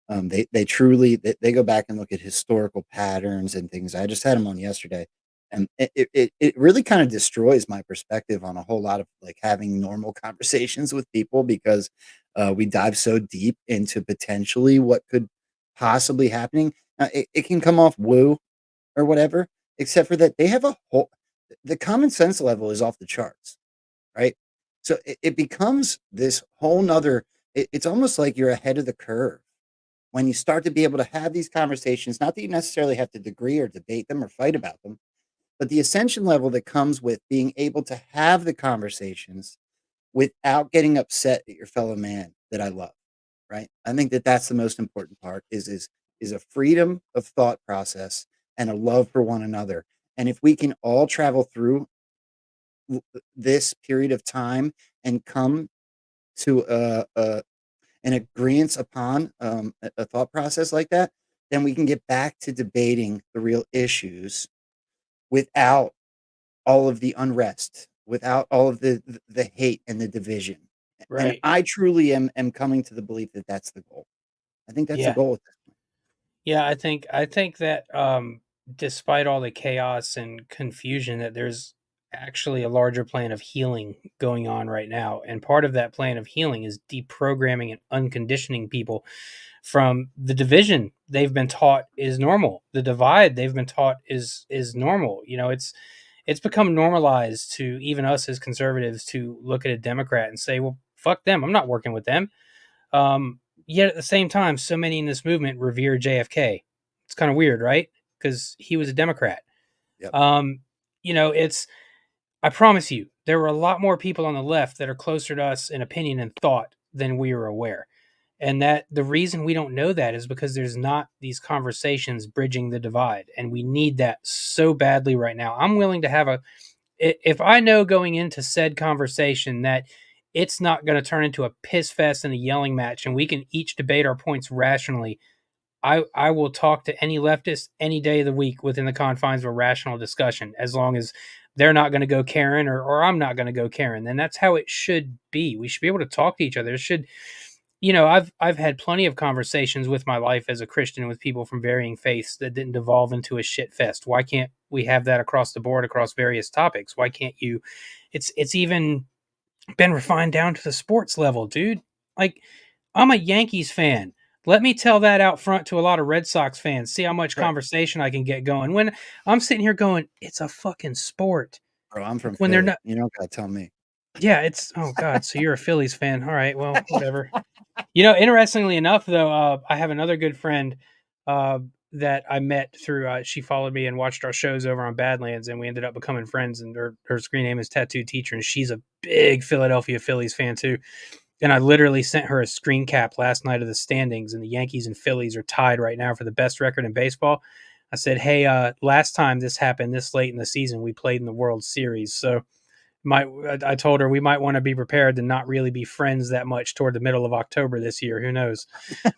They truly they go back and look at historical patterns and things. I just had them on yesterday. And it really kind of destroys my perspective on a whole lot of like having normal conversations with people, because we dive so deep into potentially what could possibly happening. It can come off woo or whatever, except for that they have the common sense level is off the charts, right? So it becomes this whole nother, it's almost like you're ahead of the curve when you start to be able to have these conversations. Not that you necessarily have to agree or debate them or fight about them, but the ascension level that comes with being able to have the conversations without getting upset at your fellow man that I love, right? I think that that's the most important part is a freedom of thought process and a love for one another. And if we can all travel through this period of time and come to an agreement upon a thought process like that, then we can get back to debating the real issues without all of the unrest, without all of the hate and the division. And Right. I truly am coming to the belief that that's the goal. I think that's the Yeah. goal at this point. Yeah, I think that despite all the chaos and confusion, that there's actually a larger plan of healing going on right now. And part of that plan of healing is deprogramming and unconditioning people from the division they've been taught is normal. The divide they've been taught is normal. You know, it's become normalized to even us as conservatives to look at a Democrat and say, well, fuck them. I'm not working with them. Yet at the same time, so many in this movement revere JFK. It's kind of weird, right? Because he was a Democrat. Yep. You know, I promise you, there were a lot more people on the left that are closer to us in opinion and thought than we are aware. And that the reason we don't know that is because there's not these conversations bridging the divide. And we need that so badly right now. I'm willing to have if I know going into said conversation that it's not going to turn into a piss fest and a yelling match and we can each debate our points rationally, I will talk to any leftist any day of the week within the confines of a rational discussion, as long as they're not going to go Karen or I'm not going to go Karen. Then that's how it should be. We should be able to talk to each other. It should, you know, I've had plenty of conversations with my life as a Christian with people from varying faiths that didn't devolve into a shit fest. Why can't we have that across the board across various topics? Why can't you? It's even been refined down to the sports level, dude. Like, I'm a Yankees fan. Let me tell that out front to a lot of Red Sox fans. See how much Right. conversation I can get going. When I'm sitting here going, it's a fucking sport. Bro, I'm from When they're Philly. not, You don't gotta tell me. yeah, it's oh god. So you're a Phillies fan? All right, well, whatever. You know, interestingly enough, though, I have another good friend that I met through. She followed me and watched our shows over on Badlands, and we ended up becoming friends. And her screen name is Tattoo Teacher, and she's a big Philadelphia Phillies fan too. And I literally sent her a screen cap last night of the standings, and the Yankees and Phillies are tied right now for the best record in baseball. I said, "Hey, last time this happened this late in the season, we played in the World Series, so." I told her we might want to be prepared to not really be friends that much toward the middle of October this year. Who knows?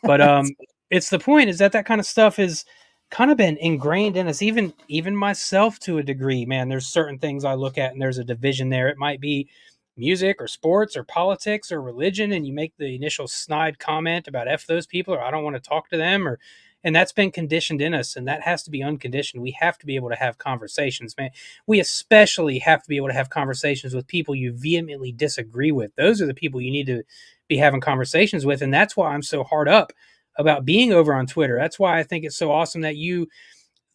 But it's the point is that kind of stuff is kind of been ingrained in us. Even myself to a degree, man. There's certain things I look at and there's a division there. It might be music or sports or politics or religion, and you make the initial snide comment about F those people or I don't want to talk to them and that's been conditioned in us, and that has to be unconditioned. We have to be able to have conversations, man. We especially have to be able to have conversations with people you vehemently disagree with. Those are the people you need to be having conversations with, and that's why I'm so hard up about being over on Twitter. That's why I think it's so awesome that you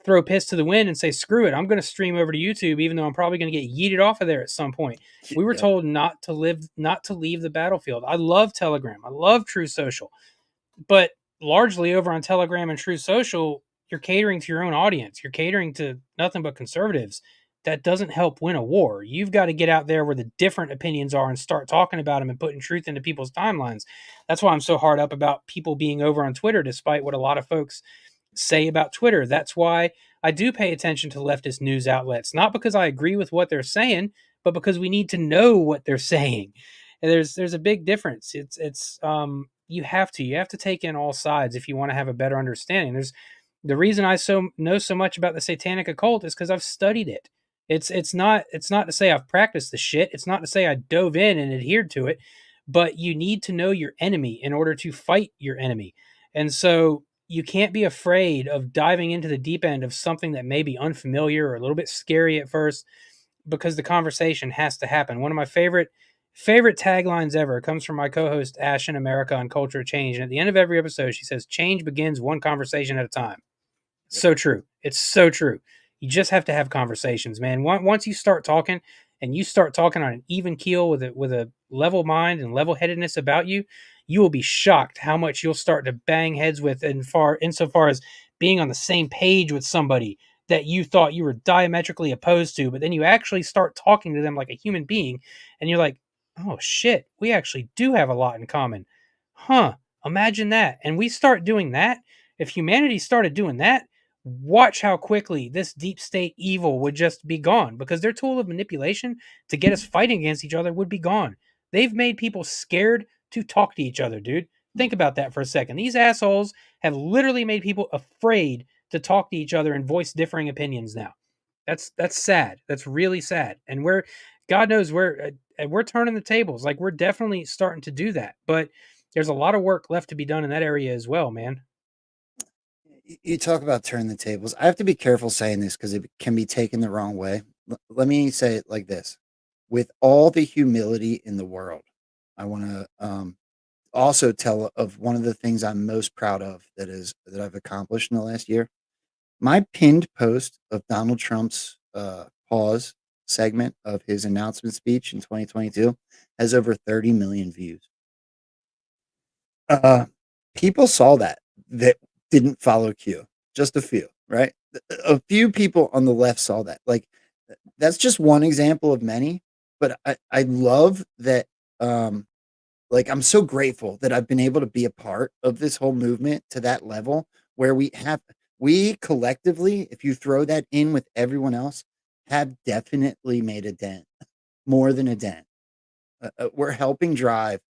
throw piss to the wind and say, screw it, I'm going to stream over to YouTube, even though I'm probably going to get yeeted off of there at some point. We were told not to leave the battlefield. I love Telegram. I love True Social. But largely over on Telegram and True Social, you're catering to your own audience. You're catering to nothing but conservatives. That doesn't help win a war. You've got to get out there where the different opinions are and start talking about them and putting truth into people's timelines. That's why I'm so hard up about people being over on Twitter, despite what a lot of folks say about Twitter. That's why I do pay attention to leftist news outlets, not because I agree with what they're saying, but because we need to know what they're saying. And there's a big difference. You have to take in all sides if you want to have a better understanding. There's the reason I know so much about the satanic occult is because I've studied it. It's not to say I've practiced the shit. It's not to say I dove in and adhered to it, but you need to know your enemy in order to fight your enemy. And so you can't be afraid of diving into the deep end of something that may be unfamiliar or a little bit scary at first, because the conversation has to happen. One of my favorite taglines ever comes from my co-host Ash in America on Culture Change. And at the end of every episode, she says, "Change begins one conversation at a time." So true. It's so true. You just have to have conversations, man. Once you start talking, and you start talking on an even keel with a level mind and level headedness about you, you will be shocked how much you'll start to bang heads with, insofar as being on the same page with somebody that you thought you were diametrically opposed to, but then you actually start talking to them like a human being, and you're like, oh shit, we actually do have a lot in common. Huh. Imagine that. And we start doing that. If humanity started doing that, watch how quickly this deep state evil would just be gone, because their tool of manipulation to get us fighting against each other would be gone. They've made people scared to talk to each other, dude. Think about that for a second. These assholes have literally made people afraid to talk to each other and voice differing opinions now. That's sad. That's really sad. And God knows we're turning the tables. Like, we're definitely starting to do that. But there's a lot of work left to be done in that area as well, man. You talk about turning the tables. I have to be careful saying this because it can be taken the wrong way. Let me say it like this: with all the humility in the world, I want to also tell of one of the things I'm most proud of that I've accomplished in the last year. My pinned post of Donald Trump's pause segment of his announcement speech in 2022 has over 30 million views. People saw that didn't follow Q. Just a few, right? A few people on the left saw that. Like, that's just one example of many. But I love that. Like, I'm so grateful that I've been able to be a part of this whole movement to that level where we collectively, if you throw that in with everyone else, have definitely made a dent, more than a dent. We're helping drive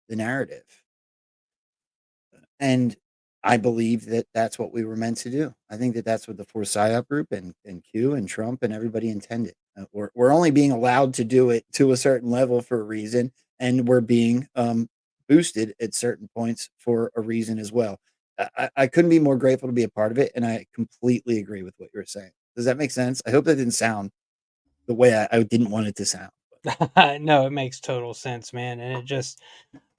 the narrative. And I believe that that's what we were meant to do. I think that that's what the 4PSYOP group and Q and Trump and everybody intended. We're only being allowed to do it to a certain level for a reason, and we're being boosted at certain points for a reason as well. I couldn't be more grateful to be a part of it, and I completely agree with what you were saying. Does that make sense? I hope that didn't sound the way I didn't want it to sound. No, it makes total sense, man. And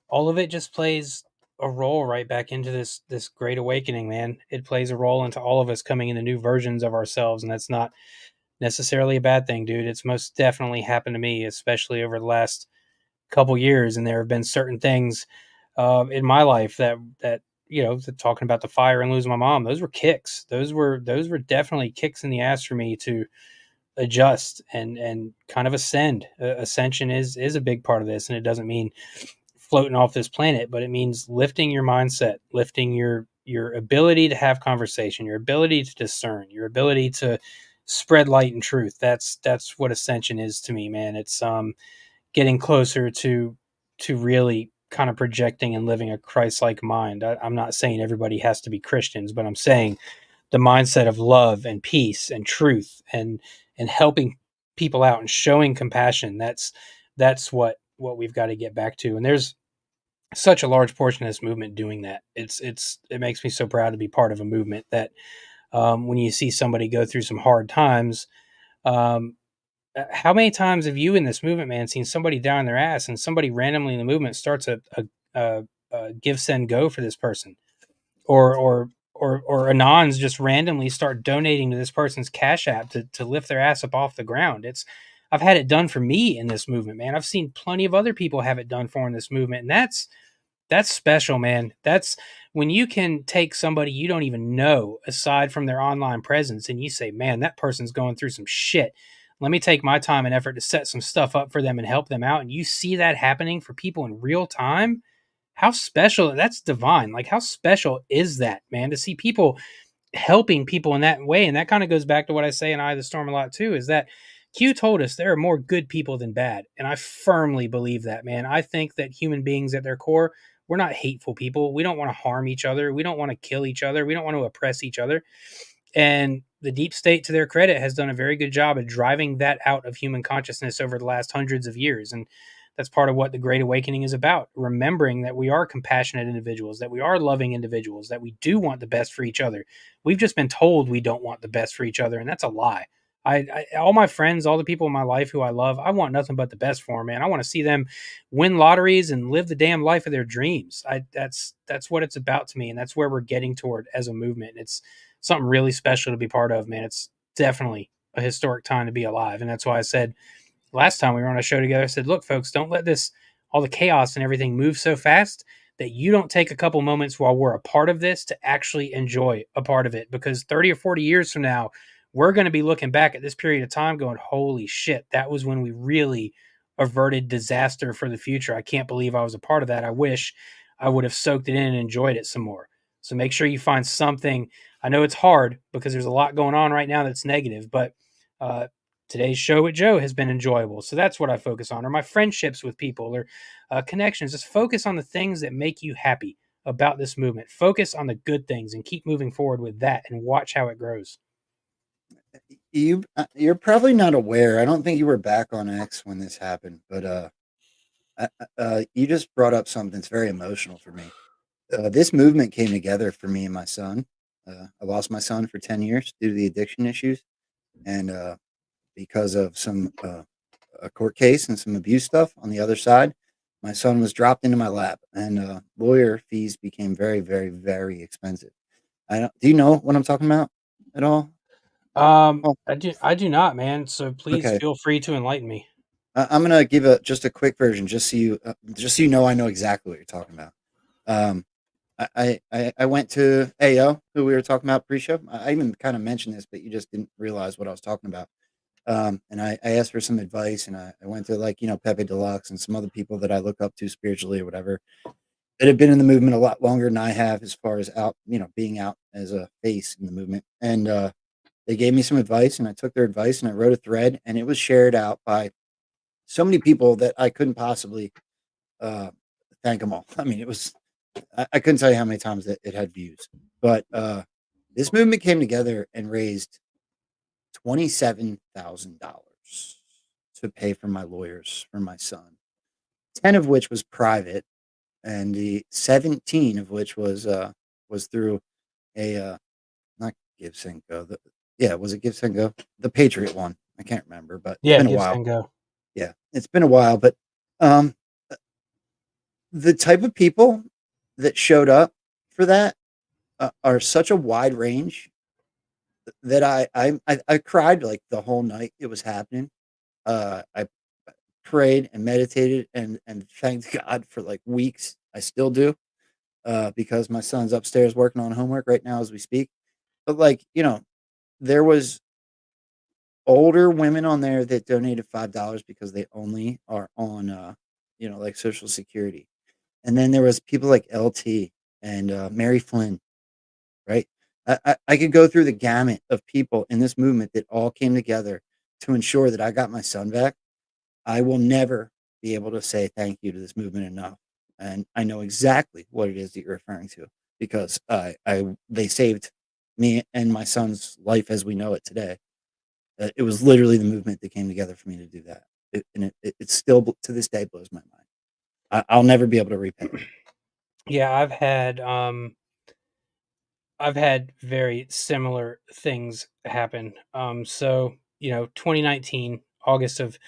all of it just plays a role right back into this great awakening, man. It plays a role into all of us coming into new versions of ourselves, and that's not necessarily a bad thing, dude. It's most definitely happened to me, especially over the last couple years. And there have been certain things in my life that talking about the fire and losing my mom, those were kicks. Those were definitely kicks in the ass for me to adjust and kind of ascend. Ascension is a big part of this, and it doesn't mean floating off this planet, but it means lifting your mindset, lifting your ability to have conversation, your ability to discern, your ability to spread light and truth. That's what ascension is to me, man. It's getting closer to really kind of projecting and living a Christ-like mind. I'm not saying everybody has to be Christians, but I'm saying the mindset of love and peace and truth and helping people out and showing compassion. That's what we've got to get back to. And there's such a large portion of this movement doing that. It makes me so proud to be part of a movement that when you see somebody go through some hard times, how many times have you in this movement, man, seen somebody down their ass and somebody randomly in the movement starts a give, send, go for this person, or anons just randomly start donating to this person's Cash App to lift their ass up off the ground. I've had it done for me in this movement, man. I've seen plenty of other people have it done for in this movement, and that's special, man. That's when you can take somebody you don't even know aside from their online presence and you say, man, that person's going through some shit. Let me take my time and effort to set some stuff up for them and help them out. And you see that happening for people in real time. How special, that's divine. Like, how special is that, man, to see people helping people in that way? And that kind of goes back to what I say in Eye of the Storm a lot too, is that Q told us there are more good people than bad. And I firmly believe that, man. I think that human beings at their core, we're not hateful people. We don't want to harm each other. We don't want to kill each other. We don't want to oppress each other. And the deep state, to their credit, has done a very good job of driving that out of human consciousness over the last hundreds of years. And that's part of what the Great Awakening is about. Remembering that we are compassionate individuals, that we are loving individuals, that we do want the best for each other. We've just been told we don't want the best for each other, and that's a lie. All my friends, all the people in my life who I love, I want nothing but the best for them, man. I want to see them win lotteries and live the damn life of their dreams. That's what it's about to me, and that's where we're getting toward as a movement. It's something really special to be part of, man. It's definitely a historic time to be alive, and that's why I said last time we were on a show together, I said, look, folks, don't let all the chaos and everything move so fast that you don't take a couple moments while we're a part of this to actually enjoy a part of it. Because 30 or 40 years from now, we're going to be looking back at this period of time going, holy shit, that was when we really averted disaster for the future. I can't believe I was a part of that. I wish I would have soaked it in and enjoyed it some more. So make sure you find something. I know it's hard because there's a lot going on right now that's negative, but today's show with Joe has been enjoyable. So that's what I focus on, or my friendships with people, or connections. Just focus on the things that make you happy about this movement. Focus on the good things and keep moving forward with that and watch how it grows. You're probably not aware. I don't think you were back on X when this happened, but you just brought up something that's very emotional for me. This movement came together for me and my son. I lost my son for 10 years due to the addiction issues, and because of some a court case and some abuse stuff on the other side, my son was dropped into my lap, and lawyer fees became very, very, very expensive. Do you know what I'm talking about at all? I do not, man. So please Okay. feel free to enlighten me. I'm gonna give just a quick version, just so you know I know exactly what you're talking about. I went to AO, who we were talking about pre-show. I even kind of mentioned this, but you just didn't realize what I was talking about. And I asked for some advice, and I went to Pepe Deluxe and some other people that I look up to spiritually or whatever that have been in the movement a lot longer than I have, as far as being out as a face in the movement. And they gave me some advice, and I took their advice, and I wrote a thread, and it was shared out by so many people that I couldn't possibly thank them all. I mean, it was I couldn't tell you how many times that it had views, but this movement came together and raised $27,000 to pay for my lawyers for my son, 10 of which was private, and the 17 of which was through a not Give Send Go. Was it Give Send Go? The Patriot one. I can't remember, but it's been a Give while. Send Go. Yeah, it's been a while, but the type of people that showed up for that are such a wide range that I cried like the whole night it was happening. I prayed and meditated and thanked God for like weeks. I still do, because my son's upstairs working on homework right now as we speak. But there was older women on there that donated $5 because they only are on like Social Security. And then there was people like LT and Mary Flynn, right? I could go through the gamut of people in this movement that all came together to ensure that I got my son back. I will never be able to say thank you to this movement enough. And I know exactly what it is that you're referring to, because they saved me and my son's life as we know it today. It was literally the movement that came together for me to do that. It still to this day blows my mind. I'll never be able to repay it. Yeah, I've had very similar things happen. So 2019, August of,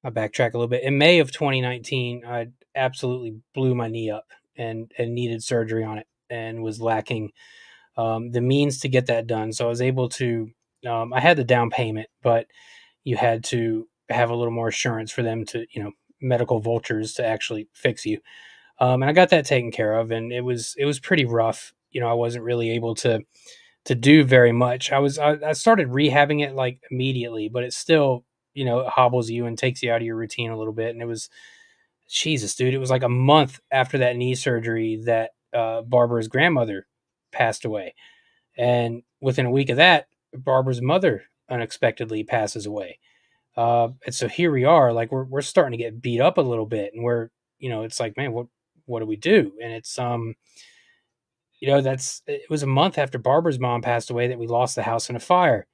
I backtrack a little bit. In May of 2019, I absolutely blew my knee up and needed surgery on it, and was lacking the means to get that done. So I was able to, I had the down payment, but you had to have a little more assurance for them to, medical vultures to actually fix you. And I got that taken care of, and it was pretty rough. I wasn't really able to do very much. I started rehabbing it like immediately, but it still, it hobbles you and takes you out of your routine a little bit. And it was, Jesus, dude, it was like a month after that knee surgery that Barbara's grandmother passed away. And within a week of that, Barbara's mother unexpectedly passes away. And so here we are, like we're starting to get beat up a little bit, and it's like, man, what do we do? And it's it was a month after Barbara's mom passed away that we lost the house in a fire.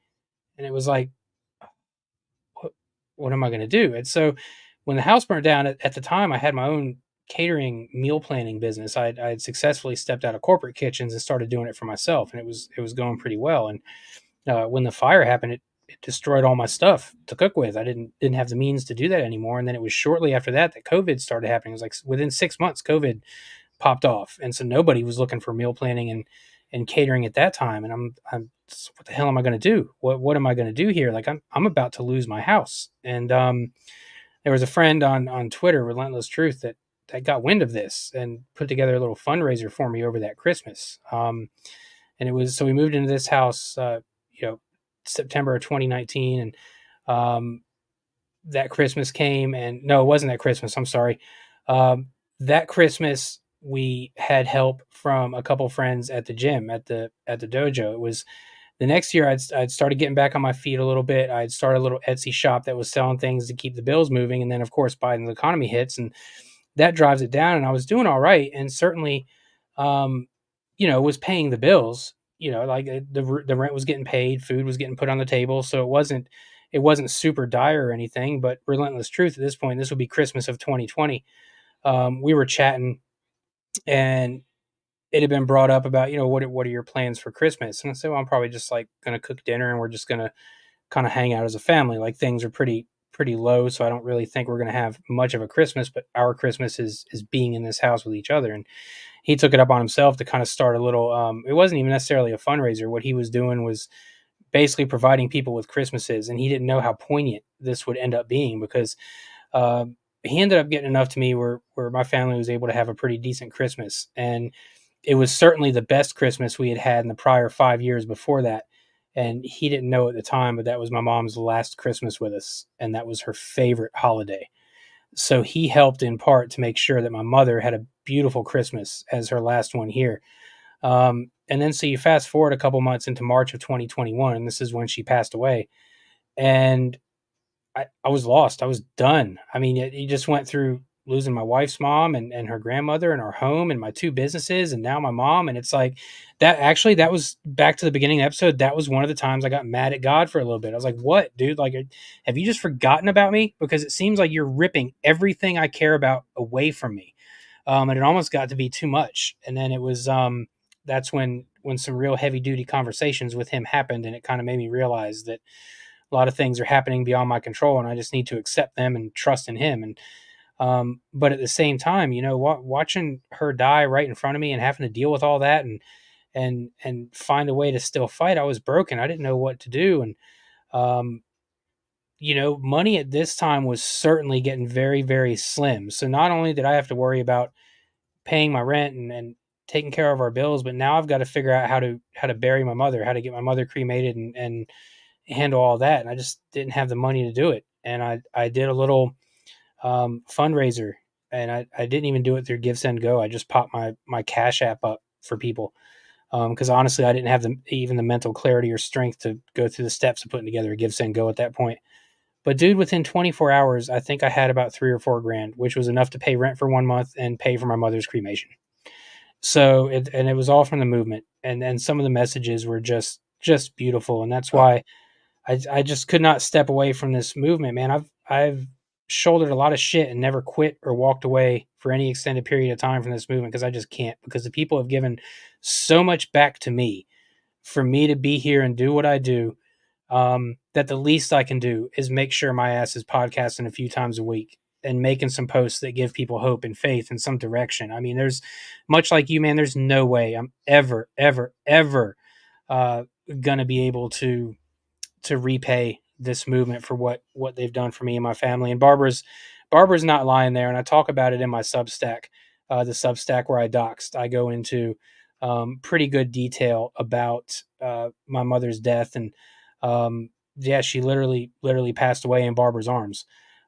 And it was like, what am I going to do? And so when the house burned down, at the time, I had my own catering meal planning business. I had successfully stepped out of corporate kitchens and started doing it for myself, and it was going pretty well. And when the fire happened, it destroyed all my stuff to cook with. I didn't have the means to do that anymore. And then it was shortly after that that COVID started happening. It was like within 6 months, COVID popped off, and so nobody was looking for meal planning and catering at that time. And I'm what the hell am I going to do? What am I going to do here? Like I'm about to lose my house. And there was a friend on Twitter, Relentless Truth, that got wind of this and put together a little fundraiser for me over that Christmas. And it was, so we moved into this house, September of 2019, and that Christmas came, and no, it wasn't that Christmas. I'm sorry. That Christmas we had help from a couple friends at the gym, at the dojo. It was the next year I'd started getting back on my feet a little bit. I'd started a little Etsy shop that was selling things to keep the bills moving. And then of course Biden's economy hits and that drives it down, and I was doing all right. And certainly, was paying the bills, like the rent was getting paid, food was getting put on the table. So it wasn't super dire or anything, but Relentless Truth at this point, this would be Christmas of 2020. We were chatting and it had been brought up about, what are your plans for Christmas? And I said, well, I'm probably just like going to cook dinner and we're just going to kind of hang out as a family. Like things are pretty low. So I don't really think we're going to have much of a Christmas, but our Christmas is being in this house with each other. And he took it up on himself to kind of start a little, it wasn't even necessarily a fundraiser. What he was doing was basically providing people with Christmases. And he didn't know how poignant this would end up being, because he ended up getting enough to me where my family was able to have a pretty decent Christmas. And it was certainly the best Christmas we had had in the prior 5 years before that. And he didn't know at the time, but that was my mom's last Christmas with us. And that was her favorite holiday. So he helped in part to make sure that my mother had a beautiful Christmas as her last one here. And then, so you fast forward a couple months into March of 2021, and this is when she passed away. And I was lost. I was done. I mean, you just went through losing my wife's mom and her grandmother and our home and my two businesses and now my mom. And it's like that was back to the beginning of the episode. That was one of the times I got mad at God for a little bit. I was like, what, dude? Like, have you just forgotten about me? Because it seems like you're ripping everything I care about away from me. And it almost got to be too much. And then it was, that's when some real heavy duty conversations with him happened. And it kind of made me realize that a lot of things are happening beyond my control and I just need to accept them and trust in him. And, but at the same time, watching her die right in front of me and having to deal with all that and find a way to still fight, I was broken. I didn't know what to do. And, money at this time was certainly getting very, very slim. So not only did I have to worry about paying my rent and taking care of our bills, but now I've got to figure out how to bury my mother, how to get my mother cremated and handle all that. And I just didn't have the money to do it. And I did a little fundraiser, and I didn't even do it through Give, Send, Go. I just popped my Cash App up for people. Because honestly, I didn't have even the mental clarity or strength to go through the steps of putting together a Give, Send, Go at that point. But dude, within 24 hours, I think I had about $3 or $4 grand, which was enough to pay rent for 1 month and pay for my mother's cremation. So, it was all from the movement, and some of the messages were just beautiful, and that's why I just could not step away from this movement, man. I've shouldered a lot of shit and never quit or walked away for any extended period of time from this movement, because I just can't, because the people have given so much back to me for me to be here and do what I do. That the least I can do is make sure my ass is podcasting a few times a week and making some posts that give people hope and faith in some direction. I mean, there's much like you, man, there's no way I'm ever gonna be able to repay this movement for what they've done for me and my family. And Barbara's not lying there. And I talk about it in my Substack, the Substack where I doxed. I go into pretty good detail about my mother's death. And she literally passed away in Barbara's arms.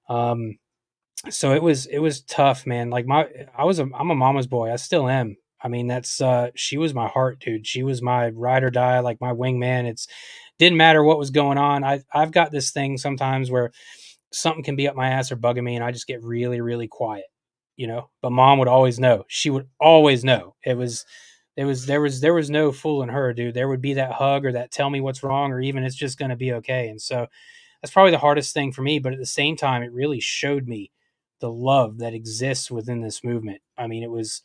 So it was tough, man. Like I'm a mama's boy. I still am. I mean, that's she was my heart, dude. She was my ride or die, like my wingman. It's didn't matter what was going on. I've got this thing sometimes where something can be up my ass or bugging me, and I just get really, really quiet, But mom would always know. She would always know. There was no fooling her, dude. There would be that hug or that tell me what's wrong, or even it's just going to be okay. And so that's probably the hardest thing for me. But at the same time, it really showed me the love that exists within this movement. I mean, it was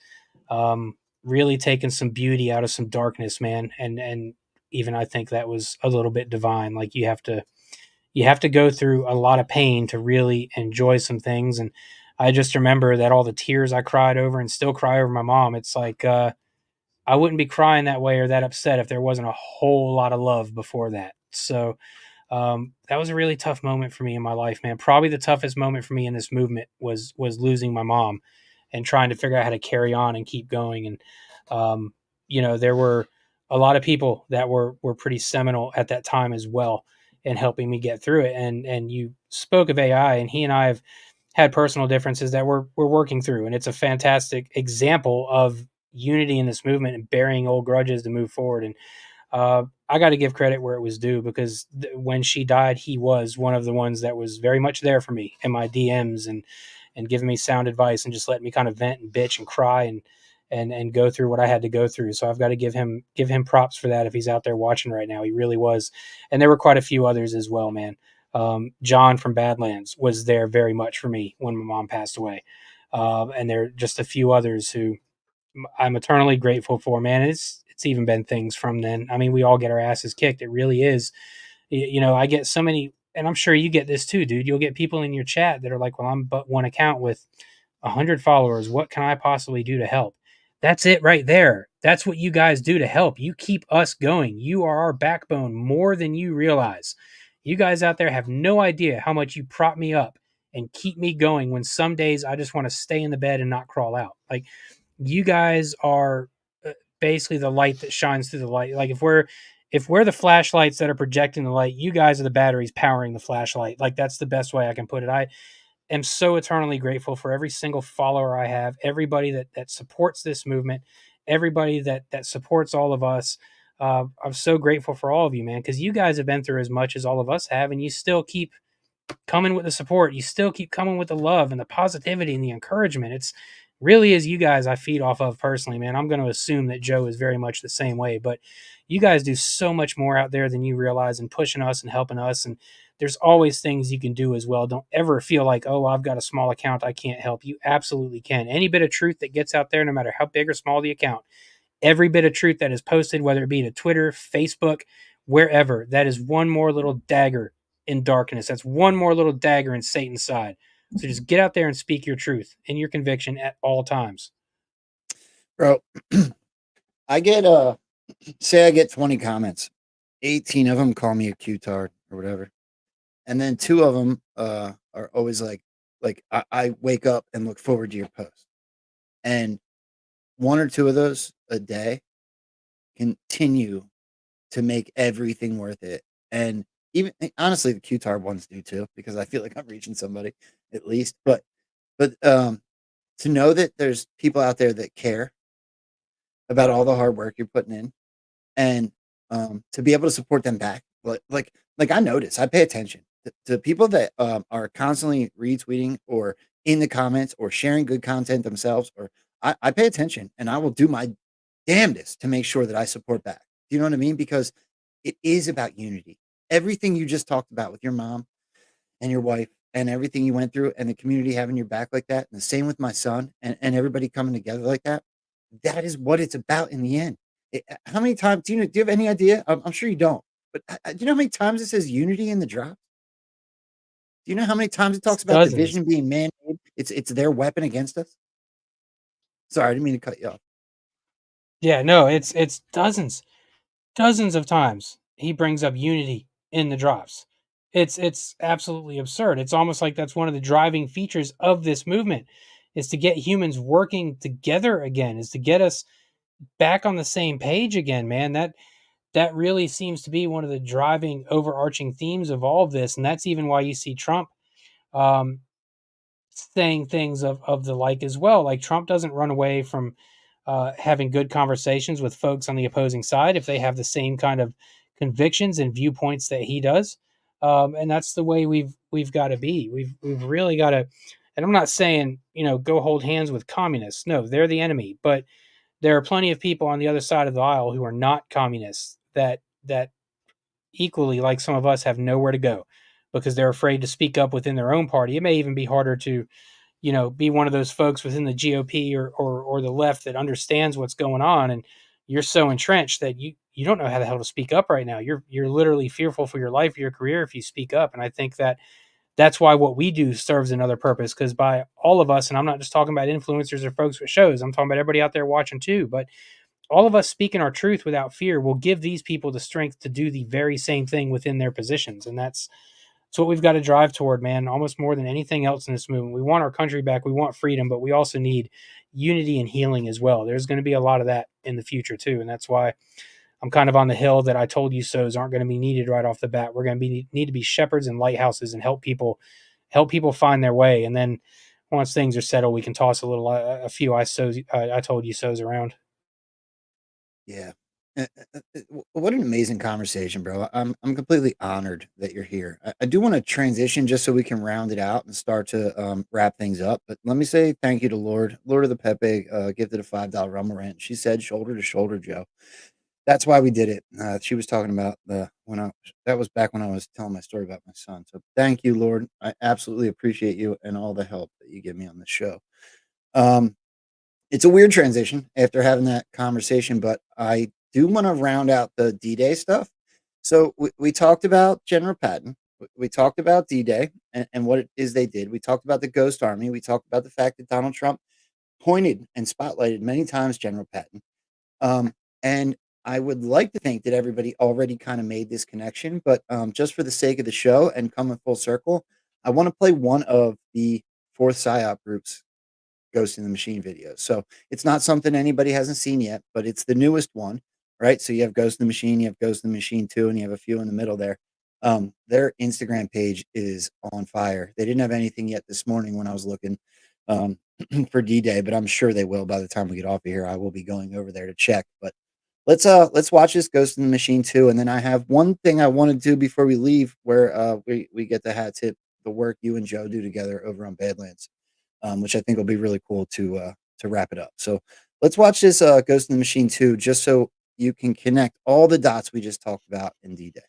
really taking some beauty out of some darkness, man. And even I think that was a little bit divine. Like you have to go through a lot of pain to really enjoy some things. And I just remember that all the tears I cried over and still cry over my mom. It's like I wouldn't be crying that way or that upset if there wasn't a whole lot of love before that. So that was a really tough moment for me in my life, man. Probably the toughest moment for me in this movement was losing my mom and trying to figure out how to carry on and keep going. And there were a lot of people that were pretty seminal at that time as well in helping me get through it. And you spoke of AI, and he and I have had personal differences that we're working through, and it's a fantastic example of unity in this movement and burying old grudges to move forward. And I got to give credit where it was due, because when she died, he was one of the ones that was very much there for me in my DMs and giving me sound advice and just letting me kind of vent and bitch and cry and go through what I had to go through. So I've got to give him props for that if he's out there watching right now. He really was. And there were quite a few others as well, man. John from Badlands was there very much for me when my mom passed away. And there are just a few others who I'm eternally grateful for, man. It's even been things from then. I mean, we all get our asses kicked. It really is. I get so many, and I'm sure you get this too, dude. You'll get people in your chat that are like, well, I'm but one account with 100 followers. What can I possibly do to help? That's it right there. That's what you guys do to help. You keep us going. You are our backbone more than you realize. You guys out there have no idea how much you prop me up and keep me going when some days I just want to stay in the bed and not crawl out. Like, you guys are basically the light that shines through the light. Like if we're the flashlights that are projecting the light, you guys are the batteries powering the flashlight. Like that's the best way I can put it. I am so eternally grateful for every single follower I have, everybody that supports this movement, everybody that supports all of us. I'm so grateful for all of you, man, because you guys have been through as much as all of us have, and you still keep coming with the support. You still keep coming with the love and the positivity and the encouragement. It's really is you guys I feed off of personally, man. I'm going to assume that Joe is very much the same way, but you guys do so much more out there than you realize and pushing us and helping us. And there's always things you can do as well. Don't ever feel like, oh, I've got a small account, I can't help. You absolutely can. Any bit of truth that gets out there, no matter how big or small the account, every bit of truth that is posted, whether it be to Twitter, Facebook, wherever, that is one more little dagger in darkness. That's one more little dagger in Satan's side. So just get out there and speak your truth and your conviction at all times. Bro, I get say I get 20 comments. 18 of them call me a Q-tard or whatever. And then 2 of them are always like I wake up and look forward to your post. And 1 or 2 of those a day continue to make everything worth it. And even honestly, the Q-tard ones do too, because I feel like I'm reaching somebody at least. But to know that there's people out there that care about all the hard work you're putting in, and to be able to support them back, like I notice, I pay attention to people that are constantly retweeting or in the comments or sharing good content themselves, or I pay attention and I will do my damnedest to make sure that I support back. Do you know what I mean? Because it is about unity. Everything you just talked about with your mom and your wife and everything you went through and the community having your back like that, and the same with my son and everybody coming together like that, that is what it's about in the end. How many times do you have any idea? I'm sure you don't, but do you know how many times it says unity in the drop? Do you know how many times it talks about division being man-made? It's their weapon against us. Sorry, I didn't mean to cut you off. Yeah, no, it's dozens of times he brings up unity in the drops. It's absolutely absurd. It's almost like that's one of the driving features of this movement, is to get humans working together again, is to get us back on the same page again, man. That really seems to be one of the driving overarching themes of all of this. And that's even why you see Trump saying things of the like as well. Like, Trump doesn't run away from having good conversations with folks on the opposing side if they have the same kind of convictions and viewpoints that he does. And that's the way we've got to be. We've really got to. And I'm not saying, go hold hands with communists. No, they're the enemy. But there are plenty of people on the other side of the aisle who are not communists that equally, like some of us, have nowhere to go because they're afraid to speak up within their own party. It may even be harder to be one of those folks within the GOP or the left that understands what's going on, and you're so entrenched that you don't know how the hell to speak up right now. You're literally fearful for your life, your career, if you speak up. And I think that's why what we do serves another purpose, because by all of us, and I'm not just talking about influencers or folks with shows, I'm talking about everybody out there watching too, but all of us speaking our truth without fear will give these people the strength to do the very same thing within their positions. And that's what we've got to drive toward, man, almost more than anything else in this movement. We want our country back. We want freedom, but we also need unity and healing as well. There's going to be a lot of that in the future too. And that's why I'm kind of on the hill that I told you so's aren't going to be needed right off the bat. We're going to need to be shepherds and lighthouses and help people find their way. And then once things are settled, we can toss a few I told you so's around. Yeah. What an amazing conversation, bro. I'm completely honored that you're here. I do want to transition just so we can round it out and start to wrap things up. But let me say thank you to Lord of the Pepe, gifted a $5 Rumble rant. She said shoulder to shoulder, Joe. That's why we did it. She was talking about that was back when I was telling my story about my son. So thank you, Lord. I absolutely appreciate you and all the help that you give me on this show. It's a weird transition after having that conversation, but I do want to round out the D-Day stuff. So we talked about General Patton. We talked about D-Day and what it is they did. We talked about the Ghost Army. We talked about the fact that Donald Trump pointed and spotlighted many times General Patton. And I would like to think that everybody already kind of made this connection, but just for the sake of the show and coming full circle, I want to play one of the fourth PSYOP groups Ghost in the Machine videos. So it's not something anybody hasn't seen yet, but it's the newest one, right? So you have Ghost in the Machine, you have Ghost in the Machine 2, and you have a few in the middle there. Their Instagram page is on fire. They didn't have anything yet this morning when I was looking for D-Day, but I'm sure they will by the time we get off of here. I will be going over there to check. But let's watch this Ghost in the Machine 2, and then I have one thing I want to do before we leave, where we get the hat tip the work you and Joe do together over on Badlands. Which I think will be really cool to wrap it up. So let's watch this Ghost in the Machine 2, just so you can connect all the dots we just talked about in D-Day.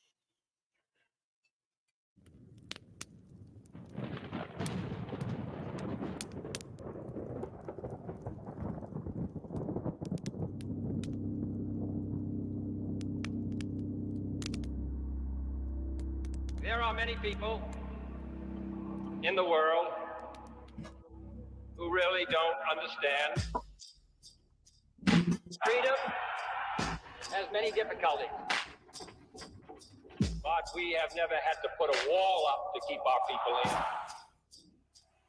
There are many people in the world who really don't understand. Freedom has many difficulties, but we have never had to put a wall up to keep our people in.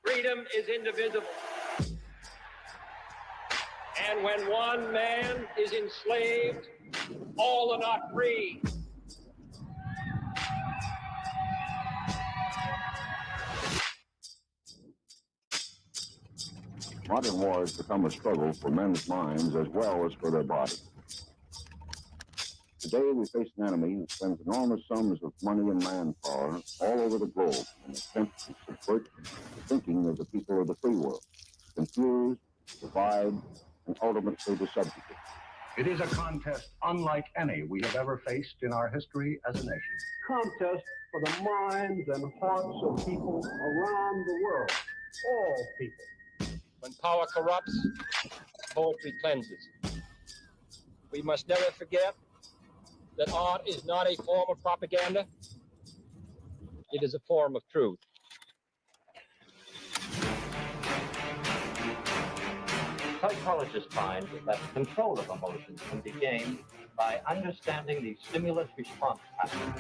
Freedom is indivisible. And when one man is enslaved, all are not free. Modern war has become a struggle for men's minds as well as for their bodies. Today we face an enemy who spends enormous sums of money and manpower all over the globe in an attempt to subvert the thinking of the people of the free world, confuse, divide, and ultimately to subjugate. It is a contest unlike any we have ever faced in our history as a nation. Contest for the minds and hearts of people around the world, all people. When power corrupts, poetry cleanses. We must never forget that art is not a form of propaganda. It is a form of truth. Psychologists find that control of emotions can be gained by understanding the stimulus-response pattern.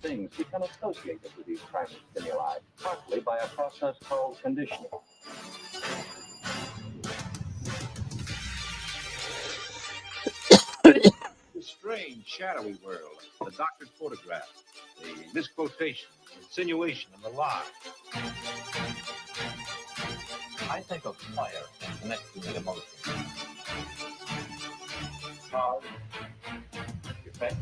Things become associated with these primary stimuli, partly by a process called conditioning. The strange, shadowy world, the doctored photograph, the misquotation, the insinuation, and the lie. I think of fire and connecting with emotion. Cause, effect.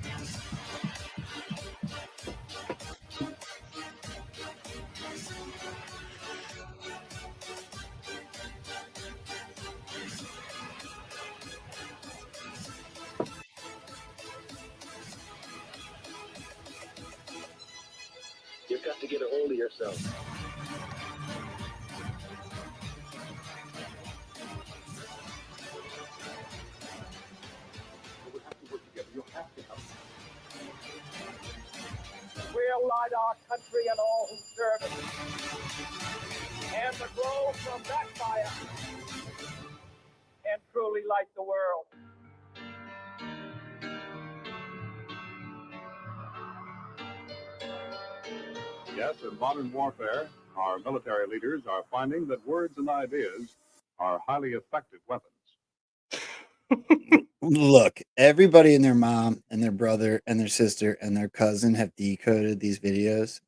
You've got to get a hold of yourself. light our country and all who serve it, and the glow from that fire can truly light the world. Yes, in modern warfare, our military leaders are finding that words and ideas are highly effective weapons. Look, everybody and their mom and their brother and their sister and their cousin have decoded these videos.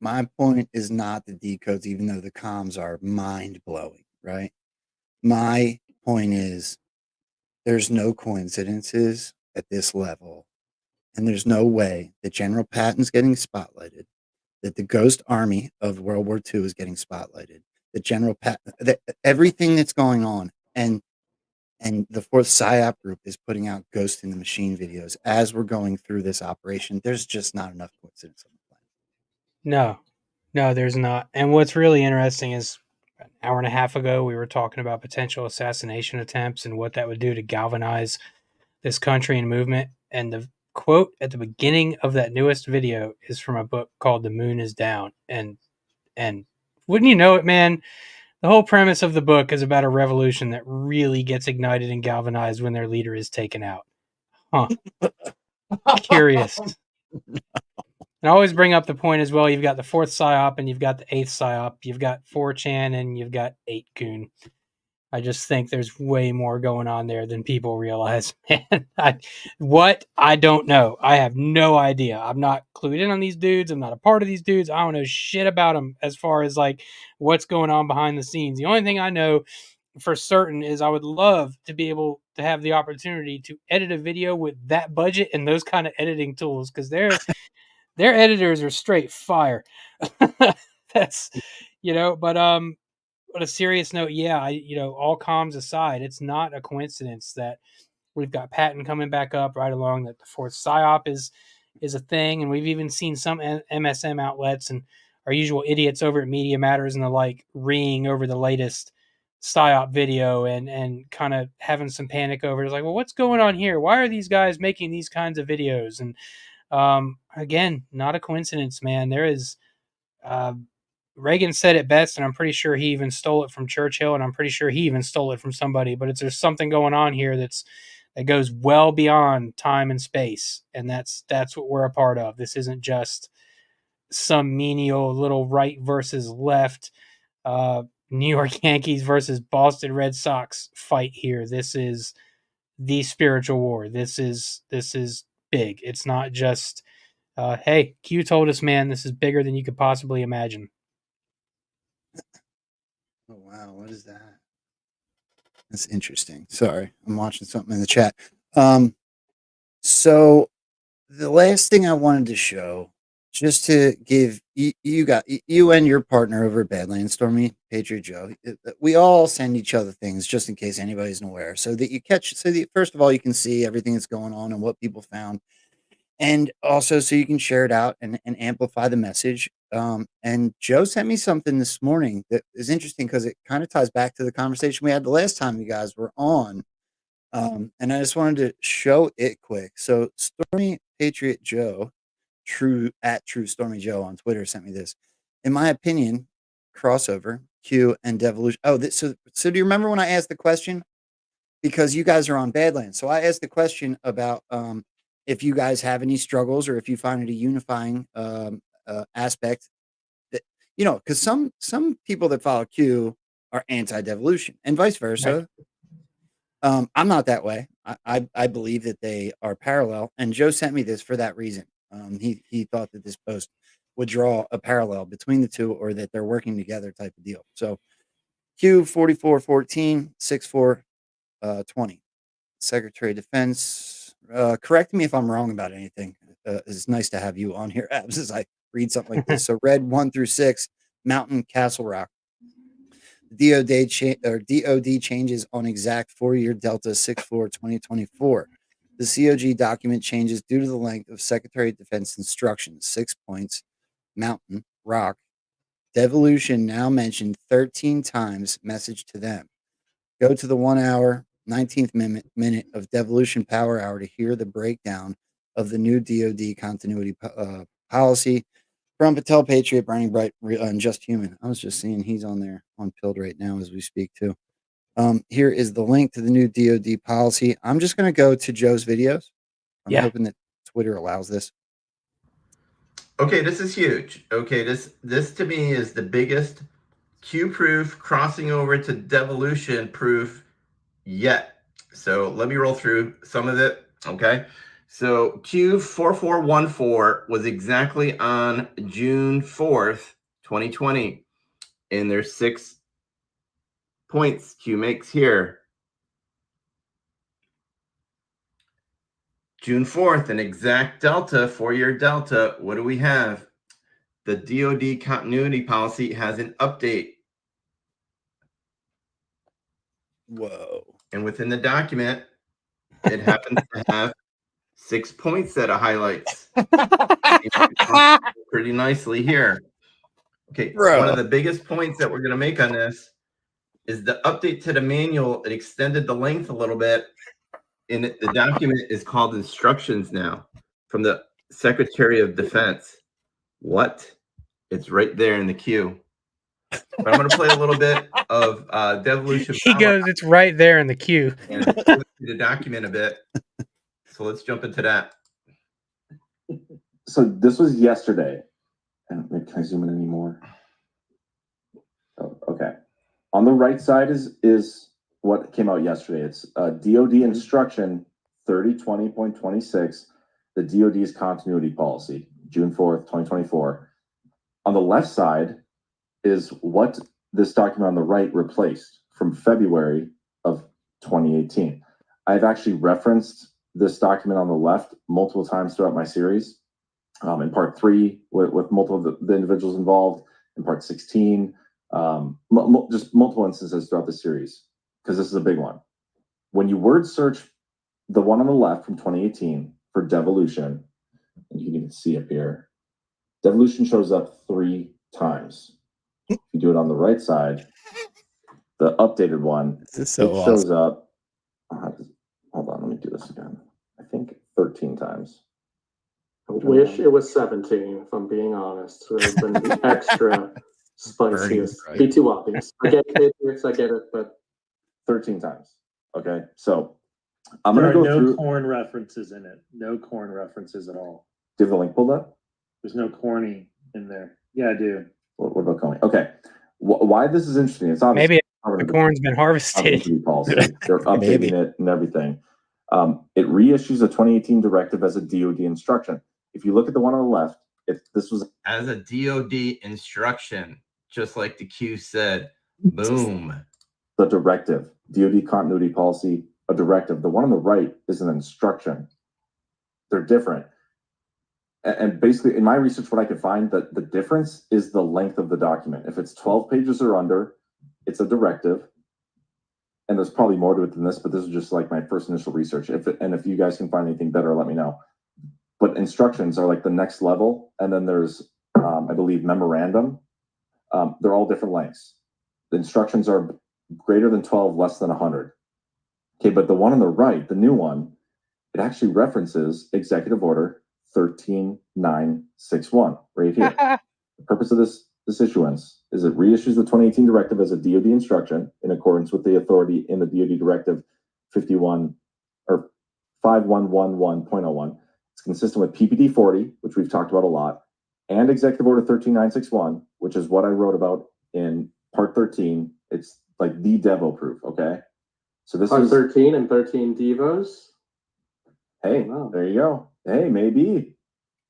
My point is not the decodes, even though the comms are mind blowing, right? My point is there's no coincidences at this level, and there's no way that General Patton's getting spotlighted, that the Ghost Army of World War II is getting spotlighted, that General Patton, that everything that's going on, and the fourth PSYOP group is putting out Ghost in the Machine videos as we're going through this operation. There's just not enough coincidence on the planet. No, there's not. And what's really interesting is an hour and a half ago, we were talking about potential assassination attempts and what that would do to galvanize this country and movement. And the quote at the beginning of that newest video is from a book called The Moon is Down. And wouldn't you know it, man? The whole premise of the book is about a revolution that really gets ignited and galvanized when their leader is taken out. Huh. Curious. And I always bring up the point as well. You've got the fourth PSYOP and you've got the eighth PSYOP. You've got 4chan and you've got 8kun. I just think there's way more going on there than people realize, man. I don't know. I have no idea. I'm not clued in on these dudes. I'm not a part of these dudes. I don't know shit about them as far as like what's going on behind the scenes. The only thing I know for certain is I would love to be able to have the opportunity to edit a video with that budget and those kind of editing tools, because their editors are straight fire. That's, but on a serious note, yeah, all comms aside, it's not a coincidence that we've got Patton coming back up right along, that the fourth PSYOP is a thing, and we've even seen some MSM outlets and our usual idiots over at Media Matters and the like reeing over the latest PSYOP video and kind of having some panic over it. It's like, well, what's going on here? Why are these guys making these kinds of videos? And again, not a coincidence, man. There is Reagan said it best, and I'm pretty sure he even stole it from Churchill, and I'm pretty sure he even stole it from somebody. But there's something going on here that goes well beyond time and space, and that's what we're a part of. This isn't just some menial little right versus left, New York Yankees versus Boston Red Sox fight here. This is the spiritual war. This is big. It's not just, hey, Q told us, man, this is bigger than you could possibly imagine. Oh, wow. What is that? That's interesting. Sorry, I'm watching something in the chat. So the last thing I wanted to show, just to give you and your partner over at Badlands, Stormy, Patriot Joe, we all send each other things just in case anybody's aware, so that first of all, you can see everything that's going on and what people found, and also so you can share it out and amplify the message. And Joe sent me something this morning that is interesting because it kind of ties back to the conversation we had the last time you guys were on. And I just wanted to show it quick. So Stormy Patriot Joe, True Stormy Joe on Twitter, sent me this. In my opinion, crossover, Q and Devolution. Oh, so do you remember when I asked the question? Because you guys are on Badlands. So I asked the question about if you guys have any struggles or if you find it a unifying aspect that, because some people that follow Q are anti-devolution and vice versa. Right. I'm not that way. I believe that they are parallel, and Joe sent me this for that reason. He thought that this post would draw a parallel between the two, or that they're working together type of deal. So Q 4414 6420, Secretary of Defense. Correct me if I'm wrong about anything. It's nice to have you on here, Abs, as I read something like this. So red 1 through 6, Mountain Castle Rock. DOD changes on exact 4-year Delta 6/4/2024. The COG document changes due to the length of Secretary of Defense instructions. 6 points. Mountain, Rock. Devolution now mentioned 13 times. Message to them. Go to the 1 hour, 19th minute of Devolution Power Hour to hear the breakdown of the new DOD continuity policy. From Patel Patriot, Burning Bright, and Just Human. I was just seeing he's on there on Pilled right now as we speak too. Here is the link to the new DoD policy. I'm just going to go to Joe's videos. I'm hoping that Twitter allows this. Okay, this is huge. Okay, this to me is the biggest Q-proof crossing over to devolution proof yet. So let me roll through some of it. Okay, so Q4414 was exactly on June 4th, 2020, and there's 6 points Q makes here. June 4th, an exact delta, 4-year delta. What do we have? The DoD continuity policy has an update. Whoa. And within the document, it happens to have 6 points that it highlights. Pretty nicely here. Okay, one of the biggest points that we're going to make on this is the update to the manual. It extended the length a little bit. And the document is called instructions now from the Secretary of Defense. What? It's right there in the queue. But I'm going to play a little bit of devolution. He goes, it's right there in the queue. And the document a bit. So let's jump into that. So this was yesterday. And can I zoom in any more? Oh, okay. On the right side is what came out yesterday. It's DoD instruction 3020.26, the DoD's continuity policy, June 4th, 2024. On the left side is what this document on the right replaced from February of 2018. I've actually referenced this document on the left multiple times throughout my series. In part 3 with multiple of the individuals involved, in part 16, just multiple instances throughout the series, because this is a big one. When you word search the one on the left from 2018 for devolution, and you can even see up here, devolution shows up 3 times. If you do it on the right side, the updated one, shows up, hold on, let me do this again. I think 13 times. I wish it was 17, if I'm being honest. It would have been the extra spiciest. Right. Be too obvious. I get it, I get it, but 13 times. Okay, so I'm There going are to go no through. corn references in it. No corn references at all. Do you have the link pulled up? There's no corny in there. Yeah, I do. What about corny? Okay, why this is interesting? It's obvious. Maybe the corn's been harvested. They're updating it and everything. It reissues a 2018 directive as a DoD instruction. If you look at the one on the left, this was as a DoD instruction, just like the Q said. Boom. The directive, DoD continuity policy, a directive. The one on the right is an instruction. They're different. And basically, in my research, what I could find, that the difference is the length of the document. If it's 12 pages or under, it's a directive. And there's probably more to it than this, but this is just like my first initial research. If you guys can find anything better, let me know. But instructions are like the next level. And then there's, I believe, memorandum. They're all different lengths. The instructions are greater than 12, less than 100. Okay, but the one on the right, the new one, it actually references Executive Order 13961 right here. The purpose of this issuance is it reissues the 2018 directive as a DoD instruction in accordance with the authority in the DoD Directive 51 or 5111.01. It's consistent with PPD 40, which we've talked about a lot, and Executive Order 13961, which is what I wrote about in Part 13. It's like the Devo proof, okay? So this is 13 and 13 Devos. Hey, there you go. Hey, maybe.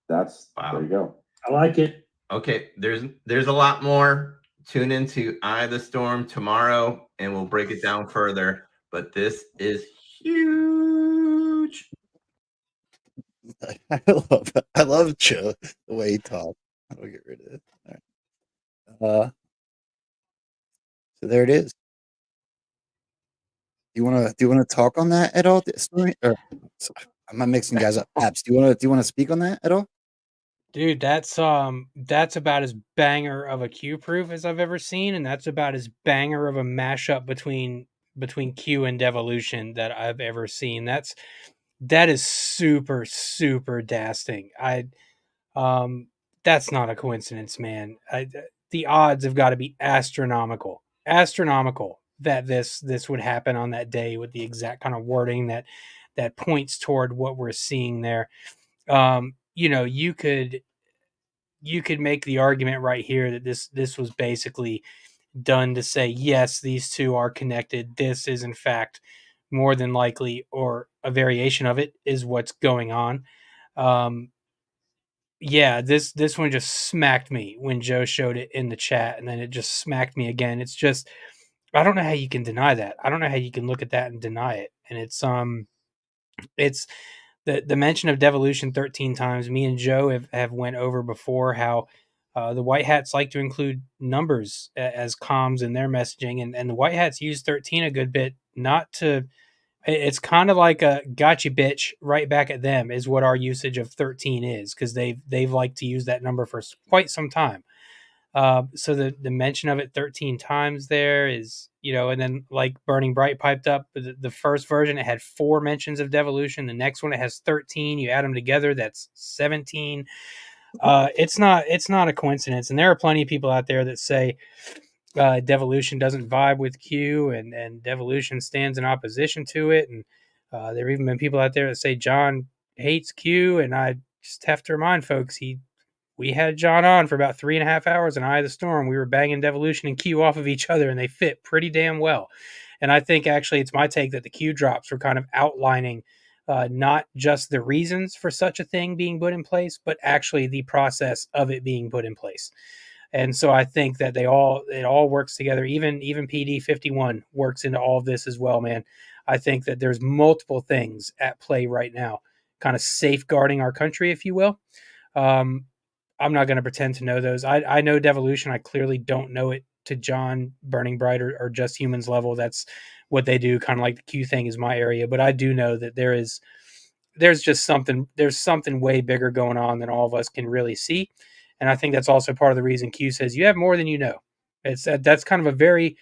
There you go. I like it. Okay, there's a lot more. Tune into Eye of the Storm tomorrow, and we'll break it down further. But this is huge. I love Joe, the way he talks. I'll get rid of it. All right. So there it is. Do you want to talk on that at all? Am I mixing guys up? Abs, do you want to speak on that at all? Dude, that's about as banger of a Q proof as I've ever seen, and that's about as banger of a mashup between Q and devolution that I've ever seen. That is super, super dasting. that's not a coincidence, man. The odds have got to be astronomical that this would happen on that day with the exact kind of wording that points toward what we're seeing there. You could make the argument right here that this was basically done to say, yes, these two are connected. This is in fact more than likely, or a variation of it, is what's going on. Yeah, this one just smacked me when Joe showed it in the chat, and then it just smacked me again. It's just, I don't know how you can deny that. I don't know how you can look at that and deny it. And it's the mention of devolution 13 times. Me and Joe have went over before how the White Hats like to include numbers as comms in their messaging, and the White Hats use 13 a good bit, not to. It's kind of like a gotcha bitch right back at them is what our usage of 13 is, because they've liked to use that number for quite some time. So the mention of it 13 times there is, and then like Burning Bright piped up the first version, it had 4 mentions of devolution. The next one, it has 13. You add them together, that's 17. It's not a coincidence. And there are plenty of people out there that say devolution doesn't vibe with Q, and devolution stands in opposition to it. And there have even been people out there that say John hates Q. And I just have to remind folks, we had John on for about 3.5 hours in Eye of the Storm. We were banging devolution and Q off of each other, and they fit pretty damn well. And I think actually it's my take that the Q drops were kind of outlining not just the reasons for such a thing being put in place, but actually the process of it being put in place. And so I think that it all works together. Even PD 51 works into all of this as well, man. I think that there's multiple things at play right now, kind of safeguarding our country, if you will. I'm not going to pretend to know those. I know devolution. I clearly don't know it to John, Burning Bright, or Just Humans level. That's what they do. Kind of like the Q thing is my area, but I do know that there's something way bigger going on than all of us can really see. And I think that's also part of the reason Q says you have more than you know. That's kind of a very,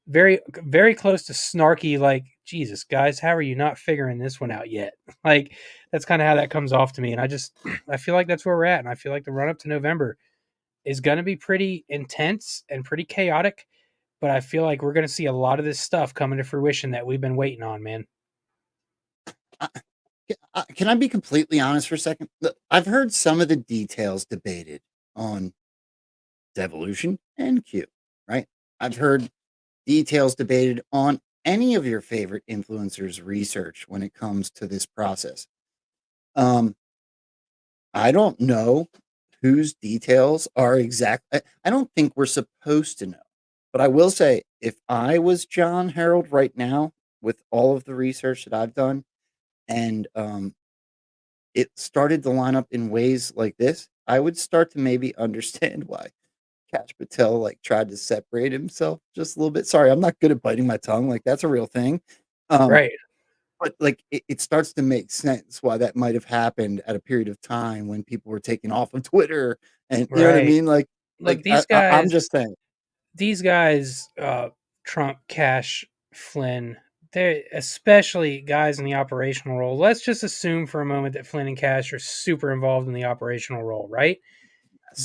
very, very close to snarky, like, Jesus, guys, how are you not figuring this one out yet? Like, that's kind of how that comes off to me. And I feel like that's where we're at. And I feel like the run up to November is going to be pretty intense and pretty chaotic. But I feel like we're going to see a lot of this stuff coming to fruition that we've been waiting on, man. Can I be completely honest for a second? Look, I've heard some of the details debated on devolution and Q, right? I've heard details debated on any of your favorite influencers' research when it comes to this process. I don't know whose details are exact. I don't think we're supposed to know. But I will say, if I was John Harold right now, with all of the research that I've done, and it started to line up in ways like this, I would start to maybe understand why Kash Patel tried to separate himself just a little bit. Sorry, I'm not good at biting my tongue. That's a real thing. Right. But it starts to make sense why that might have happened at a period of time when people were taken off of Twitter, and you know what I mean. Look, these guys. I'm just saying, these guys, Trump, Kash, Flynn, they're especially guys in the operational role. Let's just assume for a moment that Flynn and Kash are super involved in the operational role, right?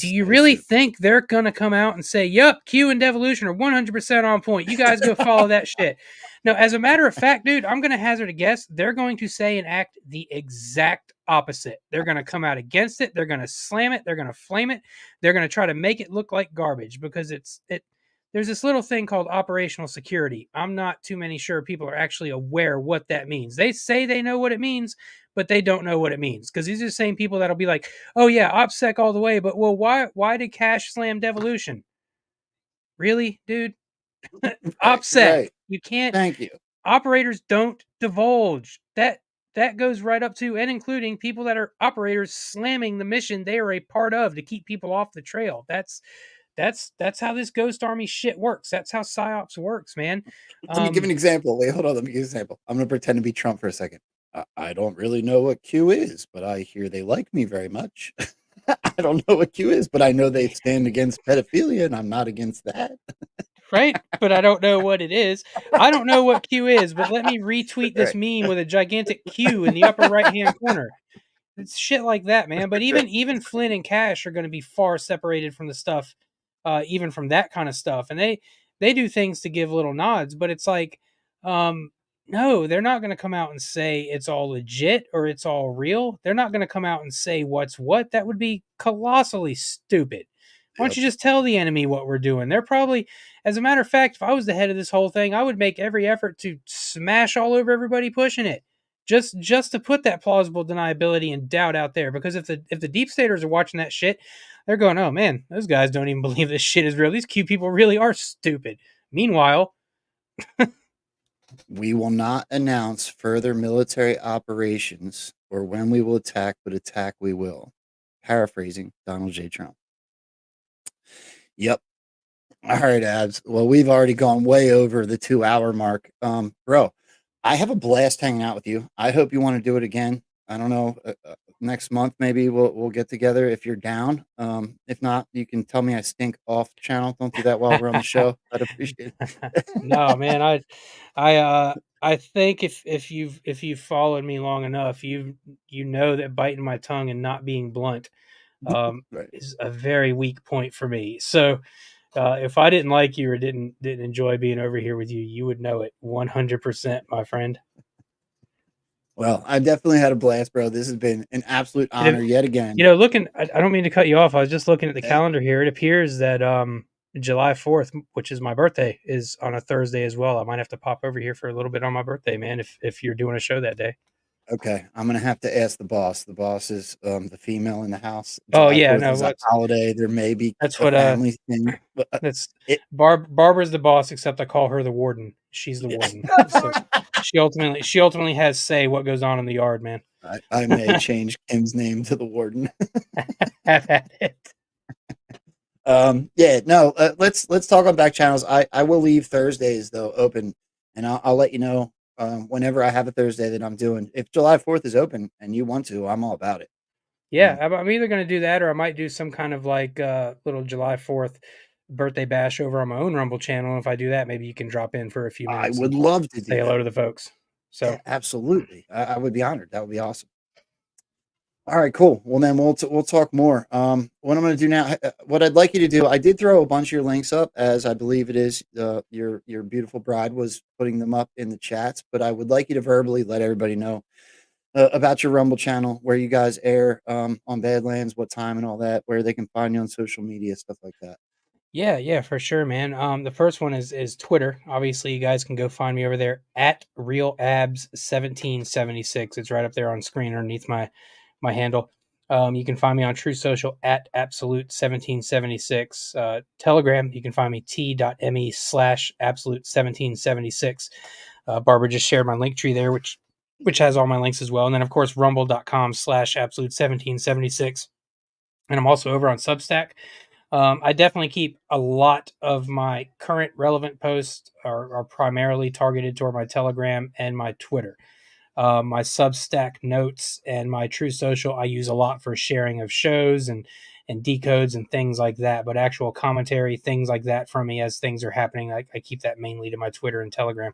Do you really think they're going to come out and say, yup, Q and devolution are 100% on point? You guys go follow that shit. No, as a matter of fact, dude, I'm going to hazard a guess. They're going to say and act the exact opposite. They're going to come out against it. They're going to slam it. They're going to flame it. They're going to try to make it look like garbage, because there's this little thing called operational security. I'm not too many sure people are actually aware what that means. They say they know what it means, but they don't know what it means, because these are the same people that'll be like, oh yeah, OPSEC all the way, but well, why did Kash slam devolution? Really, dude? OPSEC. Right. You can't. Thank you. Operators don't divulge. That goes right up to and including people that are operators slamming the mission they are a part of to keep people off the trail. That's how this Ghost Army shit works. That's how PSYOPs works, man. Let me give an example. Wait, hold on. Let me give an example. I'm going to pretend to be Trump for a second. I don't really know what Q is, but I hear they like me very much. I don't know what Q is, but I know they stand against pedophilia, and I'm not against that. Right? But I don't know what it is. I don't know what Q is, but let me retweet this meme with a gigantic Q in the upper right-hand corner. It's shit like that, man. But even Flynn and Cash are going to be far separated from the stuff, even from that kind of stuff. And they do things to give little nods, but it's like, no, they're not going to come out and say it's all legit or it's all real. They're not going to come out and say what's what. That would be colossally stupid. Why don't you just tell the enemy what we're doing? They're probably, as a matter of fact, if I was the head of this whole thing, I would make every effort to smash all over everybody pushing it. Just to put that plausible deniability and doubt out there, because if the deep staters are watching that shit, they're going, oh man, those guys don't even believe this shit is real. These Q people really are stupid. Meanwhile, we will not announce further military operations or when we will attack, but attack we will. Paraphrasing Donald J. Trump. Yep. All right, Abs. Well, we've already gone way over the 2-hour mark. Bro, I have a blast hanging out with you. I hope you want to do it again. I don't know. Next month, maybe we'll get together if you're down. If not, you can tell me I stink off the channel. Don't do that while we're on the show. I'd appreciate it. No, man. I think if you've followed me long enough, you know that biting my tongue and not being blunt Right. is a very weak point for me. So if I didn't like you or didn't enjoy being over here with you, you would know it 100%, my friend. Well, I definitely had a blast, bro. This has been an absolute honor yet again. You know, I don't mean to cut you off. I was just looking at the calendar here. It appears that July 4th, which is my birthday, is on a Thursday as well. I might have to pop over here for a little bit on my birthday, man, if you're doing a show that day. Okay, I'm gonna have to ask the boss. The boss is the female in the house. Oh July yeah, 4th no, is a holiday. There may be that's a what family thing. But, that's Barbara's the boss, except I call her the warden. She's the warden. So she ultimately has say what goes on in the yard, man. I may change Kim's name to the warden. Have at it. Yeah, no. Let's talk on back channels. I will leave Thursdays though open, and I'll let you know whenever I have a Thursday that I'm doing. If July 4th is open and you want to, I'm all about it. Yeah, I'm either going to do that or I might do some kind of like little July 4th birthday bash over on my own Rumble channel. And if I do that, maybe you can drop in for a few minutes. I would love to say hello to the folks. So yeah, absolutely, I would be honored. That would be awesome. All right, cool. Well, then we'll talk more. What I'm going to do now, what I'd like you to do, I did throw a bunch of your links up, as I believe it is your beautiful bride was putting them up in the chats. But I would like you to verbally let everybody know about your Rumble channel, where you guys air on Badlands, what time and all that, where they can find you on social media, stuff like that. Yeah, for sure, man. The first one is Twitter. Obviously, you guys can go find me over there at RealAbs1776. It's right up there on screen underneath my handle. You can find me on True Social at Absolute1776. Telegram, you can find me t.me/Absolute1776. Barbara just shared my link tree there, which has all my links as well. And then, of course, rumble.com/Absolute1776. And I'm also over on Substack. I definitely keep a lot of my current relevant posts are primarily targeted toward my Telegram and my Twitter. My Substack notes and my True Social I use a lot for sharing of shows and decodes and things like that. But actual commentary, things like that from me as things are happening, I keep that mainly to my Twitter and Telegram.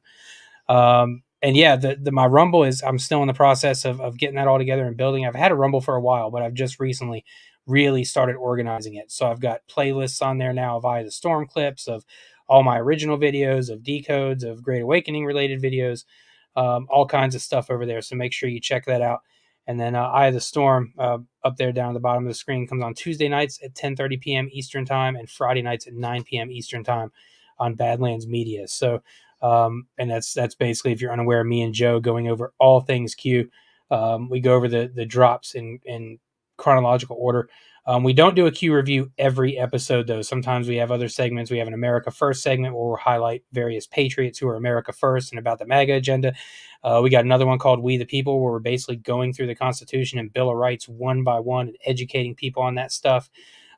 And yeah, my Rumble is, I'm still in the process of getting that all together and building. I've had a Rumble for a while, but I've just recently really started organizing it. So I've got playlists on there now of Eye of the Storm clips, of all my original videos, of decodes, of Great Awakening related videos, all kinds of stuff over there. So make sure you check that out. And then Eye of the Storm up there down at the bottom of the screen comes on Tuesday nights at 10:30 p.m. Eastern time and Friday nights at 9 p.m. Eastern time on Badlands Media. So and that's basically, if you're unaware, me and Joe going over all things Q. We go over the drops in chronological order. We don't do a Q review every episode, though. Sometimes we have other segments. We have an America First segment where we'll highlight various patriots who are America First and about the MAGA agenda. We got another one called We the People, where we're basically going through the Constitution and Bill of Rights one by one and educating people on that stuff.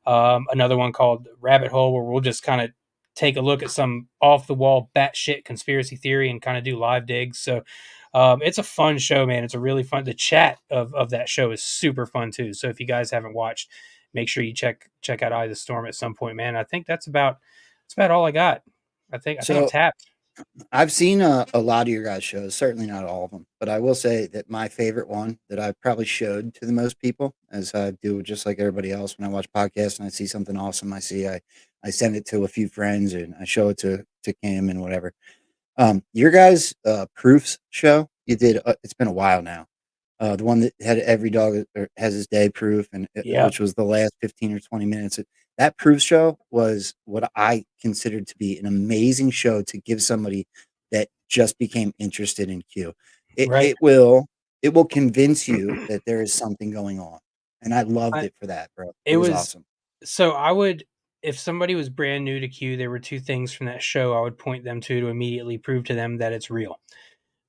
Another one called Rabbit Hole, where we'll just kind of take a look at some off-the-wall batshit conspiracy theory and kind of do live digs. So it's a fun show, man. It's a really fun. The chat of that show is super fun too. So if you guys haven't watched, make sure you check out Eye of the Storm at some point, man. I think that's about all I got. I think I'm tapped. I've seen a lot of your guys' shows, certainly not all of them, but I will say that my favorite one that I probably showed to the most people, as I do just like everybody else when I watch podcasts and I see something awesome, I send it to a few friends and I show it to Kim and whatever. Your guys' proofs show you did. It's been a while now. The one that had every dog has his day proof, and Yeah. which was the last 15 or 20 minutes. That proof show was what I considered to be an amazing show to give somebody that just became interested in Q. Right. It will convince you that there is something going on, and I loved it for that, bro. It was awesome. So I would, if somebody was brand new to Q, there were two things from that show I would point them to immediately prove to them that it's real.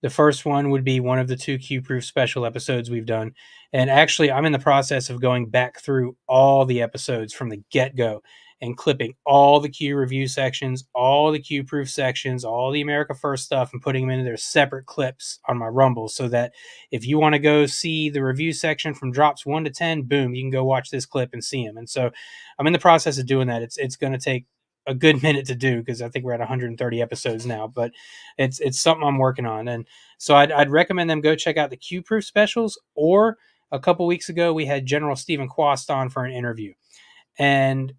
The first one would be one of the two Q-Proof special episodes we've done. And actually, I'm in the process of going back through all the episodes from the get-go and clipping all the Q review sections, all the Q-Proof sections, all the America First stuff, and putting them into their separate clips on my Rumble so that if you want to go see the review section from drops 1 to 10, boom, you can go watch this clip and see them. And so I'm in the process of doing that. It's going to take a good minute to do because I think we're at 130 episodes now, but it's something I'm working on. And so I'd recommend them go check out the Q-Proof specials, or a couple weeks ago we had General Stephen Quast on for an interview. And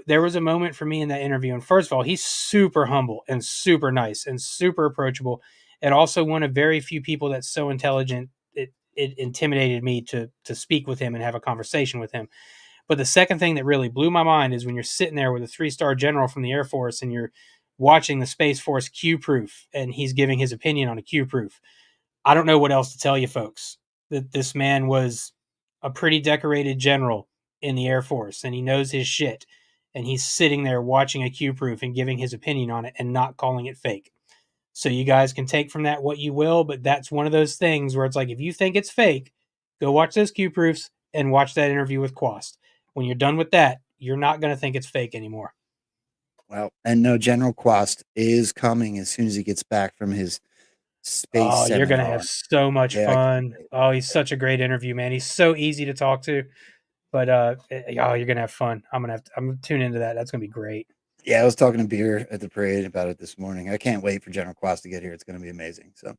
there was a moment for me in that interview. And first of all, he's super humble and super nice and super approachable. And also one of very few people that's so intelligent. It intimidated me to speak with him and have a conversation with him. But the second thing that really blew my mind is when you're sitting there with a 3-star general from the Air Force and you're watching the Space Force Q-Proof and he's giving his opinion on a Q-Proof. I don't know what else to tell you folks. That this man was a pretty decorated general in the Air Force and he knows his shit. And he's sitting there watching a Q-Proof and giving his opinion on it and not calling it fake. So you guys can take from that what you will, but that's one of those things where it's like, if you think it's fake, go watch those Q-Proofs and watch that interview with Quast. When you're done with that, you're not going to think it's fake anymore. Well, and no, General Quast is coming as soon as he gets back from his space seminar. You're going to have so much fun. Oh, he's such a great interview, man. He's so easy to talk to. But you're going to have fun. I'm going to tune into that. That's going to be great. Yeah, I was talking to Beer at the parade about it this morning. I can't wait for General Quast to get here. It's going to be amazing. So,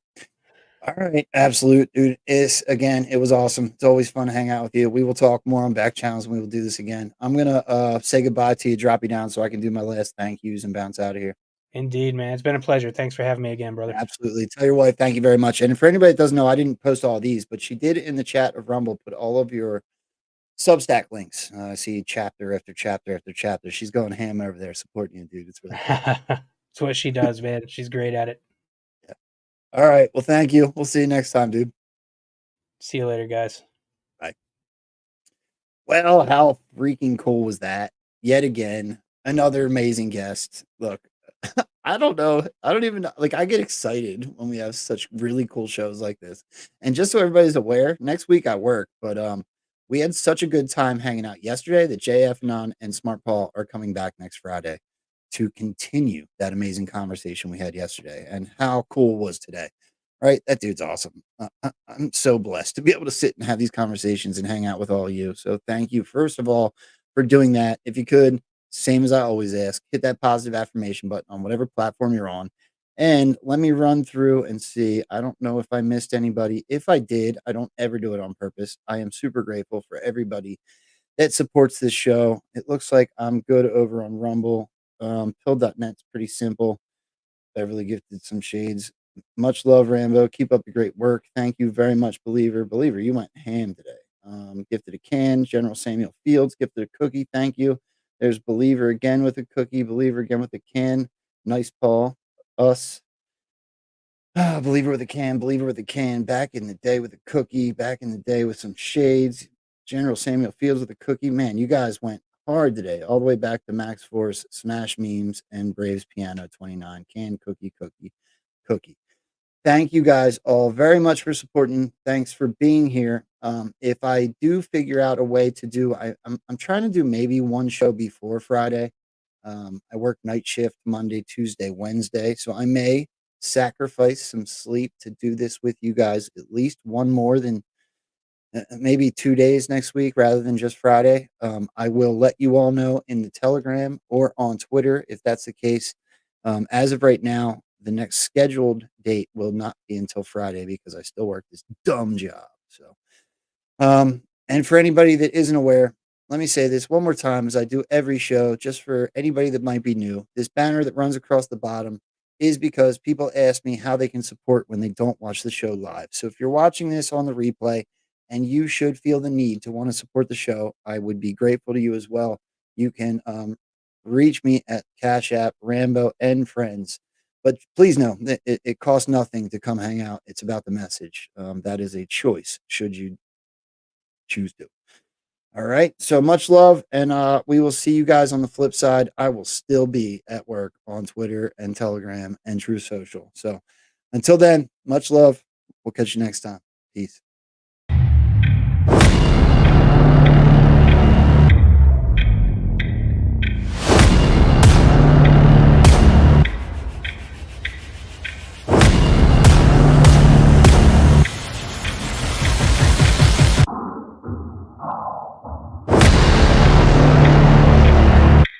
all right, Absolute, dude. It was awesome. It's always fun to hang out with you. We will talk more on back channels and we will do this again. I'm going to say goodbye to you, drop you down so I can do my last thank yous and bounce out of here. Indeed, man. It's been a pleasure. Thanks for having me again, brother. Absolutely. Tell your wife thank you very much. And for anybody that doesn't know, I didn't post all these, but she did in the chat of Rumble put all of your Substack links. I see chapter after chapter after chapter. She's going ham over there supporting you, dude. It's really cool. It's what she does, man. She's great at it. Yeah. All right. Well, thank you. We'll see you next time, dude. See you later, guys. Bye. Well, how freaking cool was that? Yet again, another amazing guest. Look, I don't know. I don't even know. Like, I get excited when we have such really cool shows like this. And just so everybody's aware, next week I work, but we had such a good time hanging out yesterday that JF Anon and Smart Paul are coming back next Friday to continue that amazing conversation we had yesterday. And how cool was today? Right? That dude's awesome. I'm so blessed to be able to sit and have these conversations and hang out with all of you. So thank you, first of all, for doing that. If you could, same as I always ask, hit that positive affirmation button on whatever platform you're on. And let me run through and see. I don't know if I missed anybody. If I did, I don't ever do it on purpose. I am super grateful for everybody that supports this show. It looks like I'm good over on Rumble. Pill.net's pretty simple. Beverly gifted some shades. Much love, Rambo. Keep up the great work. Thank you very much, Believer. Believer, you went ham today. Gifted a can. General Samuel Fields gifted a cookie. Thank you. There's Believer again with a cookie. Believer again with a can. Nice, Paul. Us. Believer with a can. Believer with a can. Back in the day with a cookie. Back in the day with some shades. General Samuel Fields with a cookie. Man, you guys went hard today. All the way back to Max Force, Smash Memes, and Braves Piano 29. Can, cookie, cookie, cookie. Thank you guys all very much for supporting. Thanks for being here. If I do figure out a way to do, I'm trying to do maybe one show before Friday. I work night shift Monday, Tuesday, Wednesday, so I may sacrifice some sleep to do this with you guys at least one more than maybe 2 days next week rather than just Friday. I will let you all know in the Telegram or on Twitter if that's the case. As of right now, the next scheduled date will not be until Friday because I still work this dumb job. So, and for anybody that isn't aware, let me say this one more time as I do every show, just for anybody that might be new. This banner that runs across the bottom is because people ask me how they can support when they don't watch the show live. So if you're watching this on the replay and you should feel the need to want to support the show, I would be grateful to you as well. You can reach me at Cash App, Rambo and Frens. But please know that it costs nothing to come hang out. It's about the message. That is a choice should you choose to. All right. So much love. And we will see you guys on the flip side. I will still be at work on Twitter and Telegram and True Social. So until then, much love. We'll catch you next time. Peace.